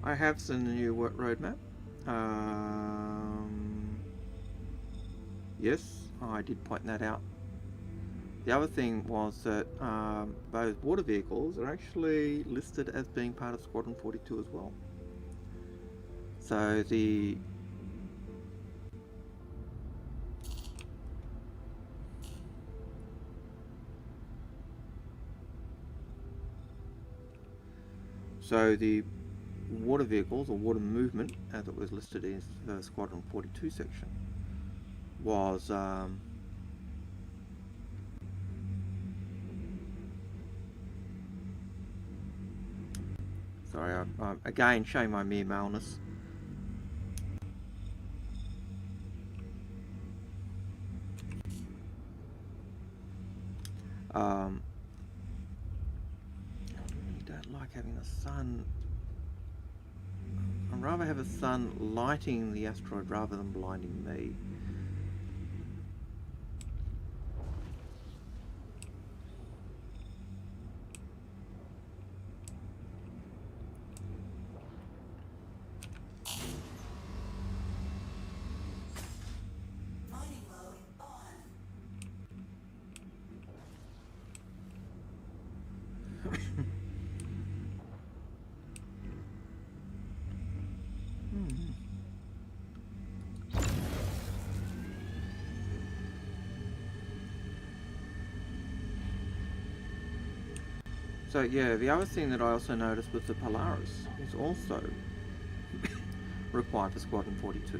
I have seen the new roadmap. Yes, I did point that out. The other thing was that those water vehicles are actually listed as being part of Squadron 42 as well. So the water vehicles, or water movement, as it was listed in the Squadron 42 section, was sorry, again showing my mere maleness. I really don't like having the sun. I'd rather have the sun lighting the asteroid rather than blinding me. So yeah, the other thing that I also noticed was the Polaris is also required for Squadron 42.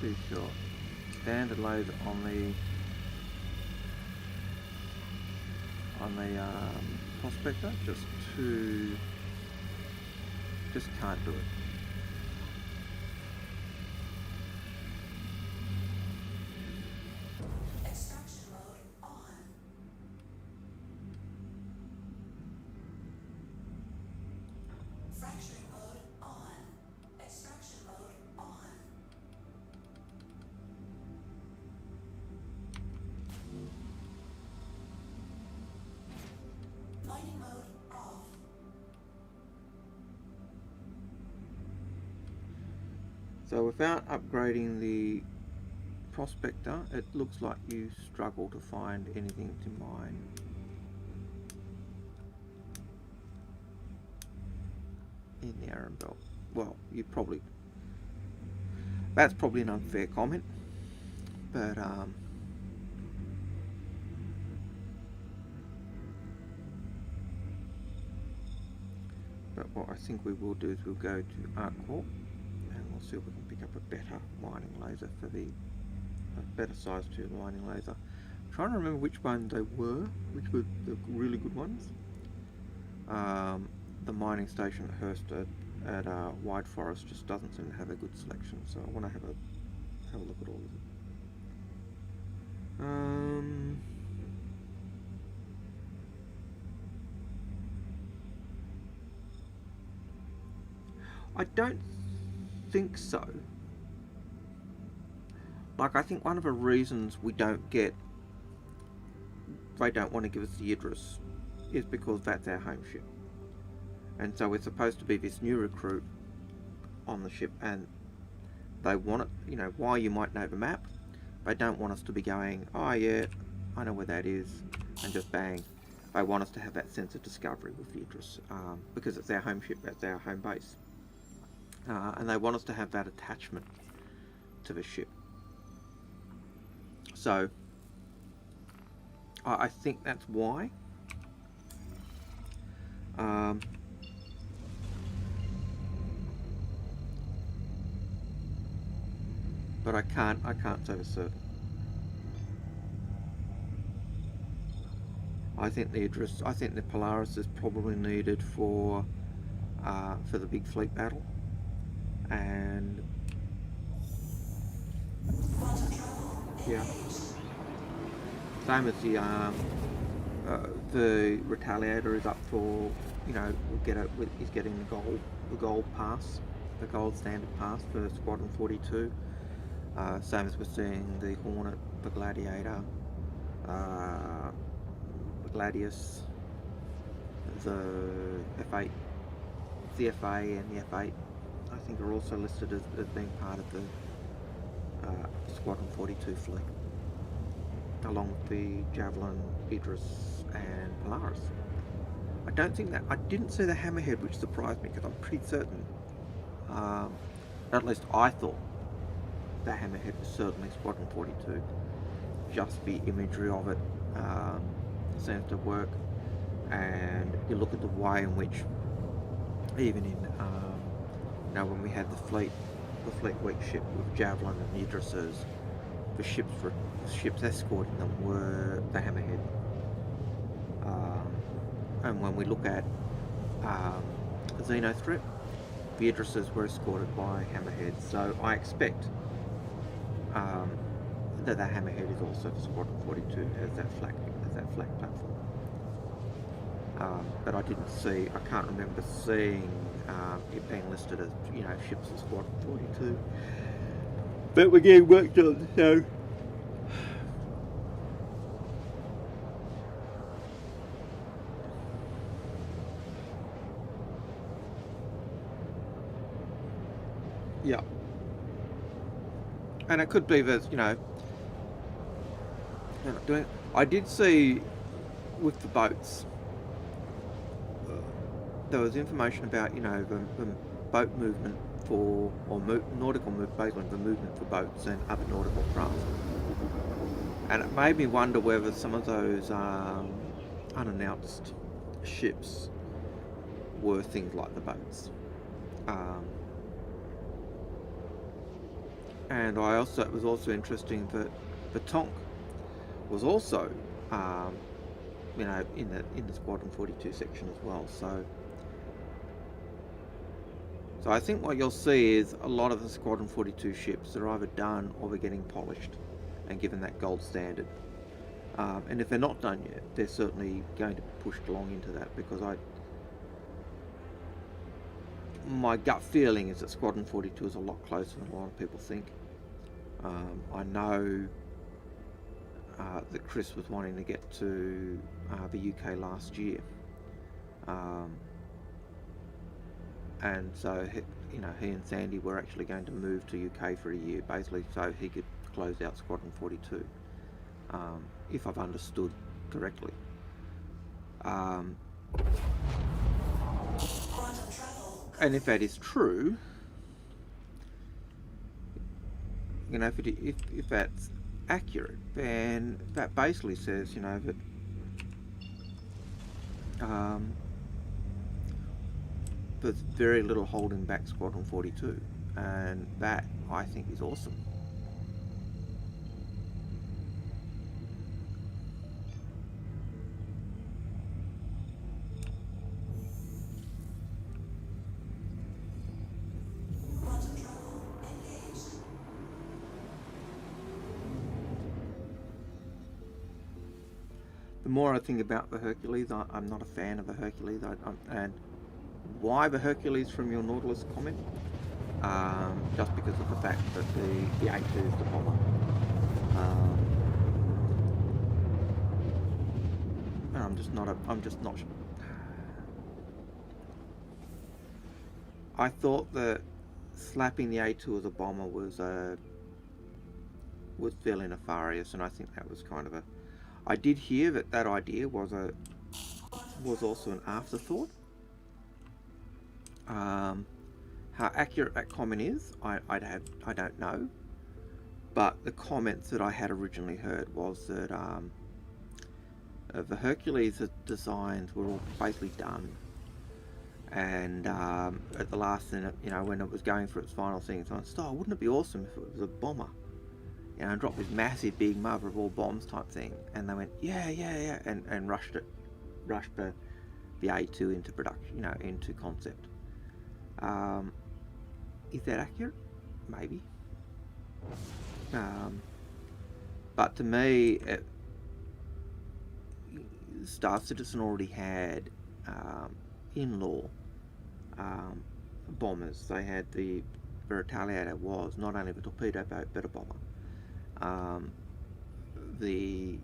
Too short. Standard load on the prospector, just can't do it. Extraction mode on. Fracturing mode on. Extraction mode on. Mining mode off. So without upgrading the prospector, it looks like you struggle to find anything to mine. In the Iron Belt. Well, that's probably an unfair comment, but what I think we will do is we'll go to ArcCorp and we'll see if we can pick up a better mining laser for a better size tube mining laser. I'm trying to remember which one they were, which were the really good ones. The mining station at Hurst at Wide Forest just doesn't seem to have a good selection, so I want to have a look at all of them. I don't think so. Like, I think one of the reasons they don't want to give us the Idris is because that's our home ship. And so we're supposed to be this new recruit on the ship, and they want it, you know, while you might know the map, they don't want us to be going, oh yeah, I know where that is, and just bang. They want us to have that sense of discovery with the Idris, because it's our home ship, that's our home base. And they want us to have that attachment to the ship. So I think that's why. But I can't say for certain. I think the Polaris is probably needed for the big fleet battle, and yeah, same as the Retaliator is up for, you know, he's getting the gold pass, the gold standard pass for Squadron 42. Same as we're seeing the Hornet, the Gladiator, the Gladius, the F8, the FA and the F8, I think are also listed as being part of the Squadron 42 fleet, along with the Javelin, Idris and Polaris. I didn't see the Hammerhead, which surprised me, because I'm pretty certain, at least I thought, the Hammerhead was certainly Squadron 42. Just the imagery of it seems to work, and you look at the way in which, even in you know, when we had the Fleet Week ship with Javelin and Idrises, the ships escorting them were the Hammerhead. And when we look at Xeno Threat, the Idrises were escorted by Hammerheads. So I expect that the Hammerhead is also for Squadron 42 as that flag platform. But I can't remember seeing it being listed as, you know, ships of Squadron 42. But we're getting worked on, so yeah. And it could be that, you know, they're not doing it. I did see with the boats, there was information about, you know, the boat movement for, or nautical movement, basically the movement for boats and other nautical craft. And it made me wonder whether some of those unannounced ships were things like the boats. And it was also interesting that the Tonk was also, you know, in the Squadron 42 section as well. So I think what you'll see is a lot of the Squadron 42 ships are either done or they're getting polished and given that gold standard. And if they're not done yet, they're certainly going to be pushed along into that, because my gut feeling is that Squadron 42 is a lot closer than a lot of people think. I know that Chris was wanting to get to the UK last year, and so he and Sandy were actually going to move to UK for a year, basically so he could close out Squadron 42, if I've understood correctly. And if that is true, you know, if that's accurate, then that basically says, you know, that there's very little holding back Squadron 42. and that I think is awesome. Quantum travel engaged. The more I think about the Hercules, I'm not a fan of the Hercules. And why the Hercules from your Nautilus comment? Just because of the fact that the A2 is the bomber. And I'm just not. I thought that slapping the A2 as a bomber was fairly nefarious, and I think that was kind of a. I did hear that idea was also an afterthought. How accurate that comment is, I don't know. But the comments that I had originally heard was that the Hercules designs were all basically done, and at the last minute, when it was going for its final things, I thought, oh, wouldn't it be awesome if it was a bomber? And drop this massive big mother of all bombs type thing, and they went yeah, and rushed the A2 into production, into concept. Is that accurate? Maybe. But to me, Star Citizen already had in law bombers. They had the Retaliator was not only a torpedo boat but a bomber. The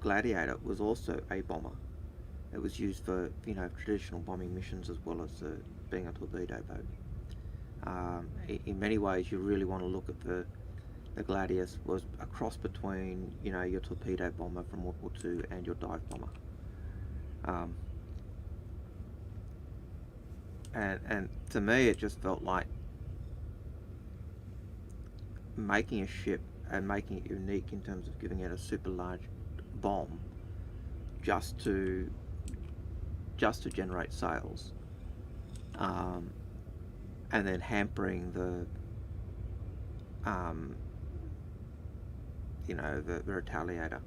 Gladiator was also a bomber. It was used for traditional bombing missions as well as being a torpedo boat. In many ways, you really want to look at the Gladius was a cross between your torpedo bomber from World War II and your dive bomber. And to me, it just felt like making a ship and making it unique in terms of giving it a super large bomb just to generate sales, and then hampering the the Retaliator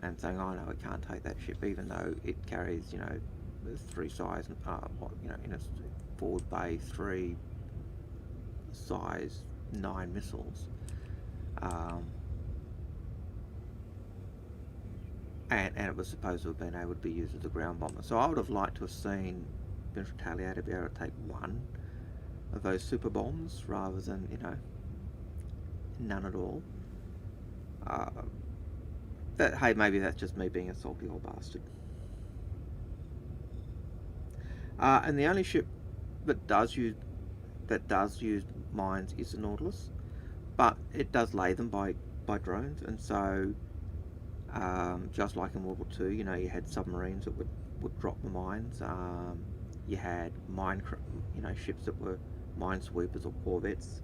and saying, oh no, it can't take that ship, even though it carries there's 3 size in its forward bay 3 size 9 missiles, and it was supposed to have been able to be used as a ground bomber. So I would have liked to have seen the Retaliator be able to take one of those super bombs rather than none at all. Hey, maybe that's just me being a salty old bastard. And the only ship that does use mines is the Nautilus, but it does lay them by drones, and so just like in World War II, you had submarines that would drop the mines. You had ships that were minesweepers or corvettes.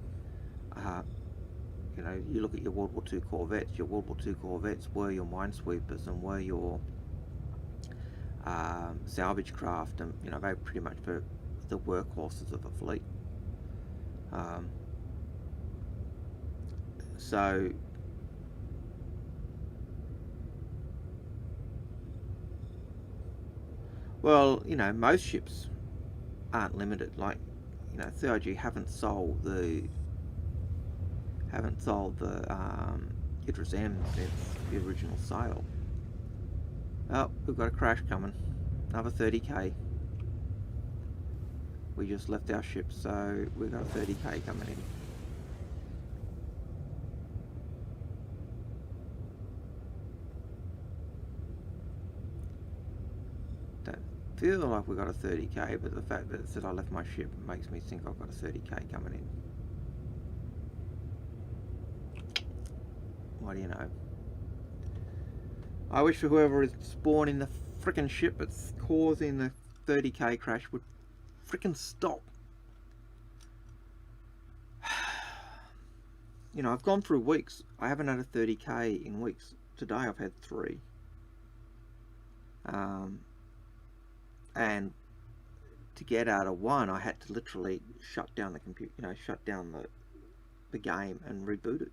You look at your World War II corvettes. Your World War II corvettes were your minesweepers and were your salvage craft, and they were pretty much the workhorses of the fleet. So well, most ships aren't limited. Like, CIG haven't sold the Idris M since the original sale. Oh, we've got a crash coming. Another 30k. We just left our ship, so we've got a 30k coming in. Don't feel like we got a 30k, but the fact that it said I left my ship makes me think I've got a 30k coming in. What do you know? I wish for whoever is spawning the frickin' ship that's causing the 30k crash would frickin' stop. I've gone through weeks. I haven't had a 30k in weeks. Today I've had 3. And to get out of one, I had to literally shut down the computer, shut down the game and reboot it.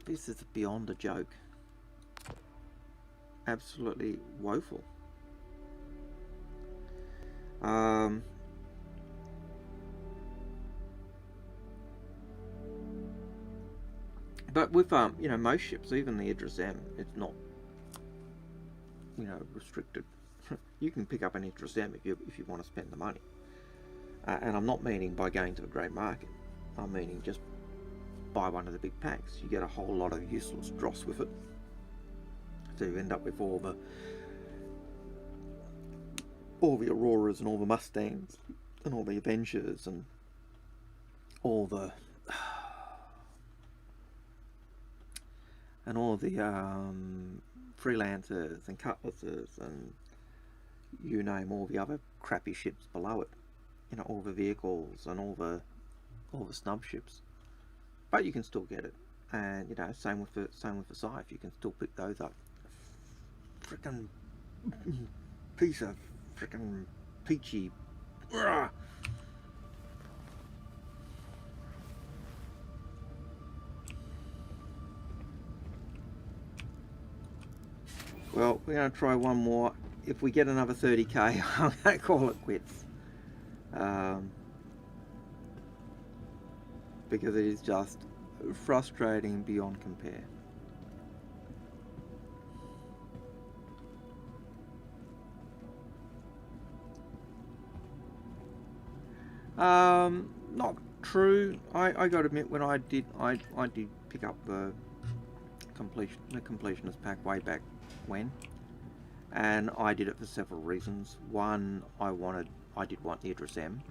This is beyond a joke. Absolutely woeful. But with most ships, even the Idris M, it's not restricted. You can pick up an Idris M if you want to spend the money. And I'm not meaning by going to a grey market. I'm meaning just buy one of the big packs. You get a whole lot of useless dross with it. So you end up with all the Auroras and all the Mustangs and all the Avengers and all the freelancers and cutlasses and you name all the other crappy ships below it. All the vehicles and all the snub ships. But you can still get it, and same with the Scythe. You can still pick those up. Frickin' piece of frickin' peachy. Ugh. Well, we're going to try one more. If we get another 30k, I'm going to call it quits. Because it is just frustrating beyond compare. Not true. I got to admit, when I did pick up the completionist pack way back when, and I did it for several reasons. One, I did want the Idris M.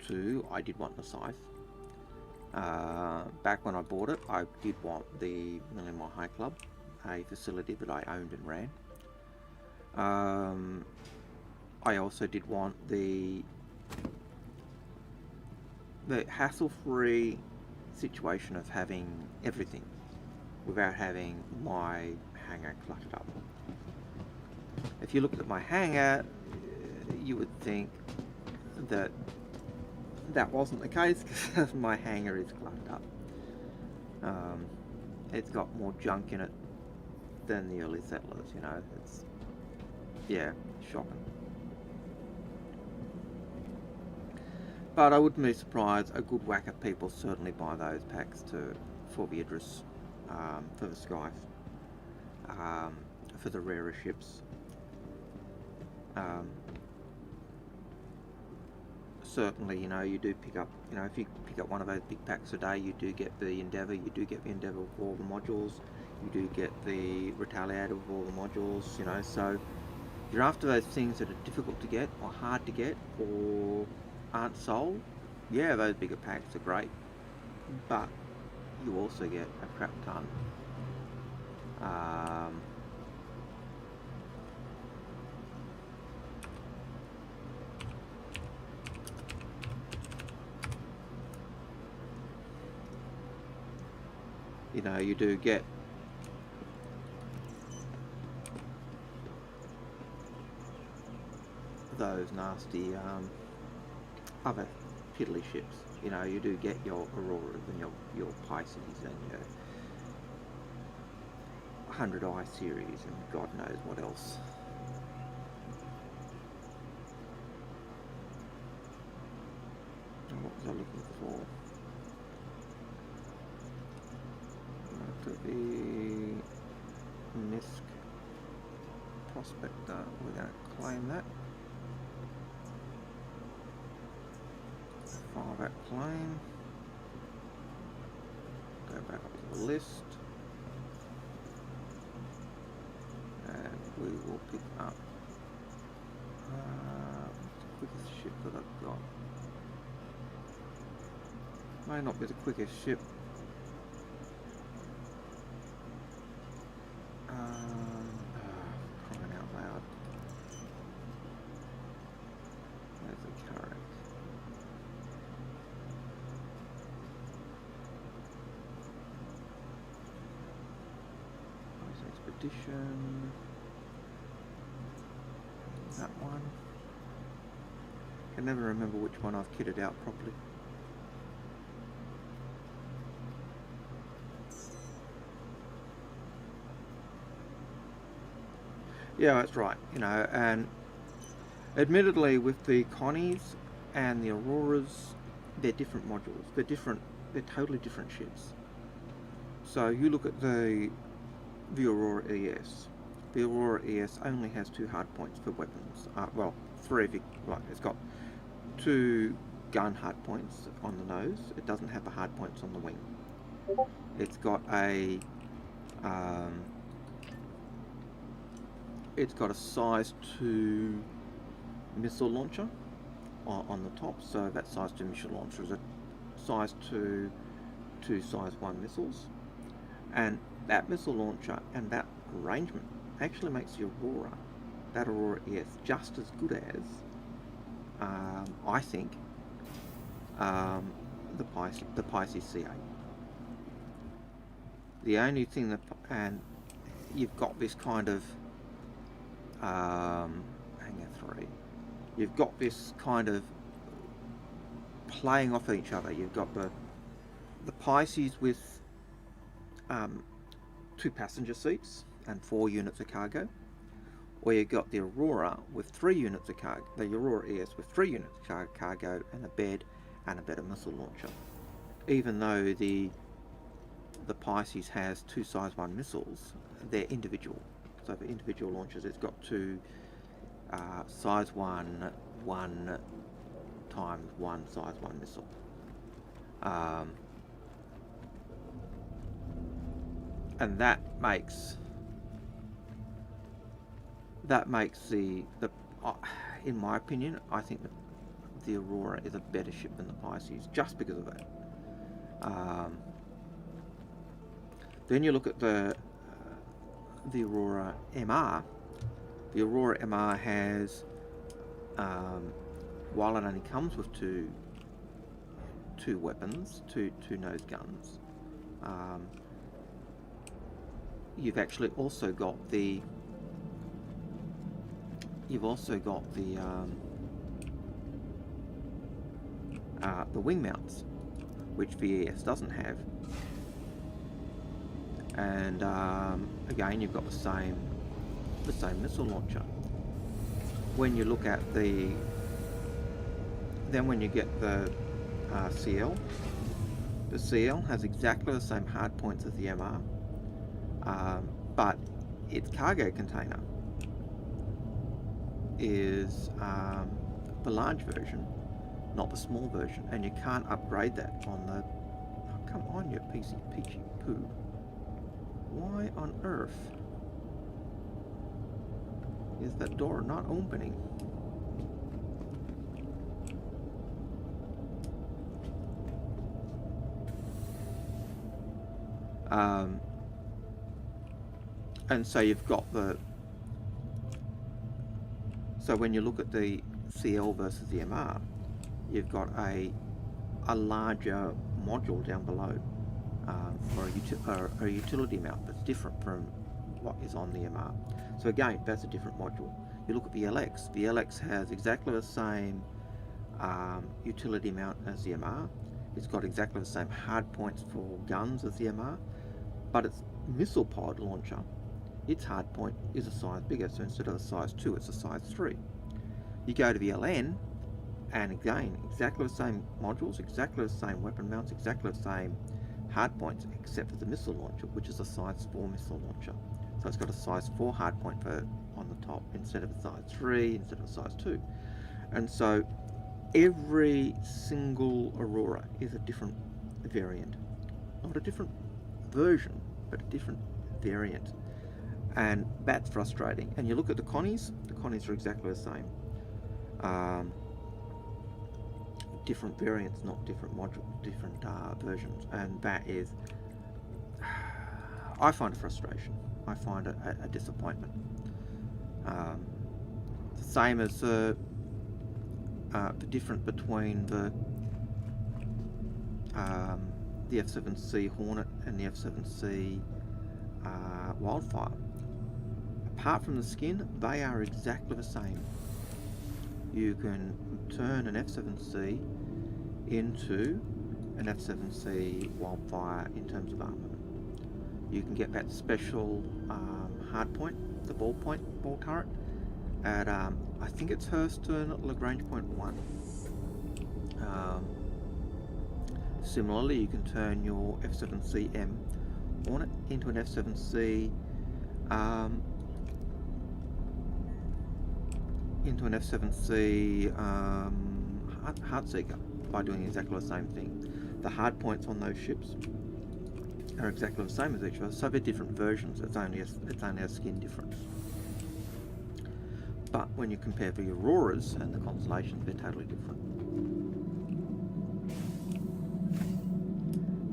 Two, I did want the Scythe. Back when I bought it, I did want the Million Mile High Club, a facility that I owned and ran. I also did want the hassle-free situation of having everything without having my hangar cluttered up. If you looked at my hangar, you would think that wasn't the case, because my hangar is cluttered up. It's got more junk in it than the early settlers, it's, yeah, shocking. But I wouldn't be surprised, a good whack of people certainly buy those packs for the Idris, for the Scythe, for the rarer ships. Certainly, you do pick up, if you pick up one of those big packs a day, you do get the Endeavour, with all the modules, you do get the Retaliator with all the modules, so if you're after those things that are difficult to get, or hard to get, or aren't sold, yeah, those bigger packs are great, but you also get a crap ton. You do get those nasty other piddly ships. You do get your Auroras and your Pisces and your 100i series and God knows what else. What was I looking for? The MISC Prospector, we're going to claim that. File that claim. Go back up to the list. And we will pick up the quickest ship that I've got. May not be the quickest ship. Crying out loud. There's the Carrack. There's Expedition. can never remember which one I've kitted out properly. Yeah, that's right. You know, and admittedly, with the Connies and the Auroras, they're different modules. They're different. They're totally different ships. So you look at the Aurora ES. The Aurora ES only has 2 hard points for weapons. Well, 3 if you like. It's got 2 gun hard points on the nose. It doesn't have the hard points on the wing. It's got a size 2 missile launcher on the top. So that size 2 missile launcher is a size 2 to size 1 missiles, and that missile launcher and that arrangement actually makes the Aurora, that Aurora ES, just as good as I think the Pisces C8. The only thing that, and you've got this kind of Hangar 3, you've got this kind of playing off each other. You've got the Pisces with 2 passenger seats and 4 units of cargo, or you've got the Aurora with 3 units of cargo, the Aurora ES with 3 units of cargo and a bed and a better missile launcher. Even though the Pisces has 2 size 1 missiles, they're individual. So for individual launches, it's got 2 size 1 times 1 size 1 missile. And that makes the in my opinion, I think that the Aurora is a better ship than the Pisces just because of that. Then you look at the Aurora MR. The Aurora MR has, while it only comes with two weapons, two nose guns, you've actually also got the wing mounts, which VES doesn't have, and again you've got the same missile launcher. When you look at when you get the CL, the CL has exactly the same hard points as the MR, but its cargo container is the large version, not the small version, and you can't upgrade that on the... Oh, come on, you piece of peachy poo. Why on earth is that door not opening? And so you've got so when you look at the CL versus the MR, you've got a larger module down below, or a utility mount that's different from what is on the MR. So again, that's a different module. You look at the LX. The LX has exactly the same utility mount as the MR. It's got exactly the same hard points for guns as the MR, but its missile pod launcher, its hard point is a size bigger. So instead of a size 2, it's a size 3. You go to the LN, and again, exactly the same modules, exactly the same weapon mounts, exactly the same hard points, except for the missile launcher, which is a size 4 missile launcher. So it's got a size 4 hard point on the top instead of a size 3, instead of a size 2. And so every single Aurora is a different variant. Not a different version, but a different variant. And that's frustrating. And you look at the Connies are exactly the same. Different variants, not different modules, different versions. And that is, I find a frustration. I find a disappointment. Same as the difference between the F-7C Hornet and the F-7C Wildfire. Apart from the skin, they are exactly the same. you can turn an F7C into an F7C Wildfire in terms of armament. You can get that special hard point, the ball turret, at I think it's Hurston Lagrange point 1. Similarly, you can turn your F7CM on it into an F7C Heartseeker by doing exactly the same thing. The hard points on those ships are exactly the same as each other, so they're different versions. It's only a skin difference. But when you compare the Auroras and the Constellations, they're totally different.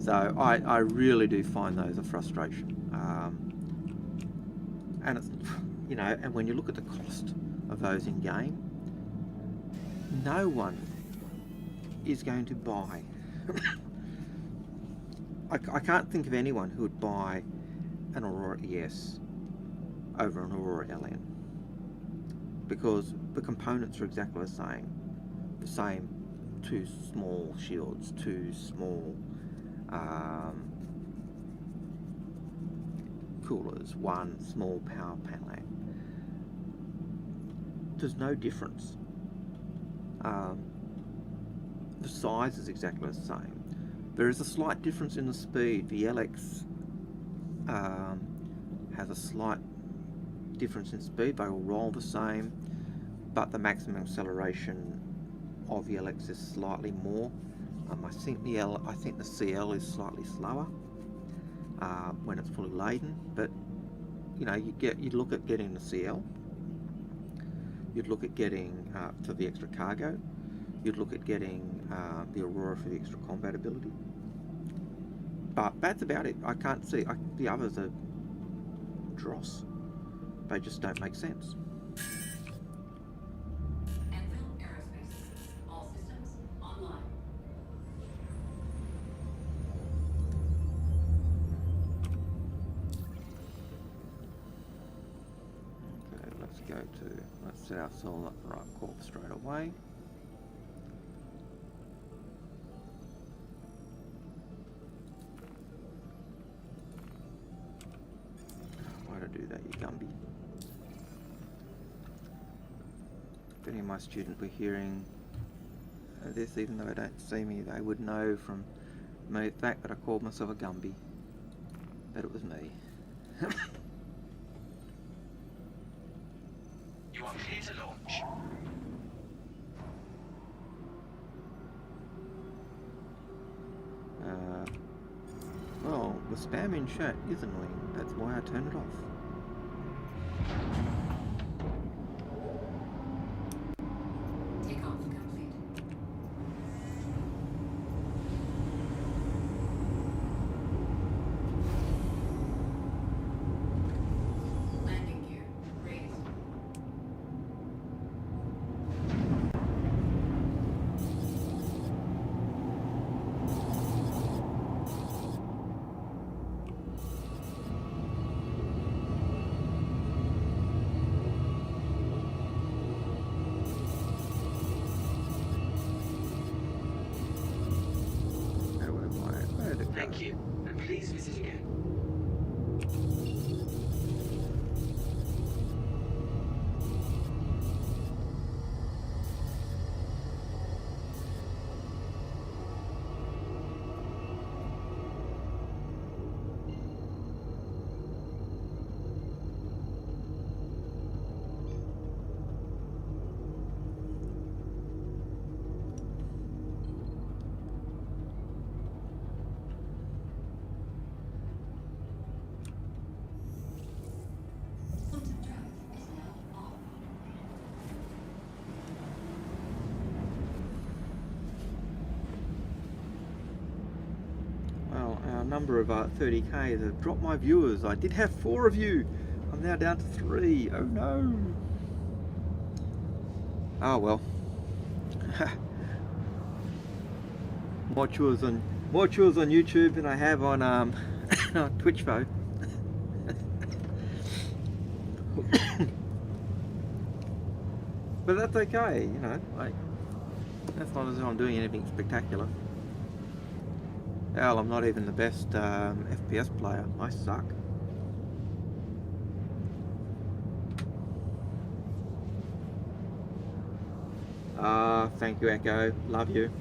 So I really do find those a frustration. And it's, you know, and when you look at the cost of those in game, no one is going to buy. I can't think of anyone who would buy an Aurora ES over an Aurora LN, because the components are exactly the same. The same 2 small shields, 2 small coolers, 1 small power paneling. There's no difference. The size is exactly the same. There is a slight difference in the speed. The LX has a slight difference in speed. They all roll the same, but the maximum acceleration of the LX is slightly more. I think the CL is slightly slower when it's fully laden. But you know, you'd look at getting the CL. You'd look at getting for the extra cargo. You'd look at getting the Aurora for the extra combat ability. But that's about it. I can't see. The others are dross. They just don't make sense. Anvil Aerospace. All systems online. Okay, let's set ourselves up the right course straight away. Why to do that, you Gumby? If any of my students were hearing this, even though they don't see me, they would know from the fact that I called myself a Gumby that it was me. You are clear to launch. Well, the spam in chat is annoying. That's why I turned it off. Takeoff complete. Landing gear raised. Thank you, and please visit again. Quantum drive is now off. Well, our number of 30k have dropped my viewers. I did have 4 of you. I'm now down to 3. Oh no. Oh well. More chores on YouTube than I have on on Twitch though. But that's okay, you know, like, that's not as if I'm doing anything spectacular. Hell, I'm not even the best FPS player. I suck. Thank you, Echo. Love you.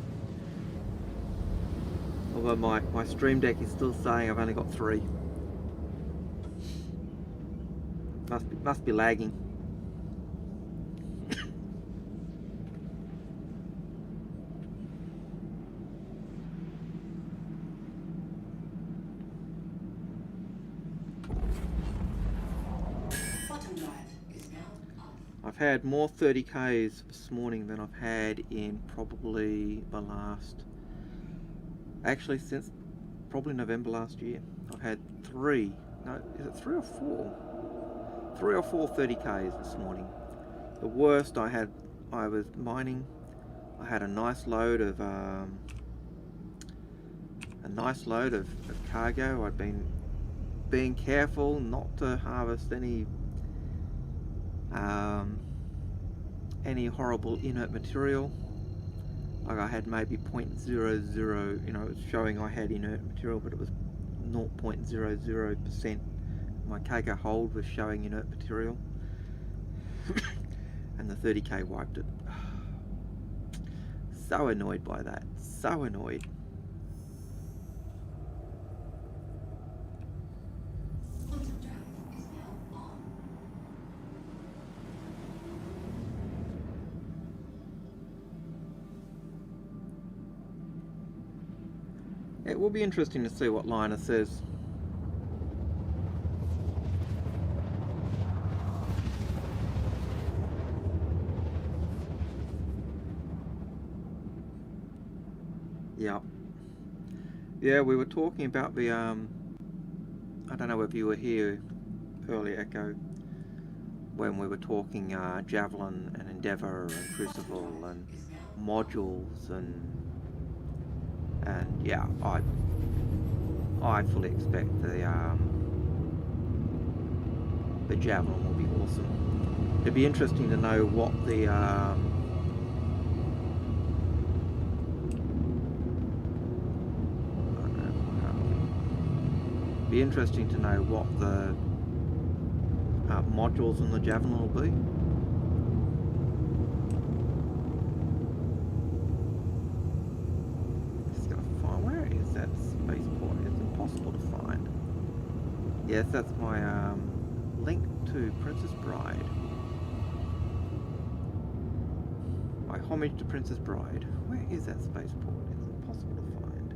Although my stream deck is still saying I've only got 3. Must be lagging. Bottom drive is now on. I've had more 30Ks this morning than I've had in probably the last... Actually, since probably November last year. I've had 3... No, is it 3 or 4? 3 or 4 30Ks this morning. The worst I was mining. I had a nice load of cargo. I'd been being careful not to harvest any horrible inert material. Like I had maybe 0.00, you know, it was showing I had inert material, but it was 0.00%. My cargo hold was showing inert material. And the 30K wiped it. So annoyed by that. So annoyed. Bottom drive is now on. It will be interesting to see what Liner says. Yeah. Yeah, we were talking about the, I don't know if you were here earlier, Echo, when we were talking Javelin and Endeavour and Crucible and modules and yeah, I fully expect the Javelin will be awesome. It'd be interesting to know what the be interesting to know what the modules on the Javelin will be. Just gonna find, where is that spaceport? It's impossible to find. Yes, that's my link to Princess Bride. My homage to Princess Bride. Where is that spaceport? It's impossible to find.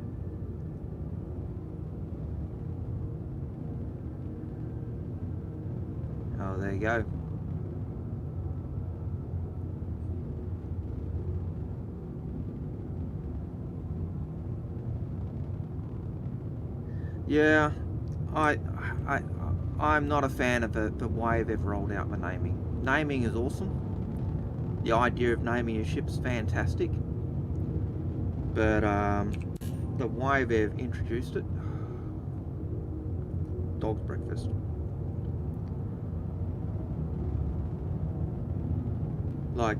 Oh, there you go. Yeah, I'm not a fan of the way they've rolled out the naming. Naming is awesome. The idea of naming your ship's fantastic. But the way they've introduced it, dog's breakfast. Like,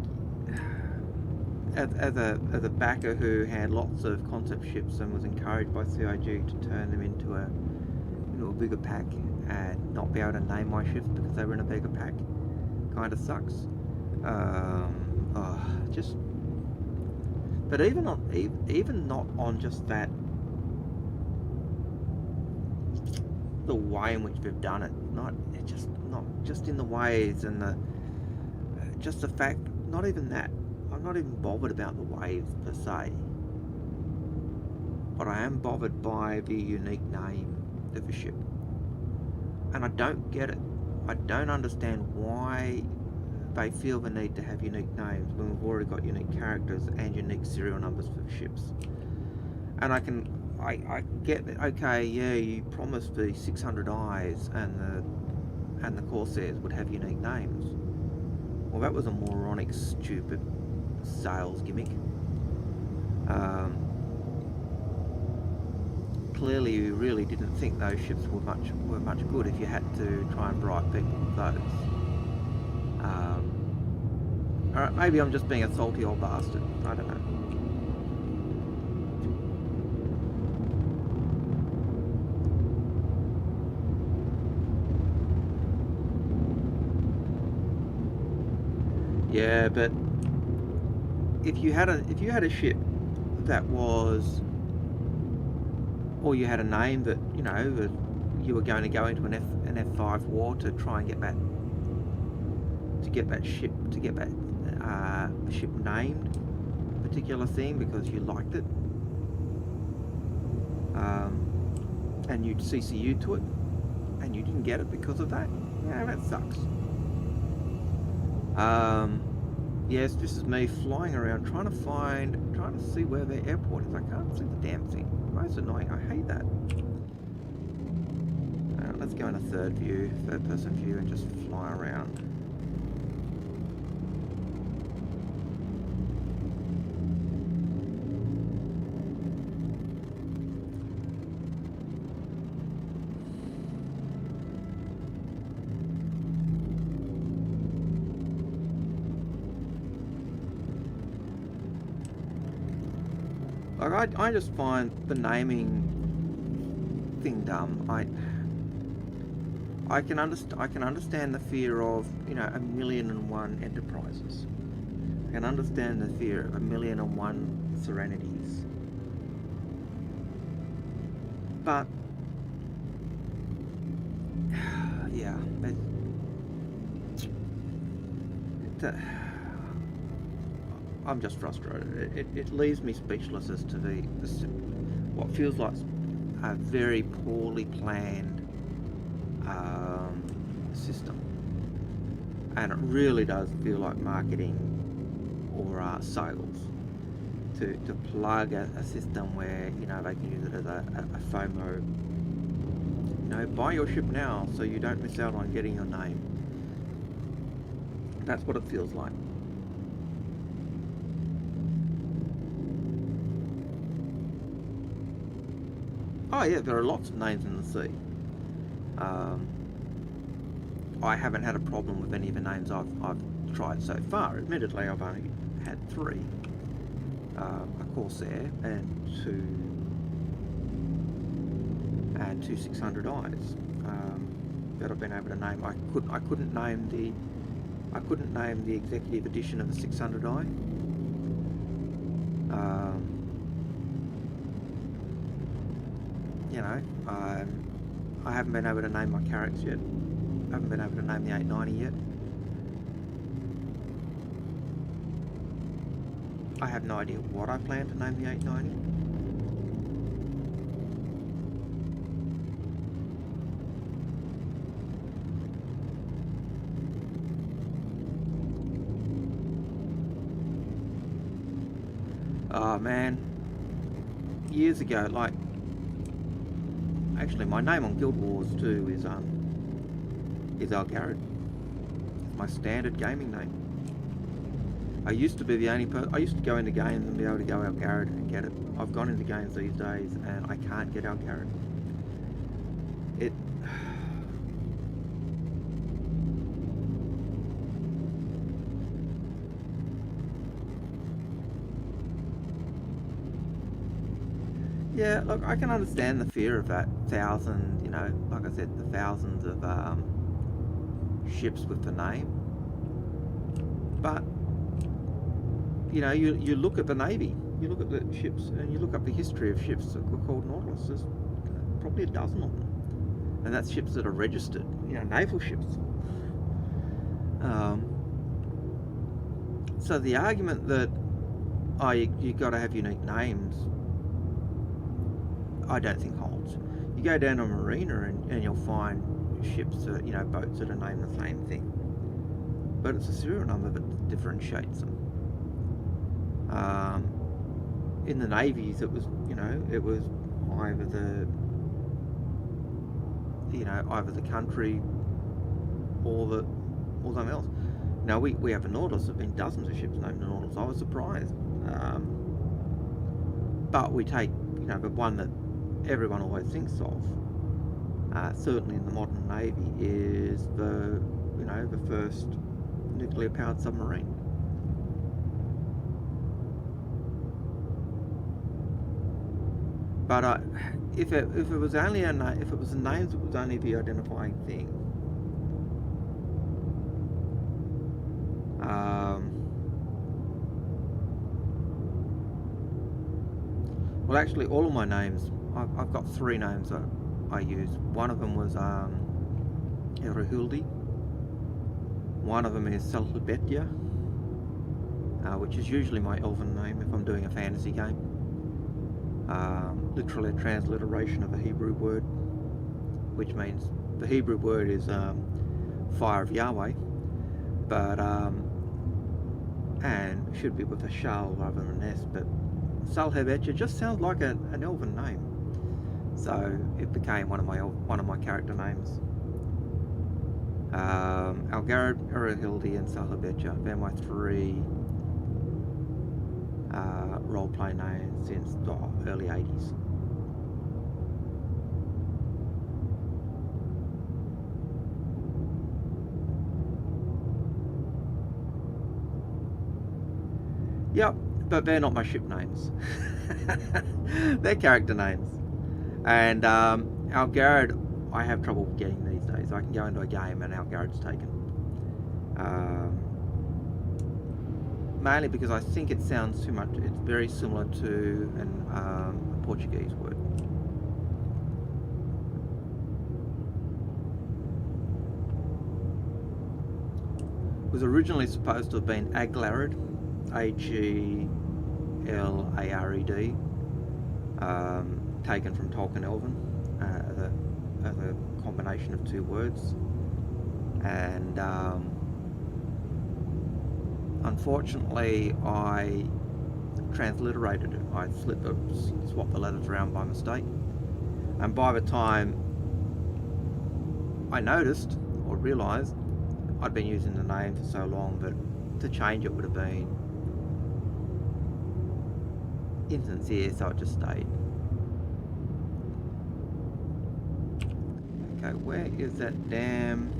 as a backer who had lots of concept ships and was encouraged by CIG to turn them into a bigger pack and not be able to name my ships because they were in a bigger pack, kind of sucks. But even not on just that, the way in which they've done it, not just in the ways and just the fact, not even that. I'm not even bothered about the waves per se, but I am bothered by the unique name of the ship, and I don't get it. I don't understand why they feel the need to have unique names when we've already got unique characters and unique serial numbers for the ships. And I get that. Okay, yeah, you promised the 600 eyes and the Corsairs would have unique names. Well, that was a moronic, stupid sales gimmick. Clearly, you really didn't think those ships were much good if you had to try and bribe people with those. Alright, maybe I'm just being a salty old bastard. I don't know. Yeah, but if you had a ship that was, or you had a name that, you know, that you were going to go into an F5 war to try and get that ship named a particular thing because you liked it, and you'd CCU to it, and you didn't get it because of that. Yeah, that sucks. Yes, this is me flying around trying to see where the airport is. I can't see the damn thing. Most annoying. I hate that. Let's go in a third person view, and just fly around. Like I just find the naming thing dumb. I can understand the fear of, you know, 1,000,001 enterprises. I can understand the fear of 1,000,001 serenities. But yeah, I'm just frustrated. It leaves me speechless as to what feels like a very poorly planned system, and it really does feel like marketing or sales to plug a system where, you know, they can use it as a FOMO. You know, buy your ship now so you don't miss out on getting your name. That's what it feels like. Oh yeah, there are lots of names in the sea. I haven't had a problem with any of the names I've tried so far. Admittedly, I've only had 3. A Corsair and two 600Is. That I've been able to name. I couldn't name the executive edition of the 600I. You know, I haven't been able to name my Carracks yet. I haven't been able to name the 890 yet. I have no idea what I plan to name the 890. Oh man, years ago, like, actually my name on Guild Wars 2 is Algared. It's my standard gaming name. I used to be the only person. I used to go into games and be able to go Algared and get it. I've gone into games these days and I can't get Algared. It. Yeah, look, I can understand the fear of that 1,000, you know, like I said, the thousands of ships with the name. But, you know, you look at the Navy, you look at the ships, and you look up the history of ships that were called Nautilus. There's probably a dozen of them. And that's ships that are registered, you know, naval ships. So the argument that, oh, you got to have unique names, I don't think holds. You go down to a marina and you'll find ships, you know, boats that are named the same thing, but it's a serial number that differentiates them. In the navies, it was, you know, it was either the country or something else. Now we have a Nautilus. There've been dozens of ships named the Nautilus. I was surprised, but we take, you know, the one that everyone always thinks of, certainly in the modern Navy, is the first nuclear powered submarine. But if it was only if it was the names, it was only the identifying thing. Well, actually, all of my names, I've got 3 names that I use. One of them was Erahuldi. One of them is Selhubetya, which is usually my elven name if I'm doing a fantasy game. Literally a transliteration of a Hebrew word, which means the Hebrew word is fire of Yahweh, but and it should be with a shal rather than an s, but Salhebetya just sounds like an elven name, so it became one of my character names. Algared, Erahildi, and Salhebetya. They're my 3 roleplay names since the early 80s. Yep, but they're not my ship names. They're character names. And Algared, I have trouble getting these days. I can go into a game and Algared's taken. Mainly because I think it sounds too much. It's very similar to a Portuguese word. It was originally supposed to have been Aglared, Aglared, taken from Tolkien Elven as a combination of 2 words, and unfortunately I transliterated it. I swapped the letters around by mistake, and by the time I noticed or realised, I'd been using the name for so long that to change it would have been insincere, so it just stayed. Okay, where is that damn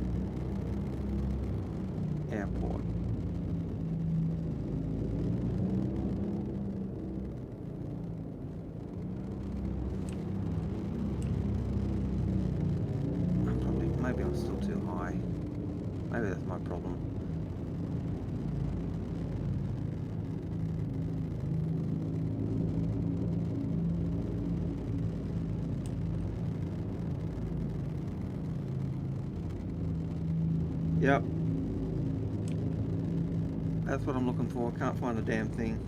airport? Maybe I'm still too high. Maybe that's my problem. Yep. That's what I'm looking for. Can't find the damn thing.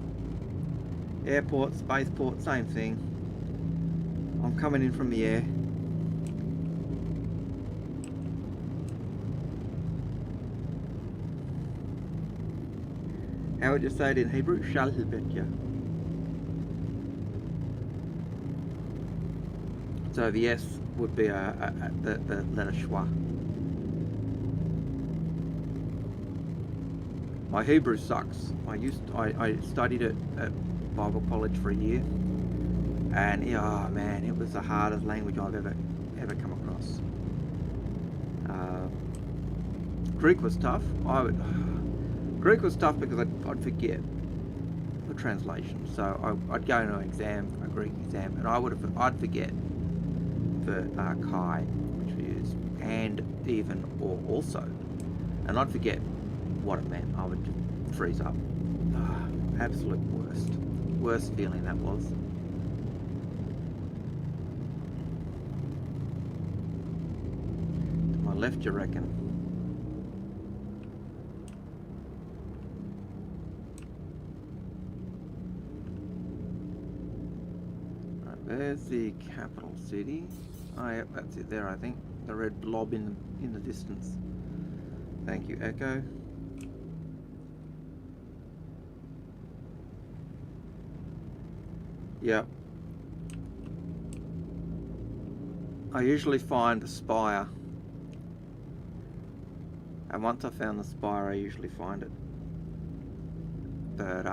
Airport, spaceport, same thing. I'm coming in from the air. How would you say it in Hebrew? Shalhibetya. So the S would be the letter Shwa. My Hebrew sucks. I studied it at Bible college for a year, and oh man, it was the hardest language I've ever come across. Greek was tough. Greek was tough because I'd forget the translation. So I'd go into a Greek exam, and I'd forget the Kai, which we use, and even or also, and I'd forget what it meant. I would just freeze up. Absolute worst feeling that was. To my left, you reckon? Right, there's the capital city. Oh, yep, that's it there, I think. The red blob in the distance. Thank you, Echo. Yep. I usually find the spire, and once I found the spire, I usually find it. But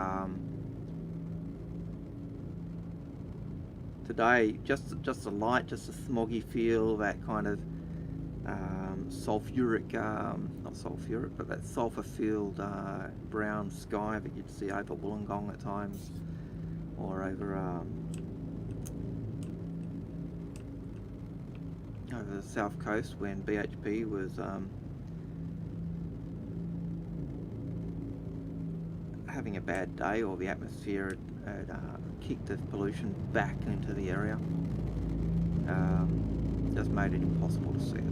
today, just the light, just a smoggy feel, that kind of sulfuric, not sulfuric, but that sulfur-filled brown sky that you'd see over Wollongong at times, or over over the south coast when BHP was having a bad day, or the atmosphere had kicked the pollution back into the area. Just made it impossible to see it.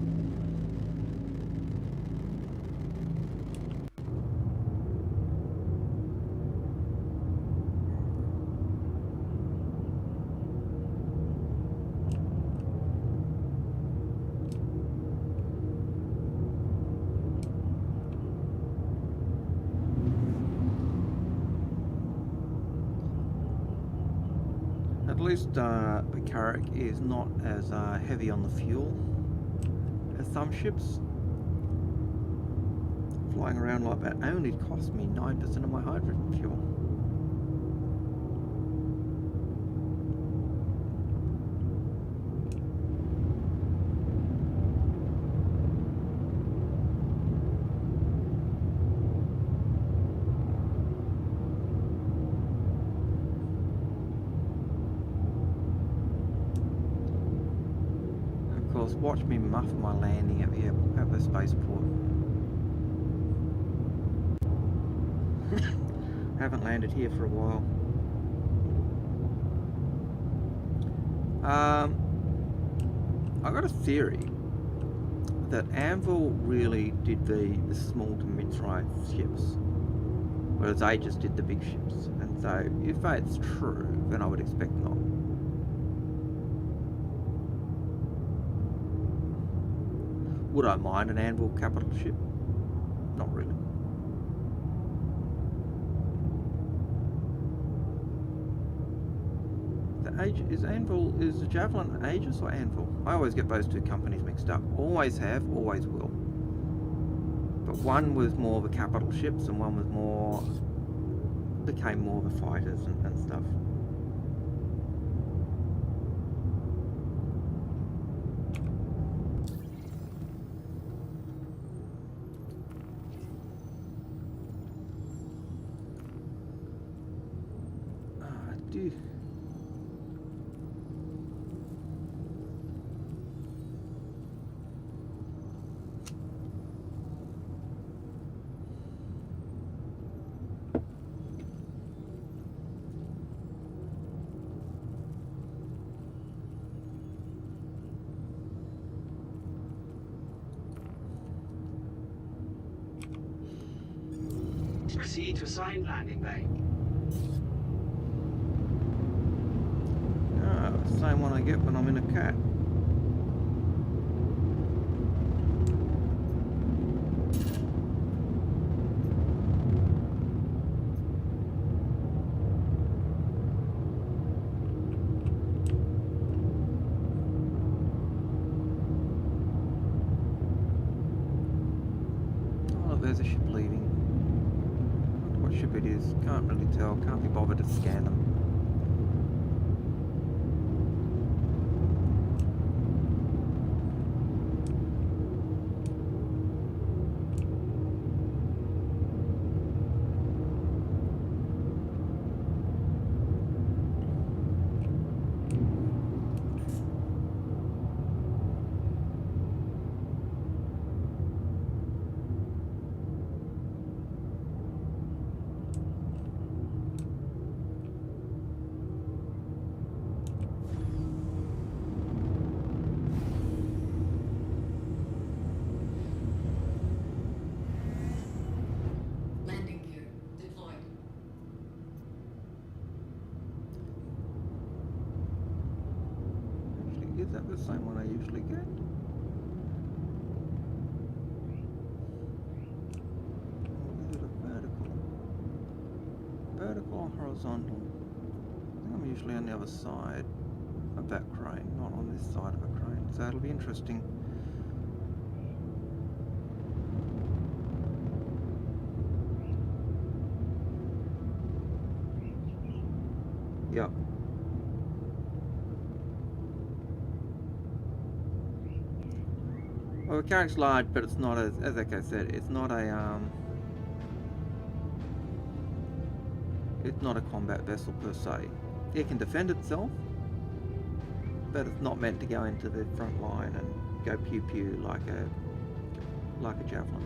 At least the Carrack is not as heavy on the fuel as some ships. Flying around like that only cost me 9% of my hydrogen fuel. Watch me muff my landing at the spaceport. Haven't landed here for a while. I got a theory that Anvil really did the small to mid-sized ships, whereas Aegis did the big ships. And so, if that's true, then I would expect not. Would I mind an Anvil capital ship? Not really. Is the Javelin Aegis or Anvil? I always get those two companies mixed up. Always have, always will. But one was more the capital ships, and one was became more the fighters and stuff. Proceed to assigned landing bay. Same one I get when I'm in a cat. Oh, there's a ship leaving. I wonder what ship it is. Can't really tell. Can't be bothered to scan them. Landing gear deployed. Actually, is that the same one I usually get? Or is it a vertical? Vertical or horizontal? I think I'm usually on the other side of that crane, not on this side of a crane. So it'll be interesting. Yep. Well, the Carrack's large, but it's not as like I said, it's not a combat vessel per se. It can defend itself, but it's not meant to go into the front line and go pew pew like a javelin.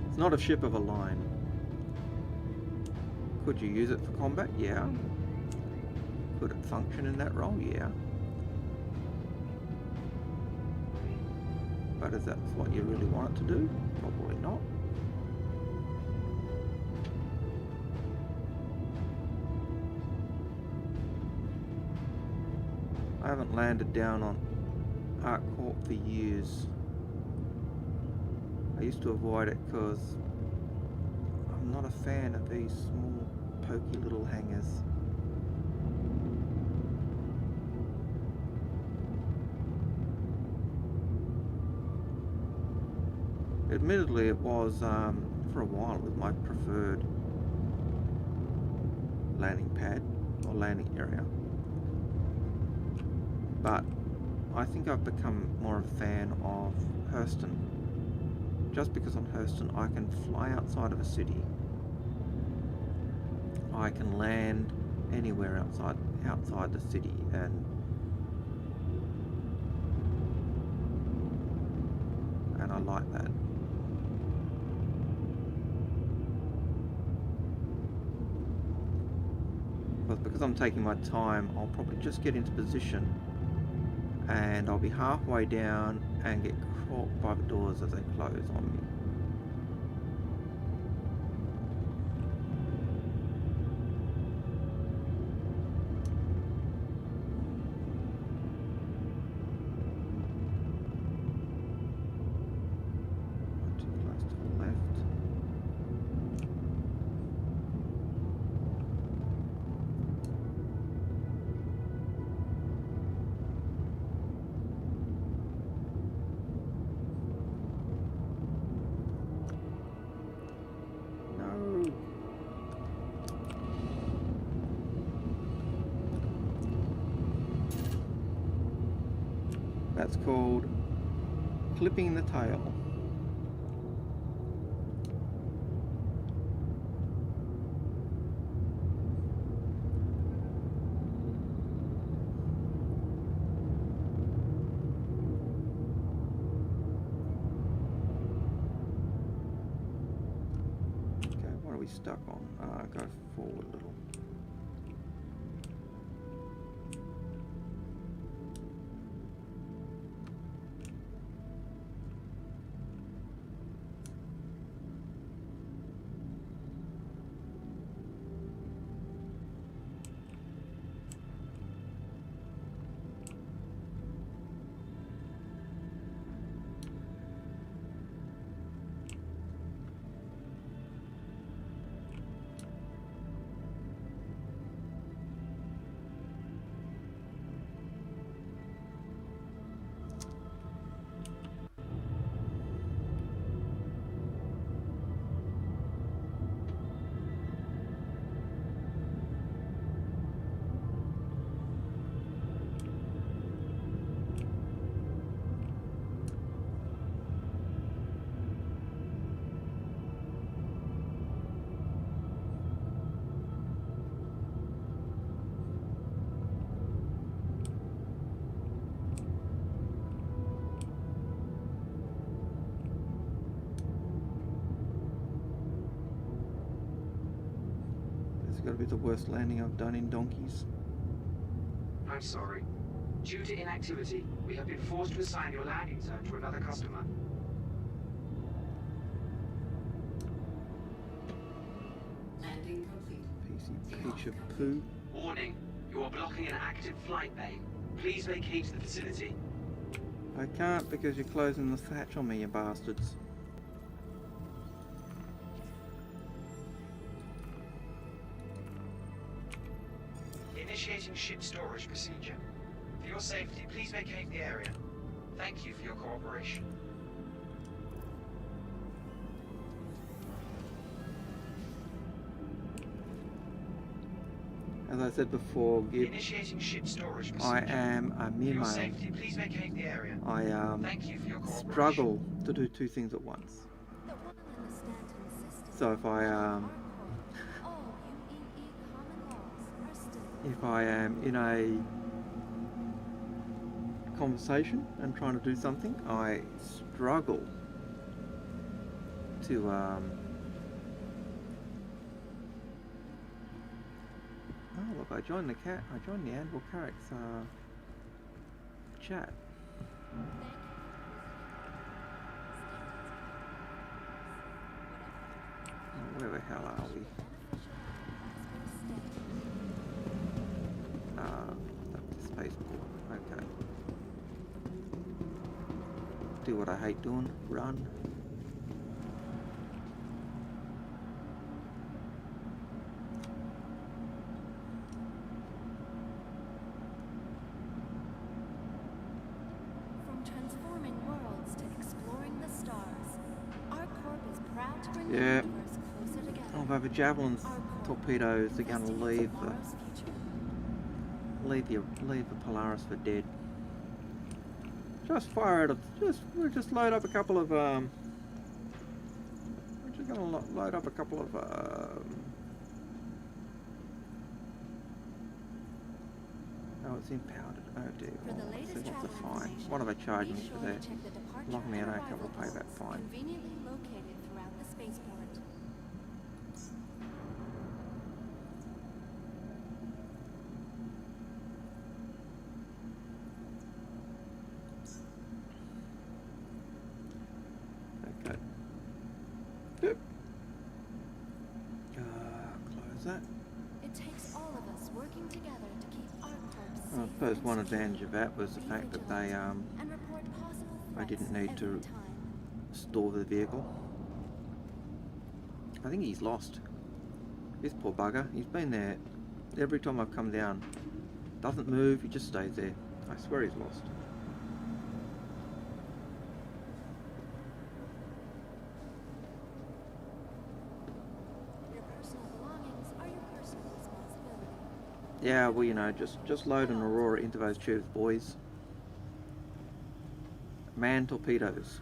It's not a ship of a line. Could you use it for combat? Yeah. Could it function in that role? Yeah. But is that what you really want it to do? Probably not. I haven't landed down on Algared for years. I used to avoid it because I'm not a fan of these small, pokey little hangars. Admittedly, it was, for a while, it was my preferred landing pad or landing area. But I think I've become more of a fan of Hurston. Just because on Hurston I can fly outside of a city. I can land anywhere outside the city, and I like that. But because I'm taking my time, I'll probably just get into position and I'll be halfway down and get caught by the doors as they close on me. Too close to the left. That's called clipping the tail. Okay, what are we stuck on? Go forward a little. It's got to be the worst landing I've done in donkeys. I'm sorry. Due to inactivity, we have been forced to assign your landing zone to another customer. Landing complete. Piece of poo. Warning, you are blocking an active flight bay. Please vacate the facility. I can't because you're closing the hatch on me, you bastards. Initiating ship storage procedure. For your safety, please vacate the area. Thank you for your cooperation. As I said before, Initiating ship storage procedure. I am a For mere your male. safety, please vacate the area. I Thank you for your cooperation. struggle to do two things at once. The one in the Stanton system. So if I All UEE common laws are still if I am in a conversation and trying to do something, I struggle to oh look, I joined the Anvil Carrick's chat. Where the hell are we? Spaceport. Okay. Do what I hate doing. Run. From transforming worlds to exploring the stars, our corp is proud to bring Yeah. the universe closer together. Although the javelins, Our corp, torpedoes are going to investigates leave tomorrow's future. leave the Polaris for dead. Just fire it. We'll just load up a couple of we're just going to load up a couple of oh, it's impounded. Oh dear. For the Well, latest see what's the travel fine? information, What have I charged me be for sure that? to check the departure Lock me and out, I arrival will pay that codes fine. conveniently located throughout the spaceport. Okay. Yep. Close that. It takes all of us working together to keep our corp safe. I suppose and one secure. advantage of that was the Be fact that they vigilant and report possible I didn't threats need to every time. store the vehicle. I think he's lost. This poor bugger. He's been there every time I've come down. Doesn't move, he just stays there. I swear he's lost. Your personal belongings are your personal responsibility. Yeah, well, you know, just load an Aurora into those tubes, boys. Man torpedoes.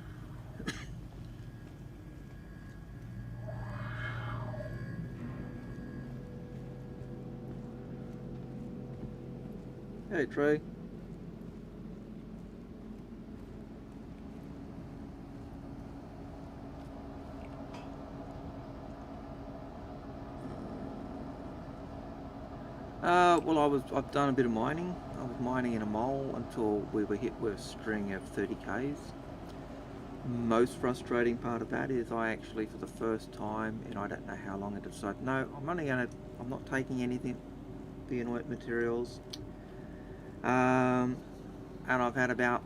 Hey, Trey. Well, I've done a bit of mining. I was mining in a mole until we were hit with a string of 30Ks. Most frustrating part of that is I actually, for the first time, and I don't know how long, I decided, no, I'm not taking anything, the inert materials. And I've had about,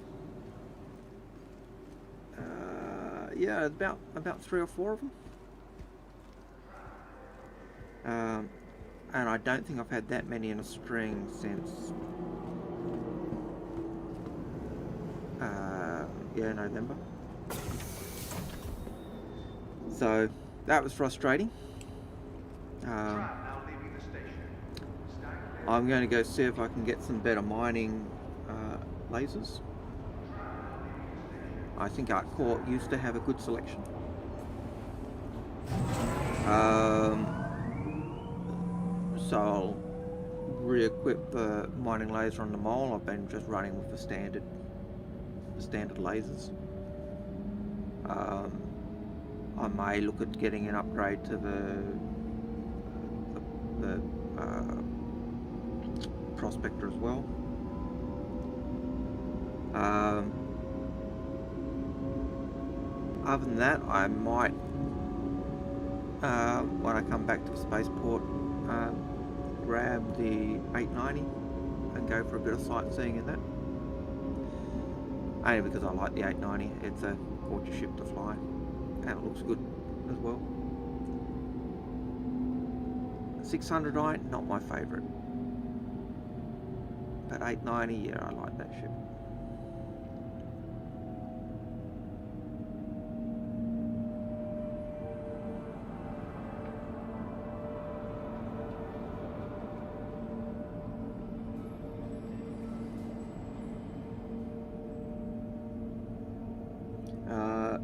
about 3 or 4 of them. And I don't think I've had that many in a string since, November. So that was frustrating. I'm going to go see if I can get some better mining lasers. I think our core used to have a good selection. So I'll re-equip the mining laser on the mole. I've been just running with the standard lasers. I may look at getting an upgrade to the prospector as well. Other than that, I might, when I come back to the spaceport, grab the 890 and go for a bit of sightseeing in that. Only because I like the 890. It's a gorgeous ship to fly, and it looks good as well. 600i, not my favourite, but 890, yeah, I like that ship.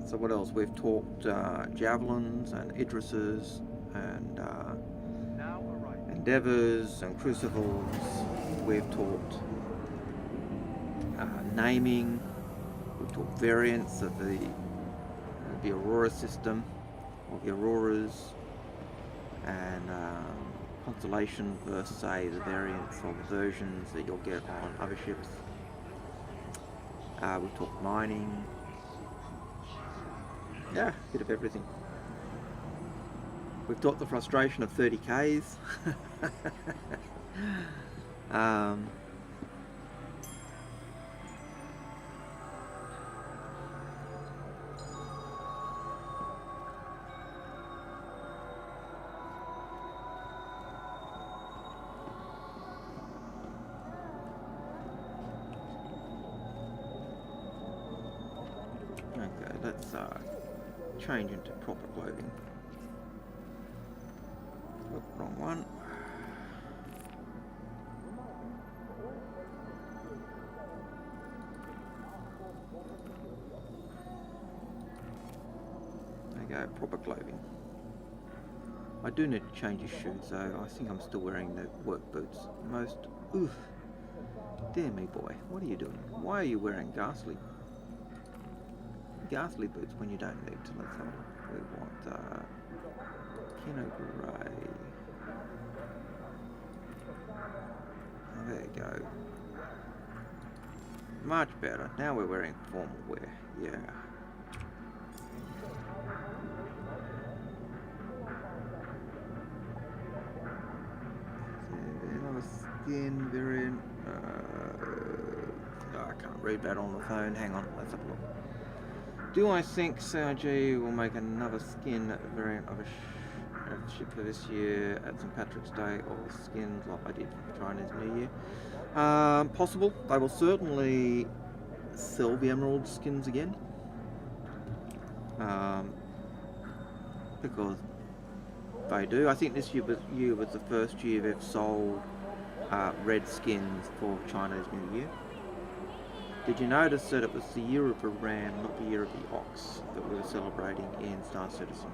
So what else? We've talked javelins and Idrises and endeavours and crucibles. We've talked naming. We've talked variants of the Aurora system, or the Auroras, and constellation versus, say, the variants or the versions that you'll get on other ships. We've talked mining. Yeah, a bit of everything. We've talked the frustration of 30Ks. Okay, let's change into proper clothing. Oh, wrong one. There you go, proper clothing. I do need to change his shoes though. I think I'm still wearing the work boots. Oof. Dear me boy, what are you doing? Why are you wearing ghastly boots when you don't need to? Let's have a look. We want Kino Grey. There you go. Much better. Now we're wearing formal wear. Yeah. Another skin variant. I can't read that on the phone. Hang on, let's have a look. Do I think CRG will make another skin variant of a ship for this year at St. Patrick's Day, or skins like I did for Chinese New Year? Possible. They will certainly sell the emerald skins again. Because they do. I think this year was the first year they've sold red skins for Chinese New Year. Did you notice that it was the year of the ram, not the year of the ox, that we were celebrating in Star Citizen?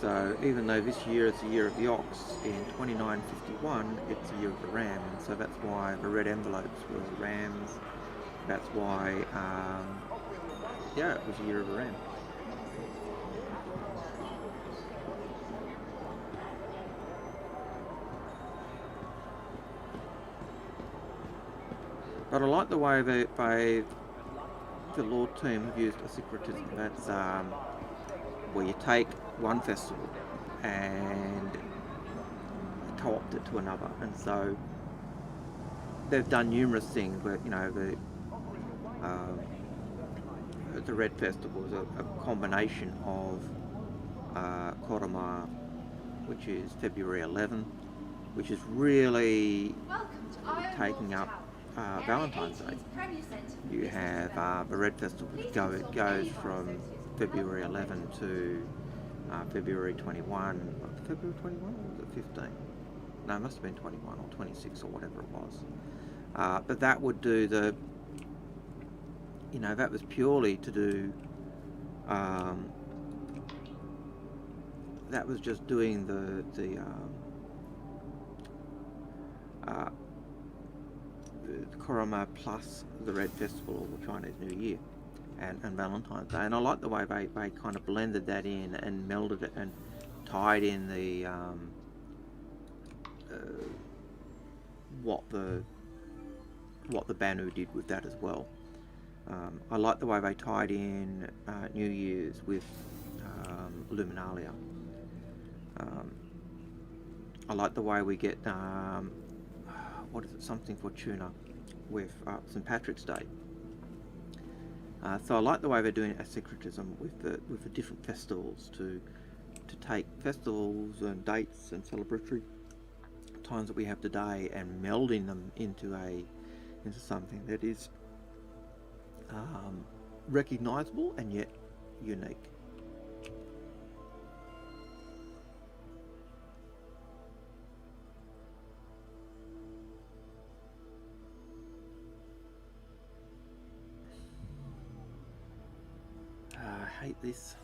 So even though this year is the year of the ox, in 2951 it's the year of the ram, and so that's why the red envelopes were rams. That's why, yeah, it was the year of the ram. But I like the way the Lord team have used a syncretism. That's where you take one festival and co-opt it to another, and so they've done numerous things. Where the Red Festival is a combination of Koroma, which is February 11th, which is really taking up Valentine's Day. You have the Red Festival, which goes from February 11 to February 21. February 21 or was it 15? No, it must have been 21 or 26 or whatever it was. But that would do the, that was purely to do, that was just doing the Koroma plus the Red Festival or the Chinese New Year and Valentine's Day. And I like the way they kind of blended that in and melded it and tied in the what the Banu did with that as well. I like the way they tied in New Year's with Luminalia. I like the way we get what is it, something Fortuna with St. Patrick's Day. So I like the way they're doing a syncretism with the different festivals to take festivals and dates and celebratory times that we have today and melding them into something that is recognizable and yet unique. I hate this.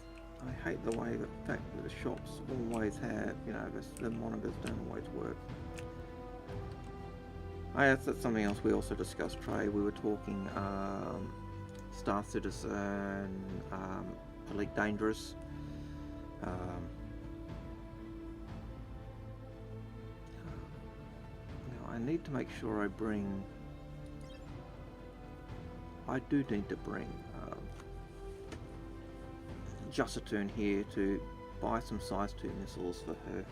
I hate the way that fact that the shops always have, you know, the monitors don't always work. That's something else we also discussed, Trey. We were talking Star Citizen, Elite Dangerous. Now I need to make sure I do need to bring Justiturn here to buy some size 2 missiles for her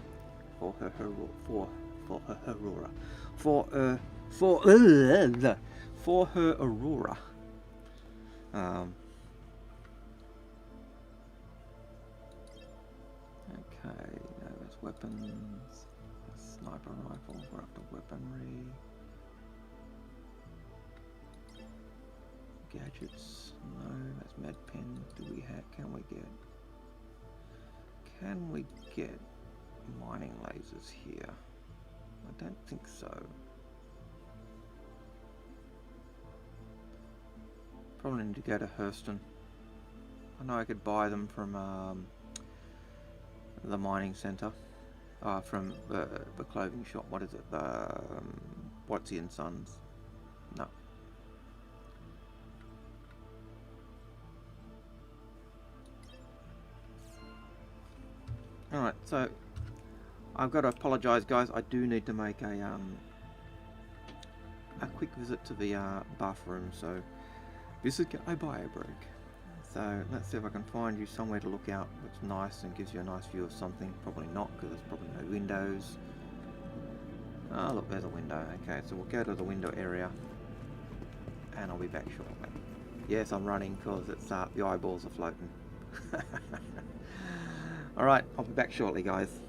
Aurora. For her Aurora. Okay, now there's weapons. Sniper rifle, we're up to weaponry. Gadgets, no, that's med pen. Can we get mining lasers here? I don't think so. Probably need to go to Hurston. I know I could buy them from the mining centre. From the clothing shop. What is it? The Watsy and Sons. No. Alright, so I've got to apologise, guys. I do need to make a quick visit to the bathroom, so this is a bio break. So let's see if I can find you somewhere to look out that's nice and gives you a nice view of something. Probably not, because there's probably no windows. Oh look, there's a window. Okay, so we'll go to the window area and I'll be back shortly. Yes, I'm running because it's the eyeballs are floating. Alright, I'll be back shortly, guys.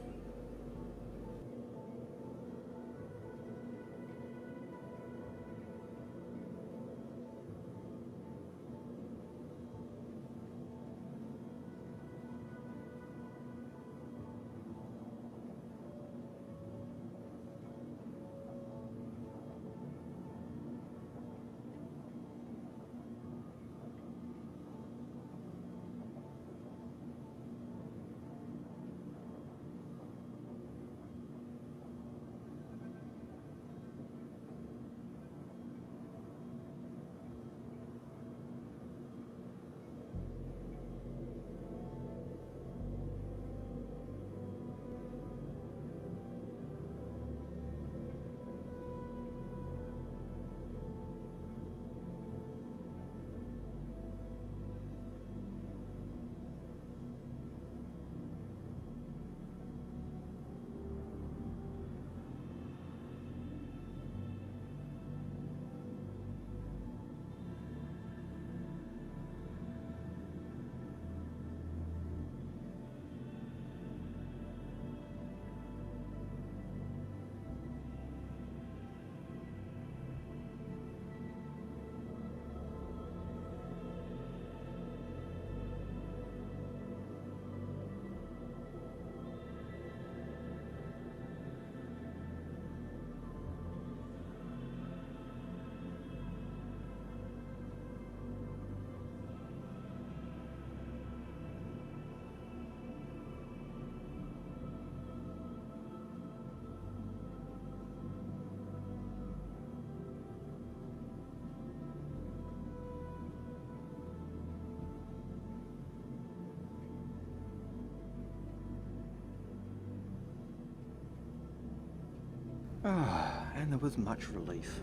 And there was much relief.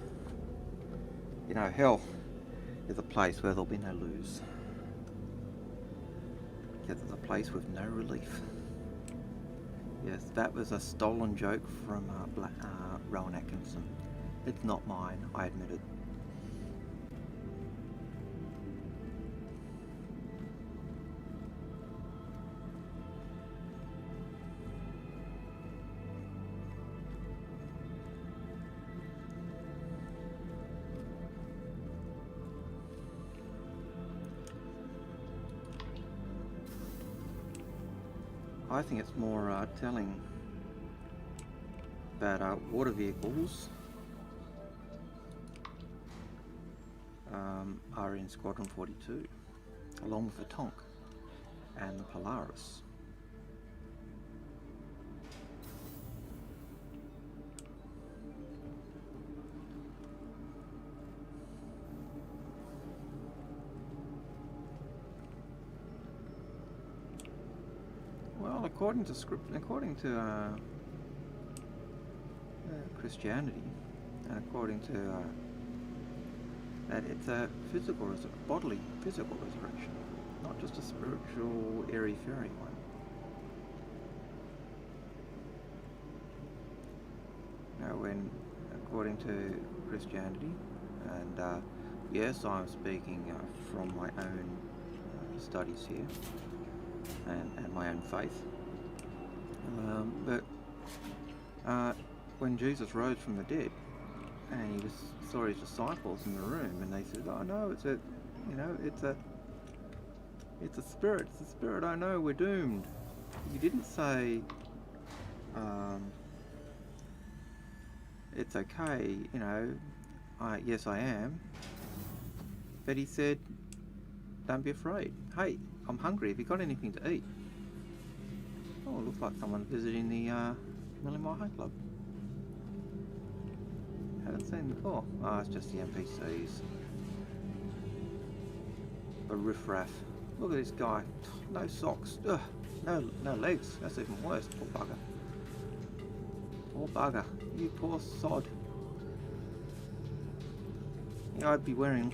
You know, hell is a place where there'll be no lose. Yet there's a place with no relief. Yes, that was a stolen joke from Rowan Atkinson. It's not mine, I admit it. I think it's more telling that water vehicles are in Squadron 42, along with the Tonk. and the Polaris. Well, according to Christianity, and according to that it's a bodily physical resurrection, not just a spiritual airy-fairy one. Now, according to Christianity, and yes, I'm speaking from my own studies here, and my own faith. But when Jesus rose from the dead, and he saw his disciples in the room, and they said, "Oh no, it's a spirit. It's a spirit. I know we're doomed." He didn't say, "It's okay. Yes, I am." But he said, "Don't be afraid. Hey, I'm hungry. Have you got anything to eat?" Oh, it looks like someone's visiting the Millimore High Club. Haven't seen them before. Oh, it's just the NPCs. A riffraff. Look at this guy. No socks. Ugh. No legs. That's even worse. Poor bugger. Poor bugger. You poor sod. I'd be wearing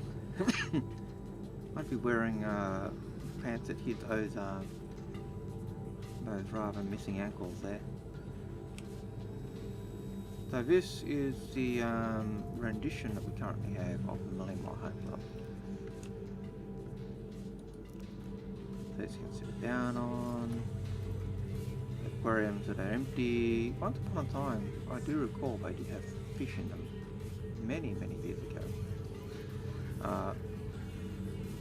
pants that hid those rather missing ankles there. So this is the rendition that we currently have of the Millimore High Club. This you can sit down on. Aquariums that are empty. Once upon a time, I do recall they did have fish in them many years ago.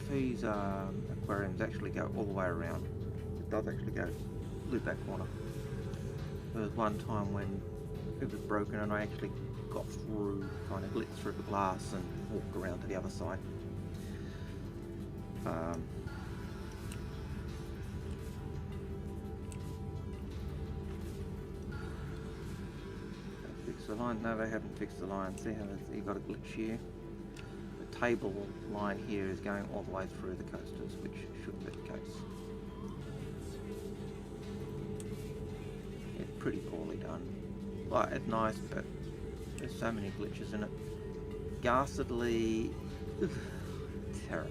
These aquariums actually go all the way around. It does actually go loop that corner. There was one time when it was broken and I actually got through, kind of glitzed through the glass and walked around to the other side. Fix the line. No, they haven't fixed the line. See how you've got a glitch here? The table line here is going all the way through the coasters, which should be the case. It's pretty poorly done. Well, it's nice, but there's so many glitches in it. Ghastly terror.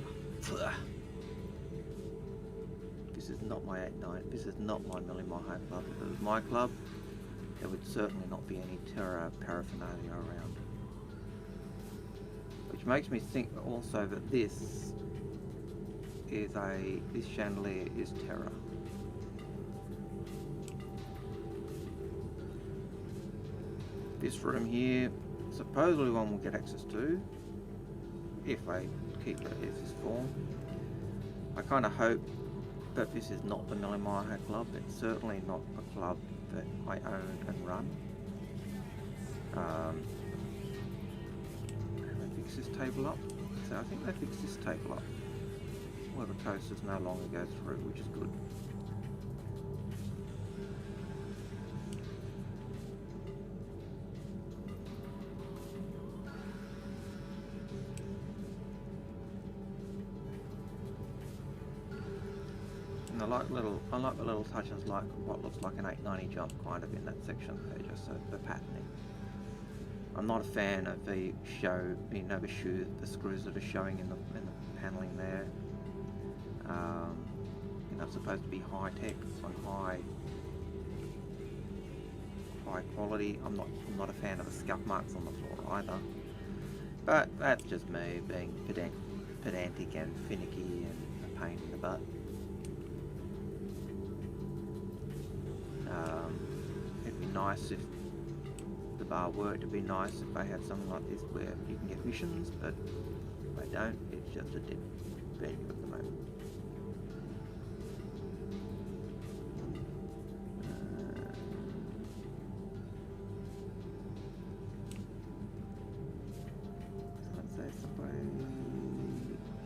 This is not my 8-9. This is not my Millimore High Club. If it was my club, there would certainly not be any terror paraphernalia around. Which makes me think also that this chandelier is terror. This room here, supposedly one will get access to, if I keep it as this form. I kind of hope that this is not the Millimore High Club. It's certainly not a club that I own and run. Have they fixed this table up? So I think they fixed this table up, where the coasters no longer go through, which is good. I like the little touches, like what looks like an 890 jump kind of in that section there, just the patterning. I'm not a fan of the the screws that are showing in the paneling there. It's supposed to be high tech on high quality. I'm not a fan of the scuff marks on the floor either. But that's just me being pedantic and finicky and a pain in the butt. It'd be nice if the bar worked. It'd be nice if they had something like this where you can get missions, but they don't. It's just a dead venue at the moment. Let's say somebody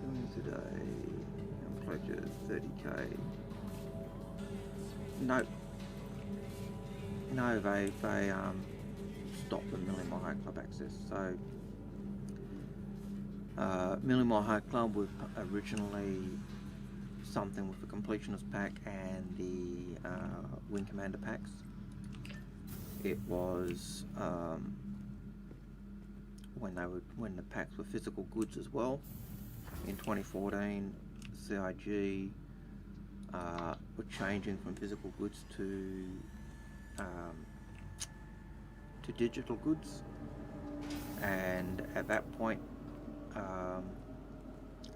doing today. Pledges 30k. no, they stopped the Million Mile High Club access. So Million Mile High Club was originally something with the Completionist pack and the Wing Commander packs. It was when the packs were physical goods as well. In 2014, CIG were changing from physical goods to digital goods, and at that point,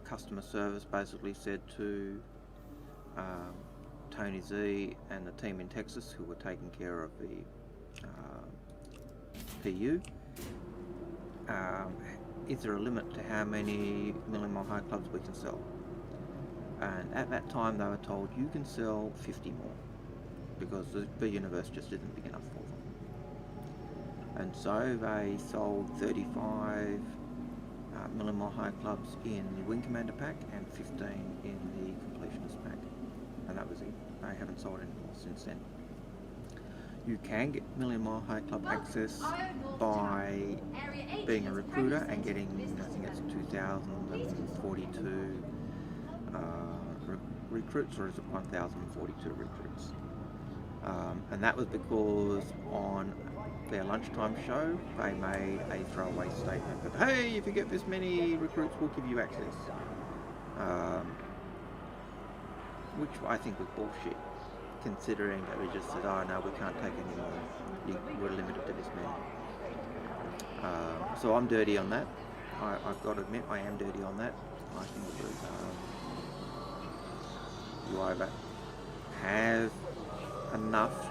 customer service basically said to Tony Z and the team in Texas who were taking care of the PU, is there a limit to how many Million Mile High Clubs we can sell? And at that time they were told you can sell 50 more because the universe just isn't big enough for them. And so they sold 35 Million Mile High Clubs in the Wing Commander pack and 15 in the Completionist pack, and that was it. They haven't sold any more since then. You can get Million Mile High Club access by being a recruiter and getting, I think it's 2,042 recruits, or is it 1,042 recruits? And that was because on their lunchtime show they made a throwaway statement that, hey, if you get this many recruits we'll give you access, which I think was bullshit, considering that we just said, oh no, we can't take any more, we're limited to this many. So I'm dirty on that. I've got to admit I am dirty on that. I think it was you either have enough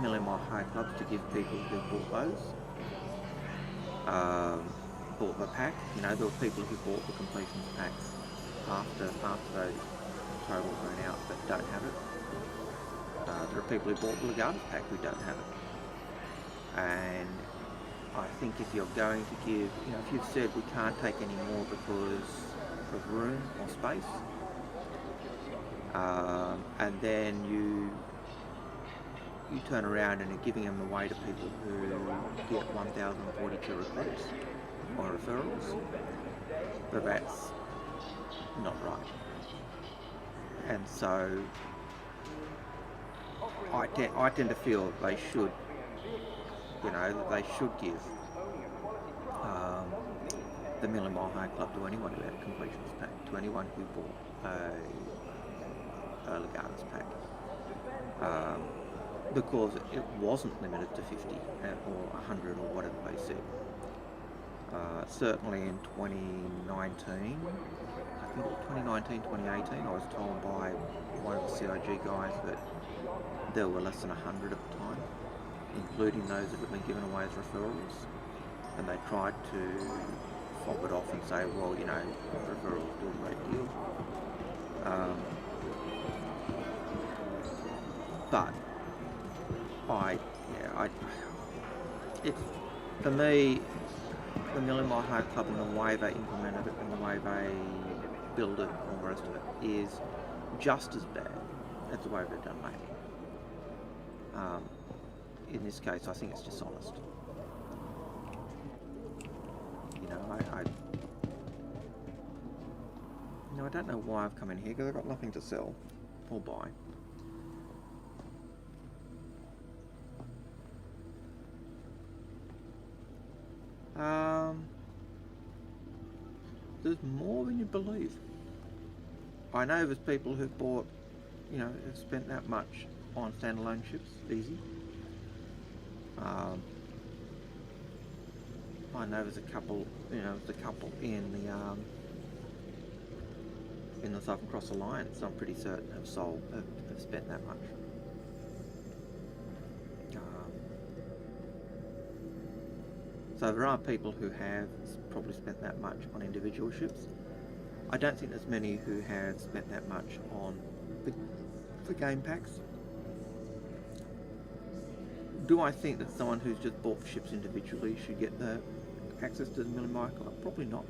Million Mile High Clubs to give people who bought those, bought the pack. You know, there were people who bought the Completions packs after those totals ran out but don't have it. There are people who bought the Algared pack who don't have it. And I think if you're going to give, you know, if you've said we can't take any more because of room or space, and then you turn around and are giving them away to people who get 1,042 recruits or referrals, but that's not right. And so I tend to feel they should, you know, they should give the Million Mile High Club to anyone who had a Completions pack, to anyone who bought a Algared pack, because it wasn't limited to 50 or 100 or whatever they said. Certainly in 2019, I think it was 2019, 2018, I was told by one of the CIG guys that there were less than 100 at the time, including those that had been given away as referrals, and they tried to fob it off and say, well, you know, referrals do a great deal. But for me, the Million Mile High Club and the way they implemented it and the way they build it and all the rest of it is just as bad as the way they've done lately. In this case, I think it's dishonest. You know, I don't know why I've come in here, because I've got nothing to sell or buy. There's more than you believe. I know there's people who've bought, you know, have spent that much on standalone ships, easy. I know there's a couple, you know, in the Southern Cross Alliance, I'm pretty certain have spent that much. So there are people who have probably spent that much on individual ships. I don't think there's many who have spent that much on the game packs. Do I think that someone who's just bought ships individually should get the access to the Million Mile Club? Probably not,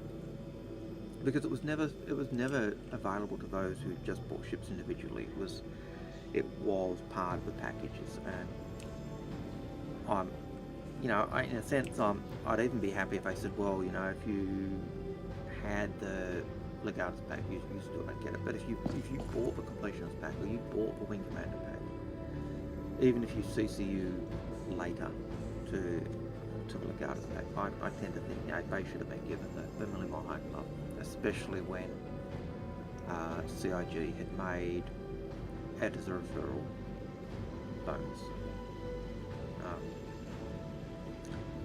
because it was never available to those who just bought ships individually. it was part of the packages, and I'm, in a sense, I'd even be happy if they said, well, if you had the Legatus pack, you still don't get it. But if you bought the Completionist pack, or you bought the Wing Commander pack, even if you CCU later to the Legatus pack, I tend to think they should have been given the Millimile High Club, especially when CIG had made it as a referral bonus.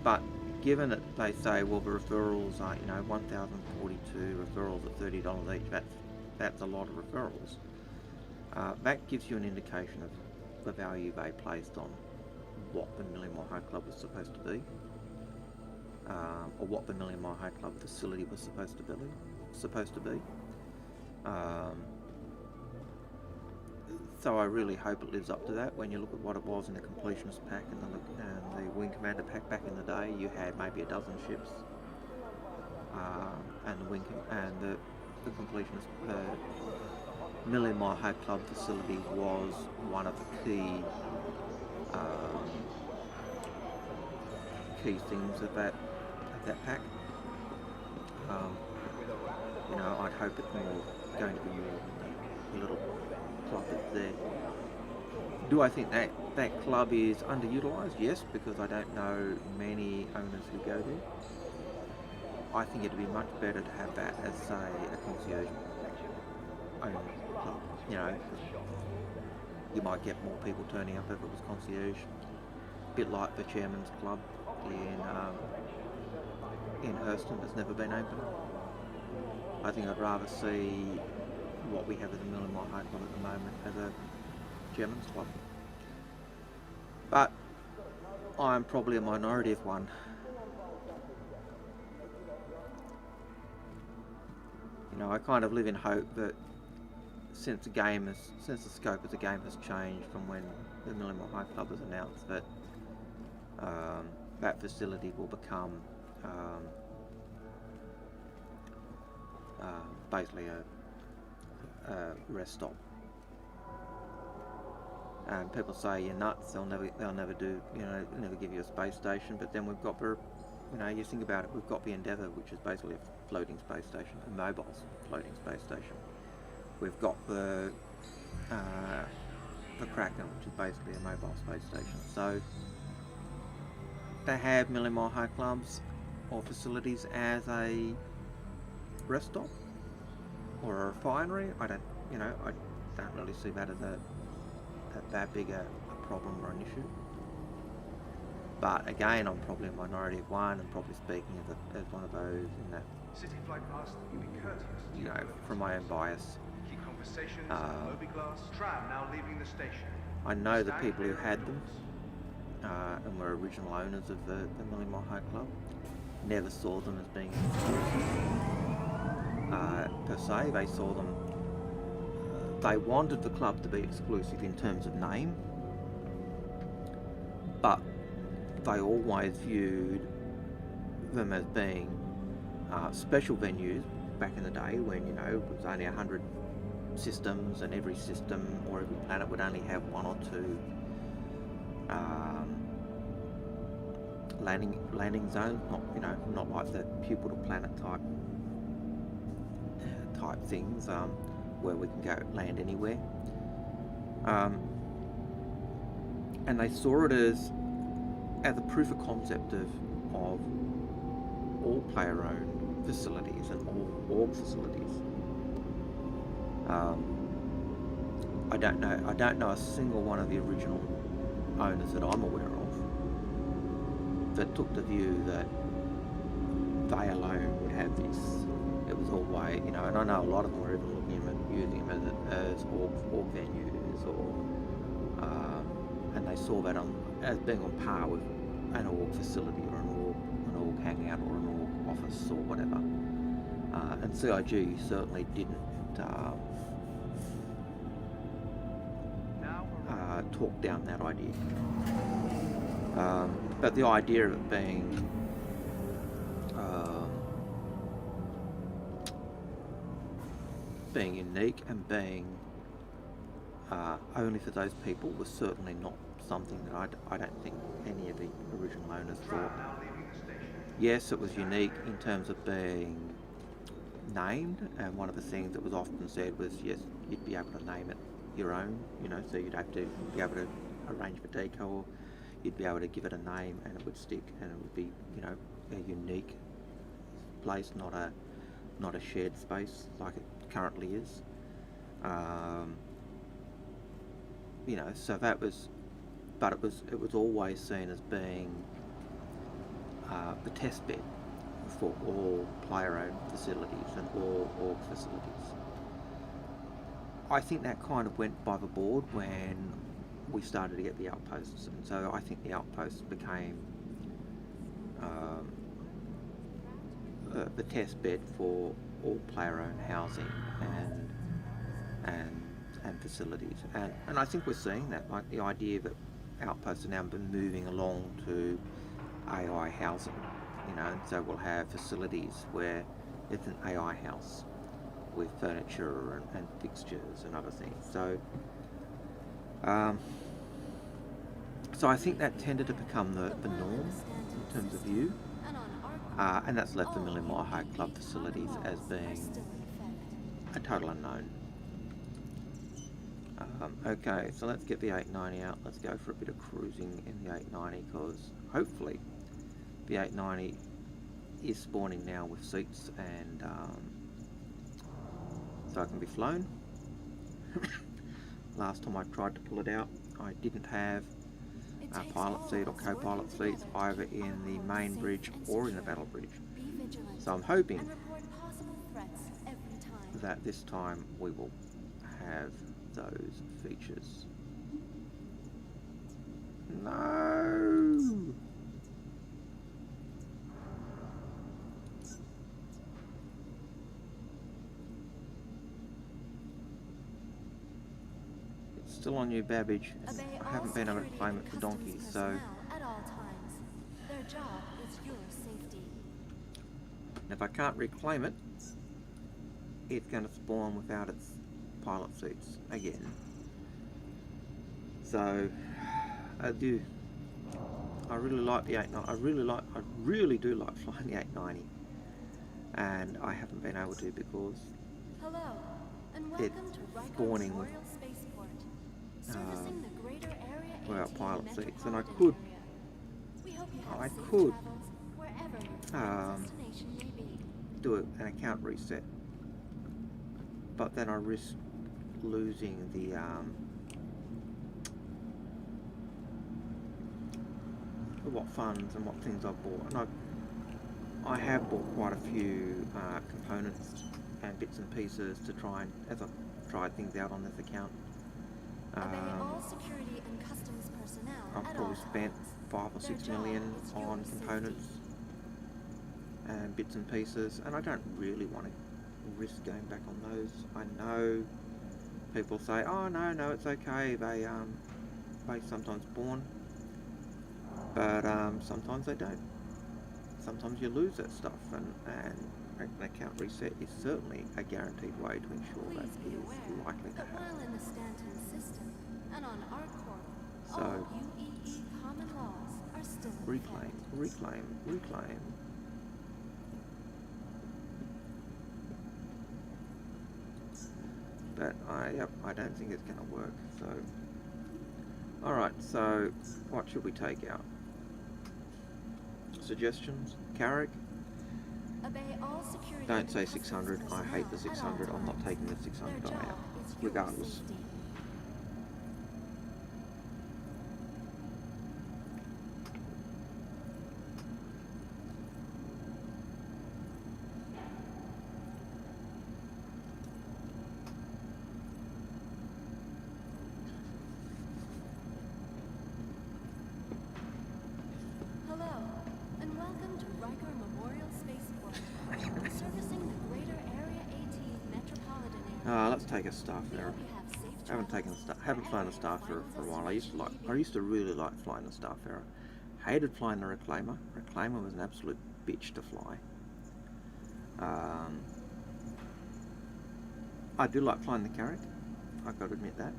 But given that they say, well, the referrals are, 1,042 referrals at $30 each, that's a lot of referrals. That gives you an indication of the value they placed on what the Millimile High Club was supposed to be, or what the Millimile High Club facility was supposed to be. So I really hope it lives up to that. When you look at what it was in the Completionist pack and the Wing Commander pack back in the day, you had maybe a dozen ships, and the Completionist Millimile High Club facility was one of the key things of that pack. I'd hope it's going to be more than the little club that's there. Do I think that club is underutilised? Yes, because I don't know many owners who go there. I think it'd be much better to have that as, say, a concierge owner club. You might get more people turning up if it was concierge. A bit like the Chairman's Club in Hurston that's never been opened. I think I'd rather see what we have as a Millimile High Club at the moment as a Chairman's Club. But I'm probably a minority of one. I kind of live in hope that since the scope of the game has changed from when the Millimile High Club was announced, that that facility will become basically a rest stop. And people say you're nuts. They'll never do. Never give you a space station. But then we've got you think about it. We've got the Endeavour, which is basically a floating space station, a mobile floating space station. We've got the Kraken, which is basically a mobile space station. So to have Millimile High Clubs or facilities as a rest stop or a refinery, I don't really see that as that big a problem or an issue. But again, I'm probably a minority of one, and probably speaking as one of those in that, City flight past, you be courteous. from my own bias. Keep conversations on the Moby-Glass. Tram now leaving the station. I know the people who had them and were original owners of the Millimile High Club. Never saw them as being per se. They saw them. They wanted the club to be exclusive in terms of name, but they always viewed them as being special venues back in the day when it was only 100 systems, and every system or every planet would only have one or two landing zones. Not like the pupil to planet type things where we can go land anywhere. And they saw it as a proof of concept of all player-owned facilities and all org facilities. I don't know a single one of the original owners that I'm aware of that took the view that they alone would have this. It was always, and I know a lot of them were even looking at using them as org venues, and they saw that as being on par with an org facility or an org hangout or an org office or whatever. And CIG certainly didn't talk down that idea. But the idea of it being unique and being only for those people was certainly not something that I don't think any of the original owners thought. Yes, it was unique in terms of being named, and one of the things that was often said was, yes, you'd be able to name it your own, you know, so you'd have to be able to arrange for decor, you'd be able to give it a name and it would stick, and it would be, you know, a unique place, not a shared space like it currently is. You know, so that was, but it was always seen as being the test bed for all player-owned facilities and all org facilities. I think that kind of went by the board when we started to get the outposts, and so I think the outposts became the test bed for all player-owned housing and facilities, and I think we're seeing that, like the idea that outposts are now been moving along to AI housing, you know, and so we'll have facilities where it's an AI house with furniture and fixtures and other things. So so I think that tended to become the norm in terms of view, and that's left the Million Mile High Club facilities as being a total unknown. Okay, so let's get the 890 out. Let's go for a bit of cruising in the 890, because hopefully the 890 is spawning now with seats, and so it can be flown. Last time I tried to pull it out, I didn't have a pilot seat or co-pilot seats either in the main bridge or in the battle bridge. So I'm hoping that this time we will have those features. No! It's still on you, Babbage. I haven't been able to claim it for donkeys, so... Their job is your safety. If I can't reclaim it, it's going to spawn without its pilot seats again. So, I really like the 890. I really do like flying the 890, and I haven't been able to because Hello, and it's welcome to Riker spawning Memorial Spaceport, servicing the greater area without 18 pilot seats, and I metropolitan could area. We hope you have I safe could, travels wherever your destination may be. do an account reset, but then I risk losing the what funds and what things I've bought, and I have bought quite a few components and bits and pieces to try and, as I've tried things out on this account. Obey all security and customs personnel I've at probably all spent times. 5 or Their 6 job million is your on safety. components and bits and pieces, and I don't really want to risk going back on those. I know people say, oh no, it's okay, they sometimes spawn, but sometimes they don't. Sometimes you lose that stuff, and an account reset is certainly a guaranteed way to ensure that Please be aware is likely to that while happen. in the Stanton System and on ArcCorp, So, all UEE common laws are still in reclaim. But I don't think it's going to work. So, all right. So, what should we take out? Suggestions? Carrick? Obey all security Don't and say customs 600. I hate the personnel at 600. all I'm not times. taking the 600 Their die job out, is your regardless. safety. Hello, and welcome to Riker Memorial Spaceport, servicing the greater Area 18 metropolitan area. Let's take a Starfarer. We hope you have safe Haven't flown a Starfarer for a while. I used to really like flying a Starfarer. Hated flying the Reclaimer. Reclaimer was an absolute bitch to fly. I do like flying the Carrick. I've got to admit that.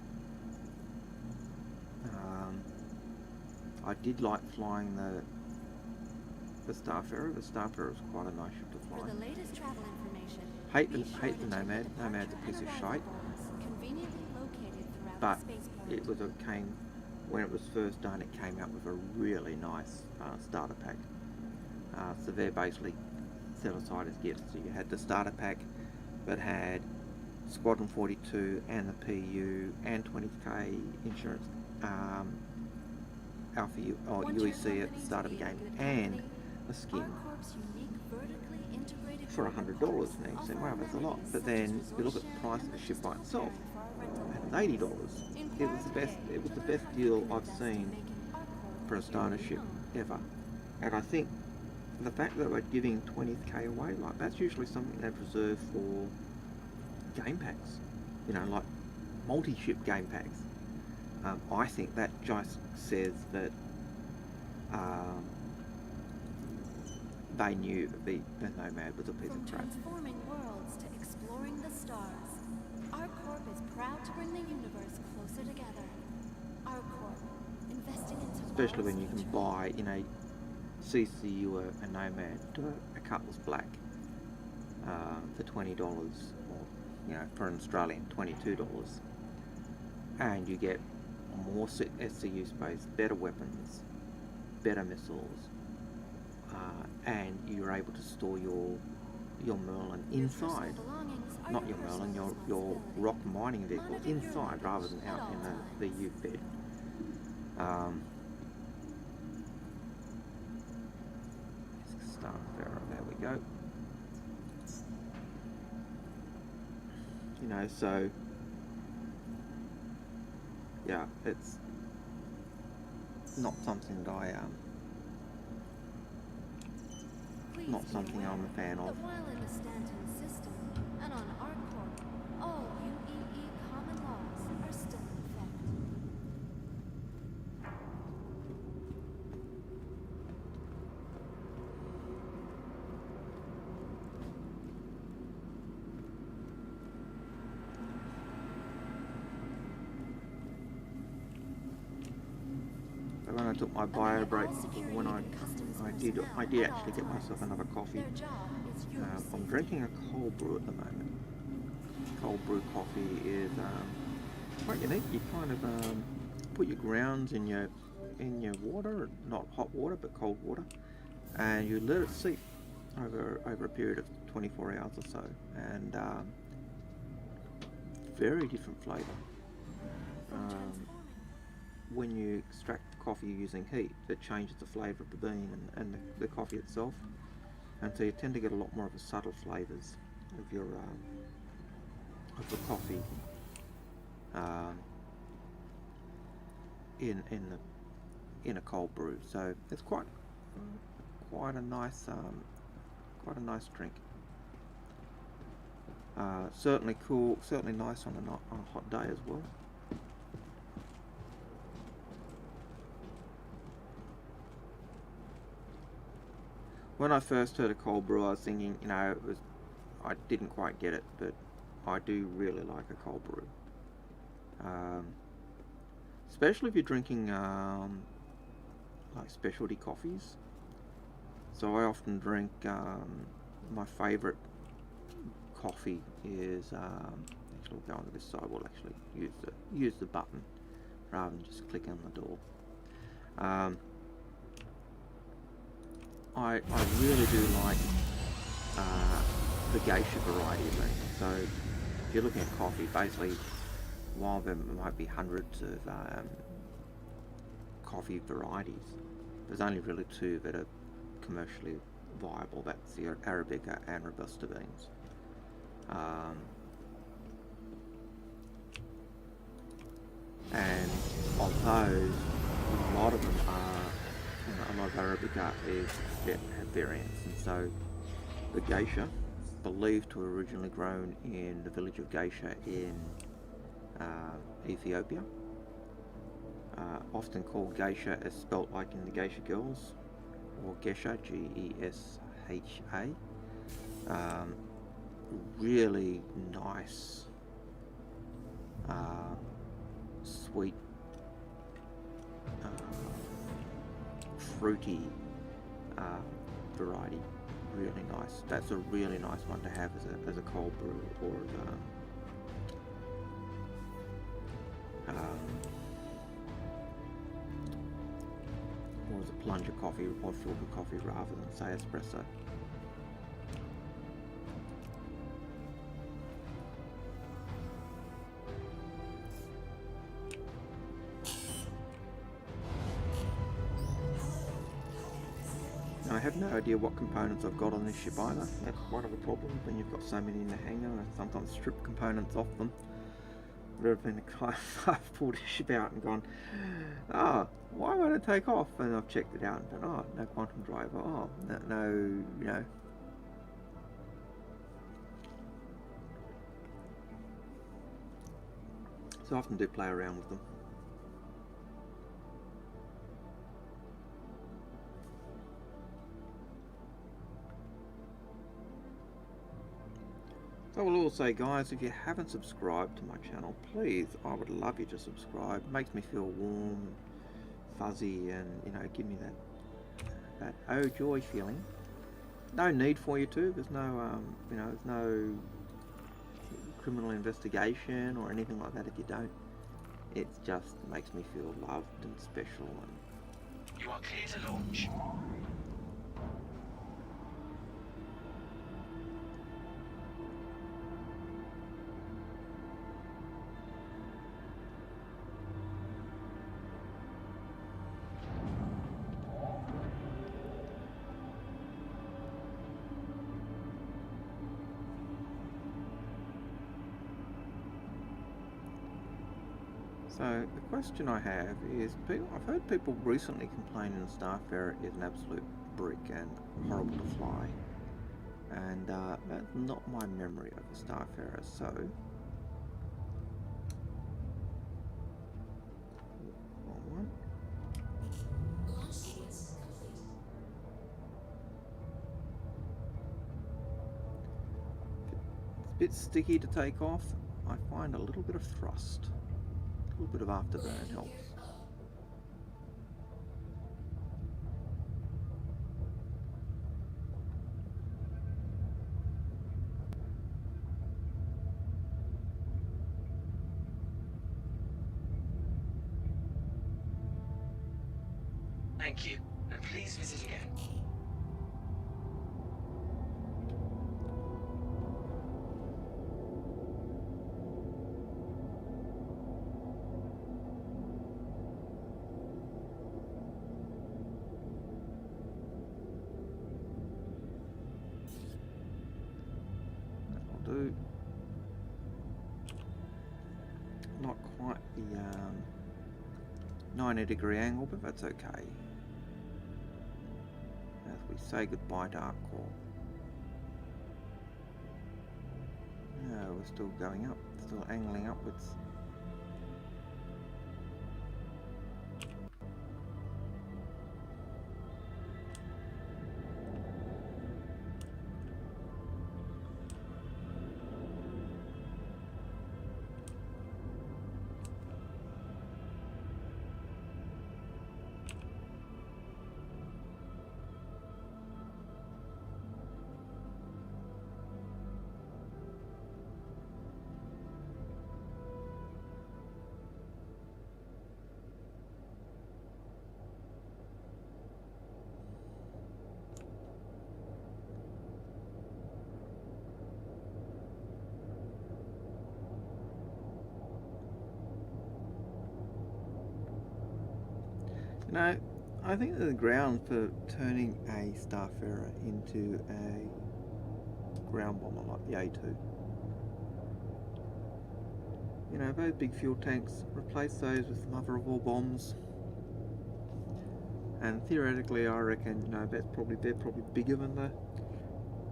I did like flying the Starfarer. The Starfarer was quite a nice ship to For fly. the latest travel information, Hate be the sure hate to the check Nomad. the Nomad's a departure piece and of arrival shite. portals conveniently located throughout But the spaceport. it was came when it was first done. It came out with a really nice starter pack. So they're basically set aside as gifts. So you had the starter pack that had Squadron 42 and the PU and 20k insurance Alpha Want your UEC at company the to start of the be in game good and company? a skin ArcCorp's unique vertically integrated for corporate $100. parks Now you say, offer wow, that's a lot. amenities But such as then you look at resort the price of sharing the and ship by logistical itself, pairing for our rental and it's companies. $80. It Inquire was the best. today It was to the learn best how you deal can I've invest in seen making ArcCorp for a your starter new ship home. ever. And I think the fact that we're giving 20k away, like that's usually something they've reserved for game packs. You know, like multi-ship game packs. I think that just says that they knew that the Nomad was a piece From of crap. transforming worlds to exploring the stars, ArcCorp is proud to bring the universe closer together. ArcCorp, investing in tomorrow's Especially when you can future. buy in a CCU a Nomad, a Cutlass Black for $20, or you know, for an Australian $22, and you get more SCU space, better weapons, better missiles, and you're able to store your Merlin Your personal inside, belongings are not your personal Merlin, your responsibility. rock mining vehicle Monitor your inside luggage rather than at out all in times. the youth bed. Starfarer, there we go. You know, so yeah, it's not something that Please not be something aware I'm a fan that of. while in the Stanton system and on ArcCorp, all UEE common laws are still in effect. So when I took my bio break, when I did actually get myself another coffee. Their job is your I'm safety. drinking a cold brew at the moment. Cold brew coffee is quite unique. You kind of put your grounds in your water, not hot water but cold water, and you let it seep over a period of 24 hours or so, and very different flavour. From transforming When you extract coffee using heat, it changes the flavour of the bean and the coffee itself, and so you tend to get a lot more of the subtle flavours of your of the coffee in a cold brew. So it's quite a nice drink. Certainly cool, certainly nice on a hot day as well. When I first heard of cold brew, I was thinking, you know, I didn't quite get it, but I do really like a cold brew. Especially if you're drinking like specialty coffees. So I often drink, my favourite coffee is, actually we'll go on to this side, we'll actually use the button rather than just click on the door. I really do like the geisha variety of things. So if you're looking at coffee, basically, while there might be hundreds of coffee varieties, there's only really two that are commercially viable. That's the Arabica and Robusta beans. And of those, a lot of them are, you know, a lot of Arabica have variants, and so the geisha, believed to have originally grown in the village of Geisha in Ethiopia, often called geisha as spelt like in the Geisha Girls, or Gesha, Gesha. Really nice, sweet fruity variety. Really nice. That's a really nice one to have as a cold brew or as a plunger coffee or filtered coffee rather than say espresso. I have no idea what components I've got on this ship either. That's one of the problems when you've got so many in the hangar. I sometimes strip components off them. There have been I've pulled a ship out and gone, why won't it take off? And I've checked it out and gone, no quantum driver, no, you know. So I often do play around with them. So I will also say, guys, if you haven't subscribed to my channel, please, I would love you to subscribe. It makes me feel warm, fuzzy, and, you know, give me that oh joy feeling. No need for you to. There's no, you know, there's no criminal investigation or anything like that if you don't. It just makes me feel loved and special. And You are clear to launch. so the question I have is, I've heard people recently complaining the Starfarer is an absolute brick and horrible to fly, and that's not my memory of the Starfarer. So wrong one. Launch sequence complete. It's a bit sticky to take off. I find a little bit of thrust, a little bit of afterburn helps. Thank you, and please visit again. That'll do. Not quite the 90-degree angle, but that's okay. As we say goodbye to our core. No, we're still going up, still angling upwards. No, I think there's ground for turning a Starfarer into a ground bomber like the A2. You know, those big fuel tanks, replace those with mother of all bombs. And theoretically, I reckon, you know, they're probably bigger than the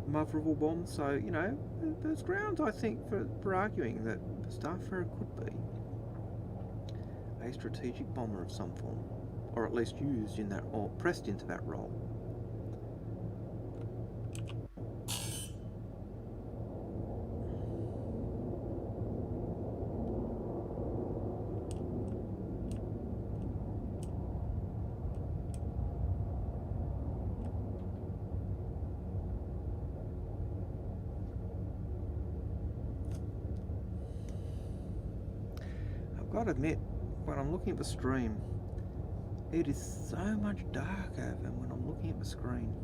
mother of all bombs. So, you know, there's grounds, I think, for arguing that the Starfarer could be a strategic bomber of some form, or at least used in that, or pressed into that role. gotta admit, when I'm looking at the stream, it is so much darker than when I'm looking at the screen.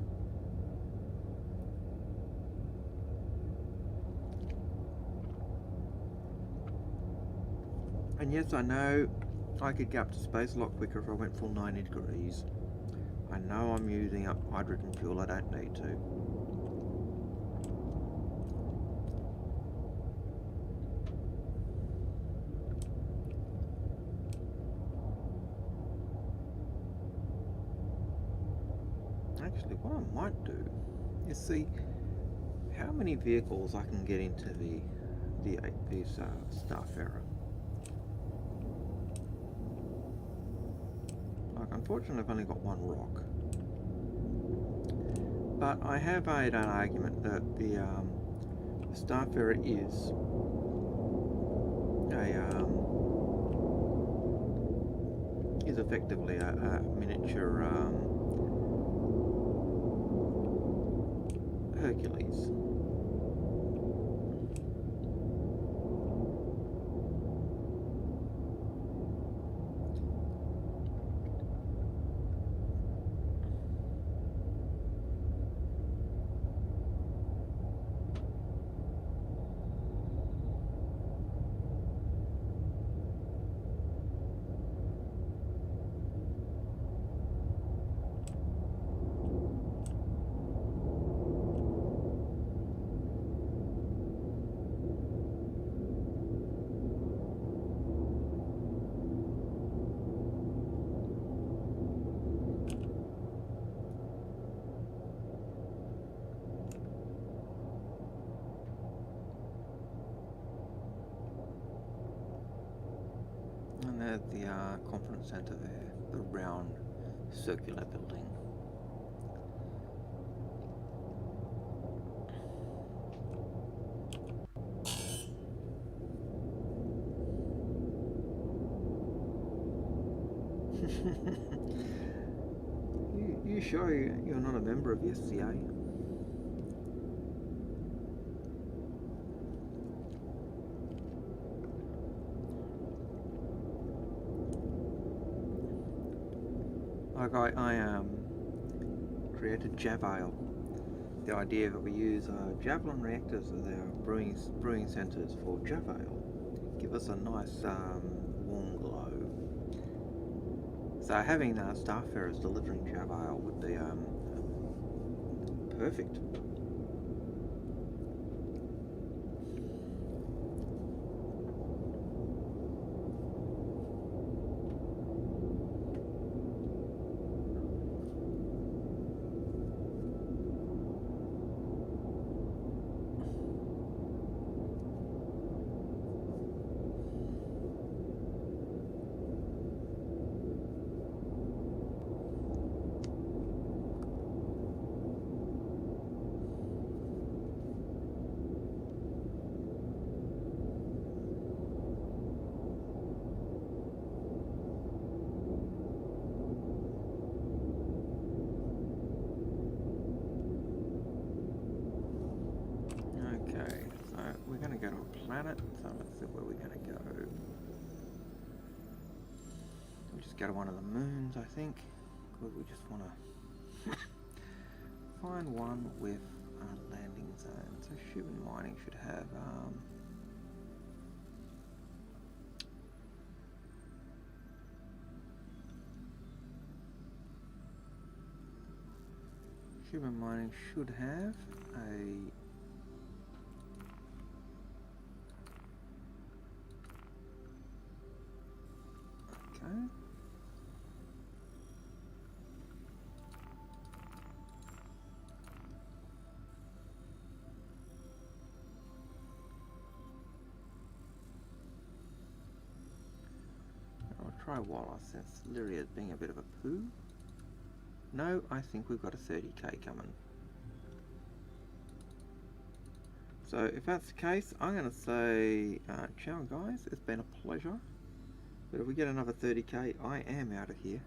And yes, I know I could get up to space a lot quicker if I went full 90 degrees. I know I'm using up hydrogen fuel I don't need to. Actually, what I might do is see how many vehicles I can get into this Starfarer. Like, unfortunately, I've only got one rock, but I have made an argument that the Starfarer is effectively a miniature Hercules. And there's the conference centre there, the round circular building. You sure you're not a member of the SCA? Like I created Javale. The idea that we use javelin reactors as our brewing centres for Javale give us a nice warm glow. So having Starfarers delivering Javale would be perfect. We're going to go to a planet, so let's see where we're going to go. We'll just go to one of the moons, I think, because we just want to find one with a landing zone. So human mining should have human mining should have a I'll try Wallace since Lyria's being a bit of a poo. No, I think we've got a 30k coming. So if that's the case, I'm going to say, ciao guys, it's been a pleasure. But if we get another 30k, I am out of here.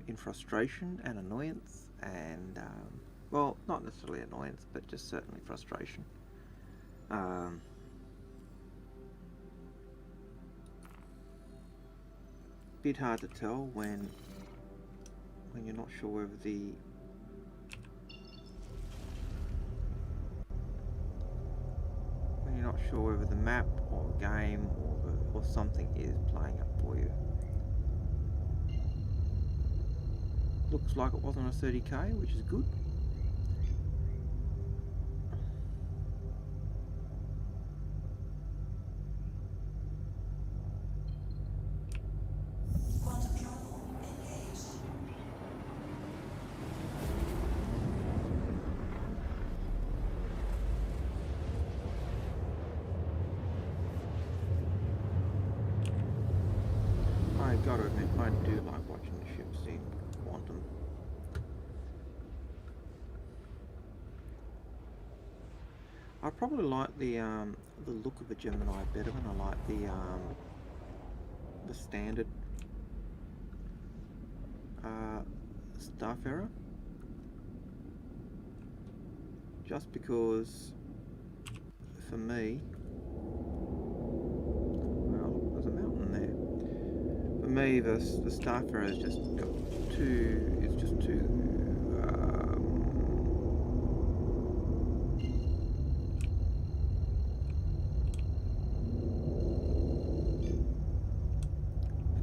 In frustration and annoyance and, well, not necessarily annoyance, but just certainly frustration. bit hard to tell when you're not sure whether the map or game or something is playing up for you. Looks like it wasn't a 30k, which is good. Quantum travel engaged. I gotta admit, I do like watching the ships in quantum. I probably like the look of a Gemini better than I like the standard Starfarer. Just because, for me, well, look, there's a mountain there. For me, the Starfarer is just got too. It's just too.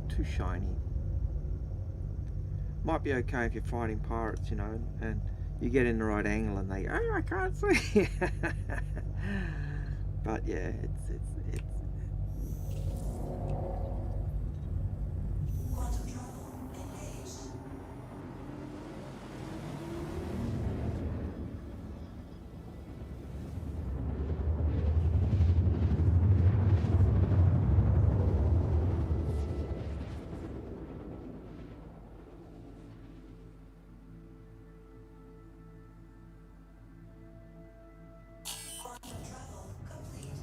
Too shiny. Might be okay if you're fighting pirates, you know, and you get in the right angle and they, oh, I can't see. But yeah, it's Quantum travel engaged. Quantum travel complete.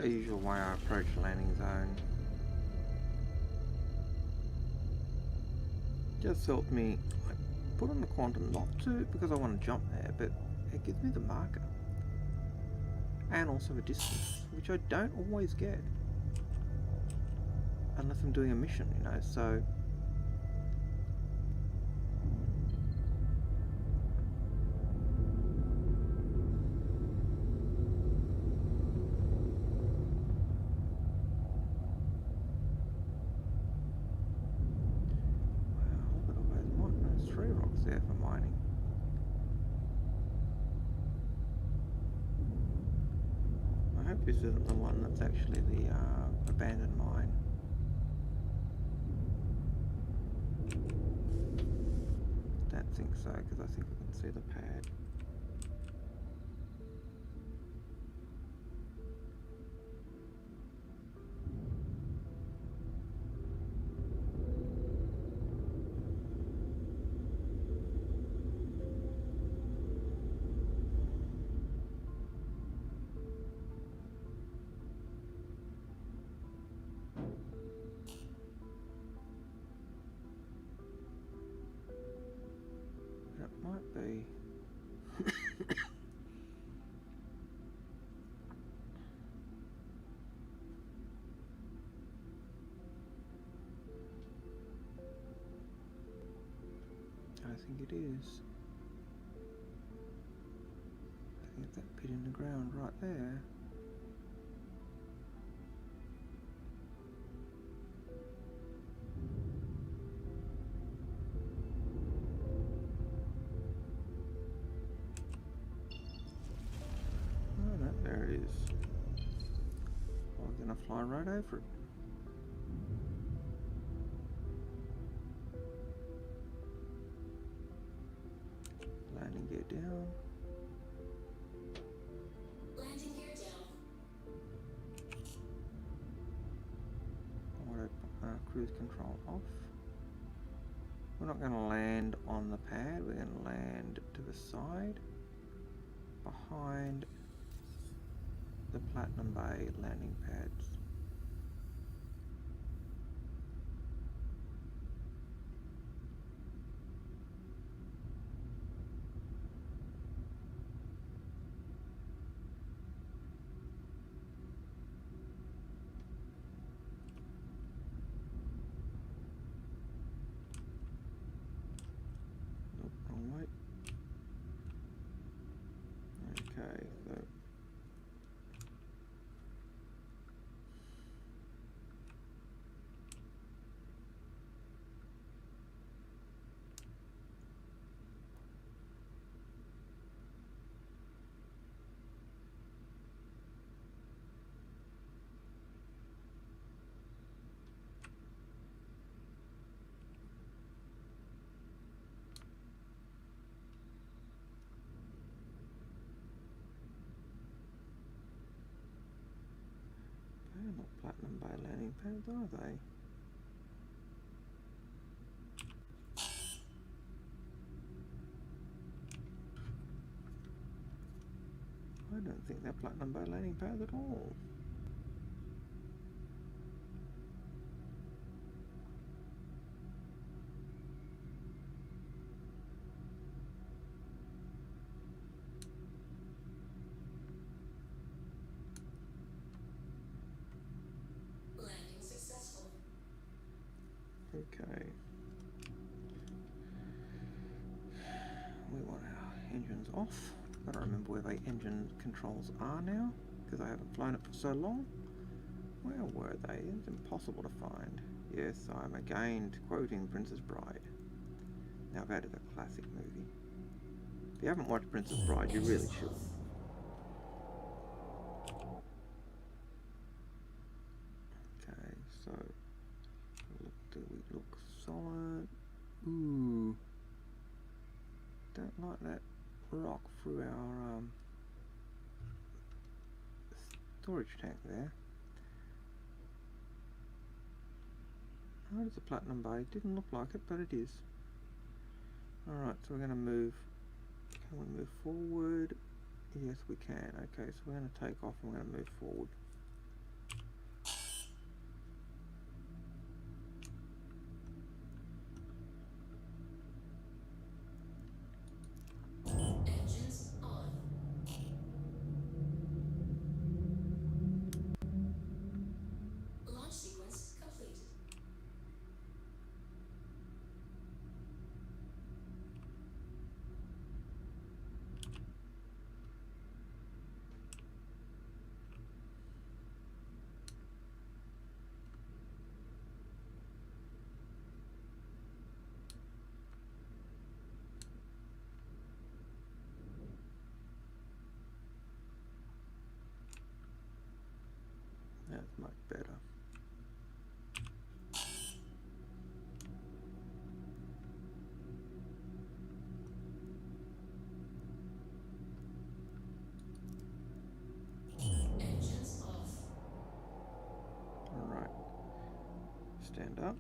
the usual way I approach the landing zone. Just helped me put on the quantum, not to because I want to jump there, but it gives me the marker and also a distance, which I don't always get unless I'm doing a mission, you know. So there's 3 rocks there for mining. I hope this isn't the one that's actually the abandoned mine. Don't think so, because I think we can see the pad. It might be. I think it is. I think it's that pit in the ground right there. Oh no, there it is. I'm gonna fly right over it. Landing gear down. Landing gear down. Cruise control off. We're not going to land on the pad, we're going to land to the side behind the Platinum Bay landing pads. so they're not Platinum Bay landing pads, are they? I don't think they're Platinum Bay landing pads at all. Landing successful. Okay. We want our engines off. Gotta remember where the engine controls are now, because I haven't flown it for so long. Where were they? It's impossible to find. Yes, I'm again quoting Princess Bride. Now I've added a classic movie. If you haven't watched Princess Bride, you really should. Okay, so do we look solid? Ooh, don't like that rock through our storage tank there. Oh, it's a Platinum Bay. Didn't look like it, but it is. Alright, so we're going to move. Can we move forward? Yes, we can. Okay, so we're going to take off and we're going to move forward. Engines on. Launch sequence completed. That's much better. Engines off. Alright. Stand up.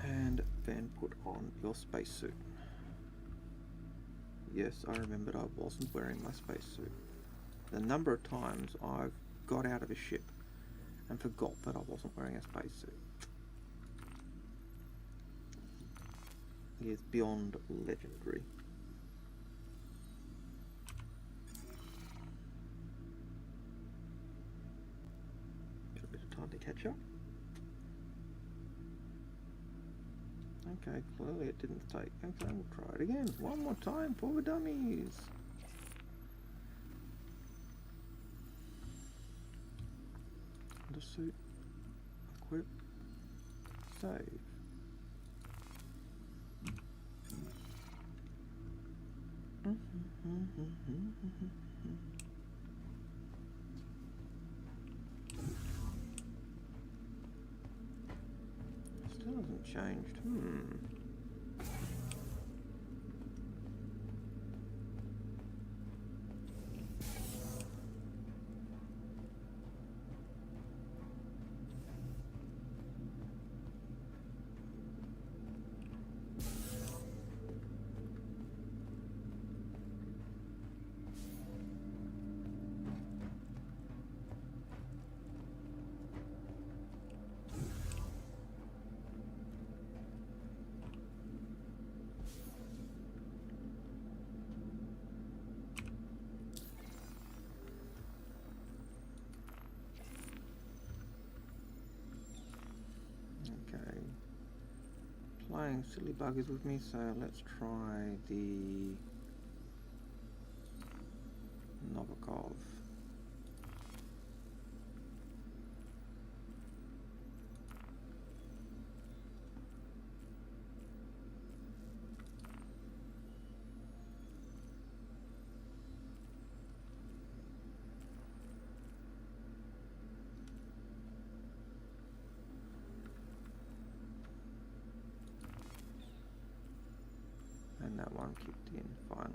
And then put on your spacesuit. Yes, I remembered I wasn't wearing my spacesuit. The number of times I've got out of a ship and forgot that I wasn't wearing a spacesuit is beyond legendary. Got a bit of time to catch up. Okay, clearly it didn't take. Okay, we'll try it again. One more time for the dummies. Undersuit, equip, save. Still hasn't changed. Okay. Playing silly buggers with me, so let's try the Novikov. And that one kicked in finally.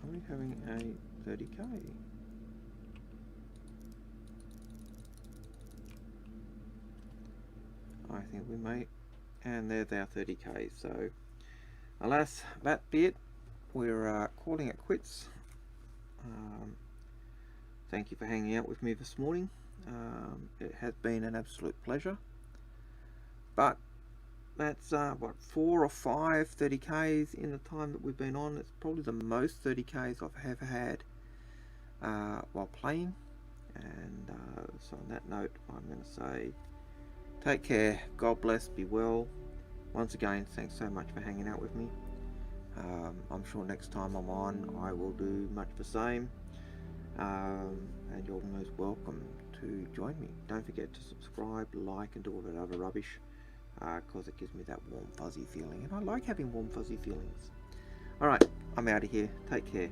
Only having a 30k. I think we may, and there's our 30k. So, alas, that bit, we're calling it quits. Thank you for hanging out with me this morning. It has been an absolute pleasure. But that's what, 4 or 5 30k's in the time that we've been on. It's probably the most 30k's I've ever had while playing. And so on that note, I'm going to say take care, God bless, be well. Once again, thanks so much for hanging out with me. I'm sure next time I'm on I will do much the same, and you're most welcome to join me. Don't forget to subscribe, like, and do all that other rubbish, because it gives me that warm fuzzy feeling, and I like having warm fuzzy feelings. Alright, I'm out of here. Take care.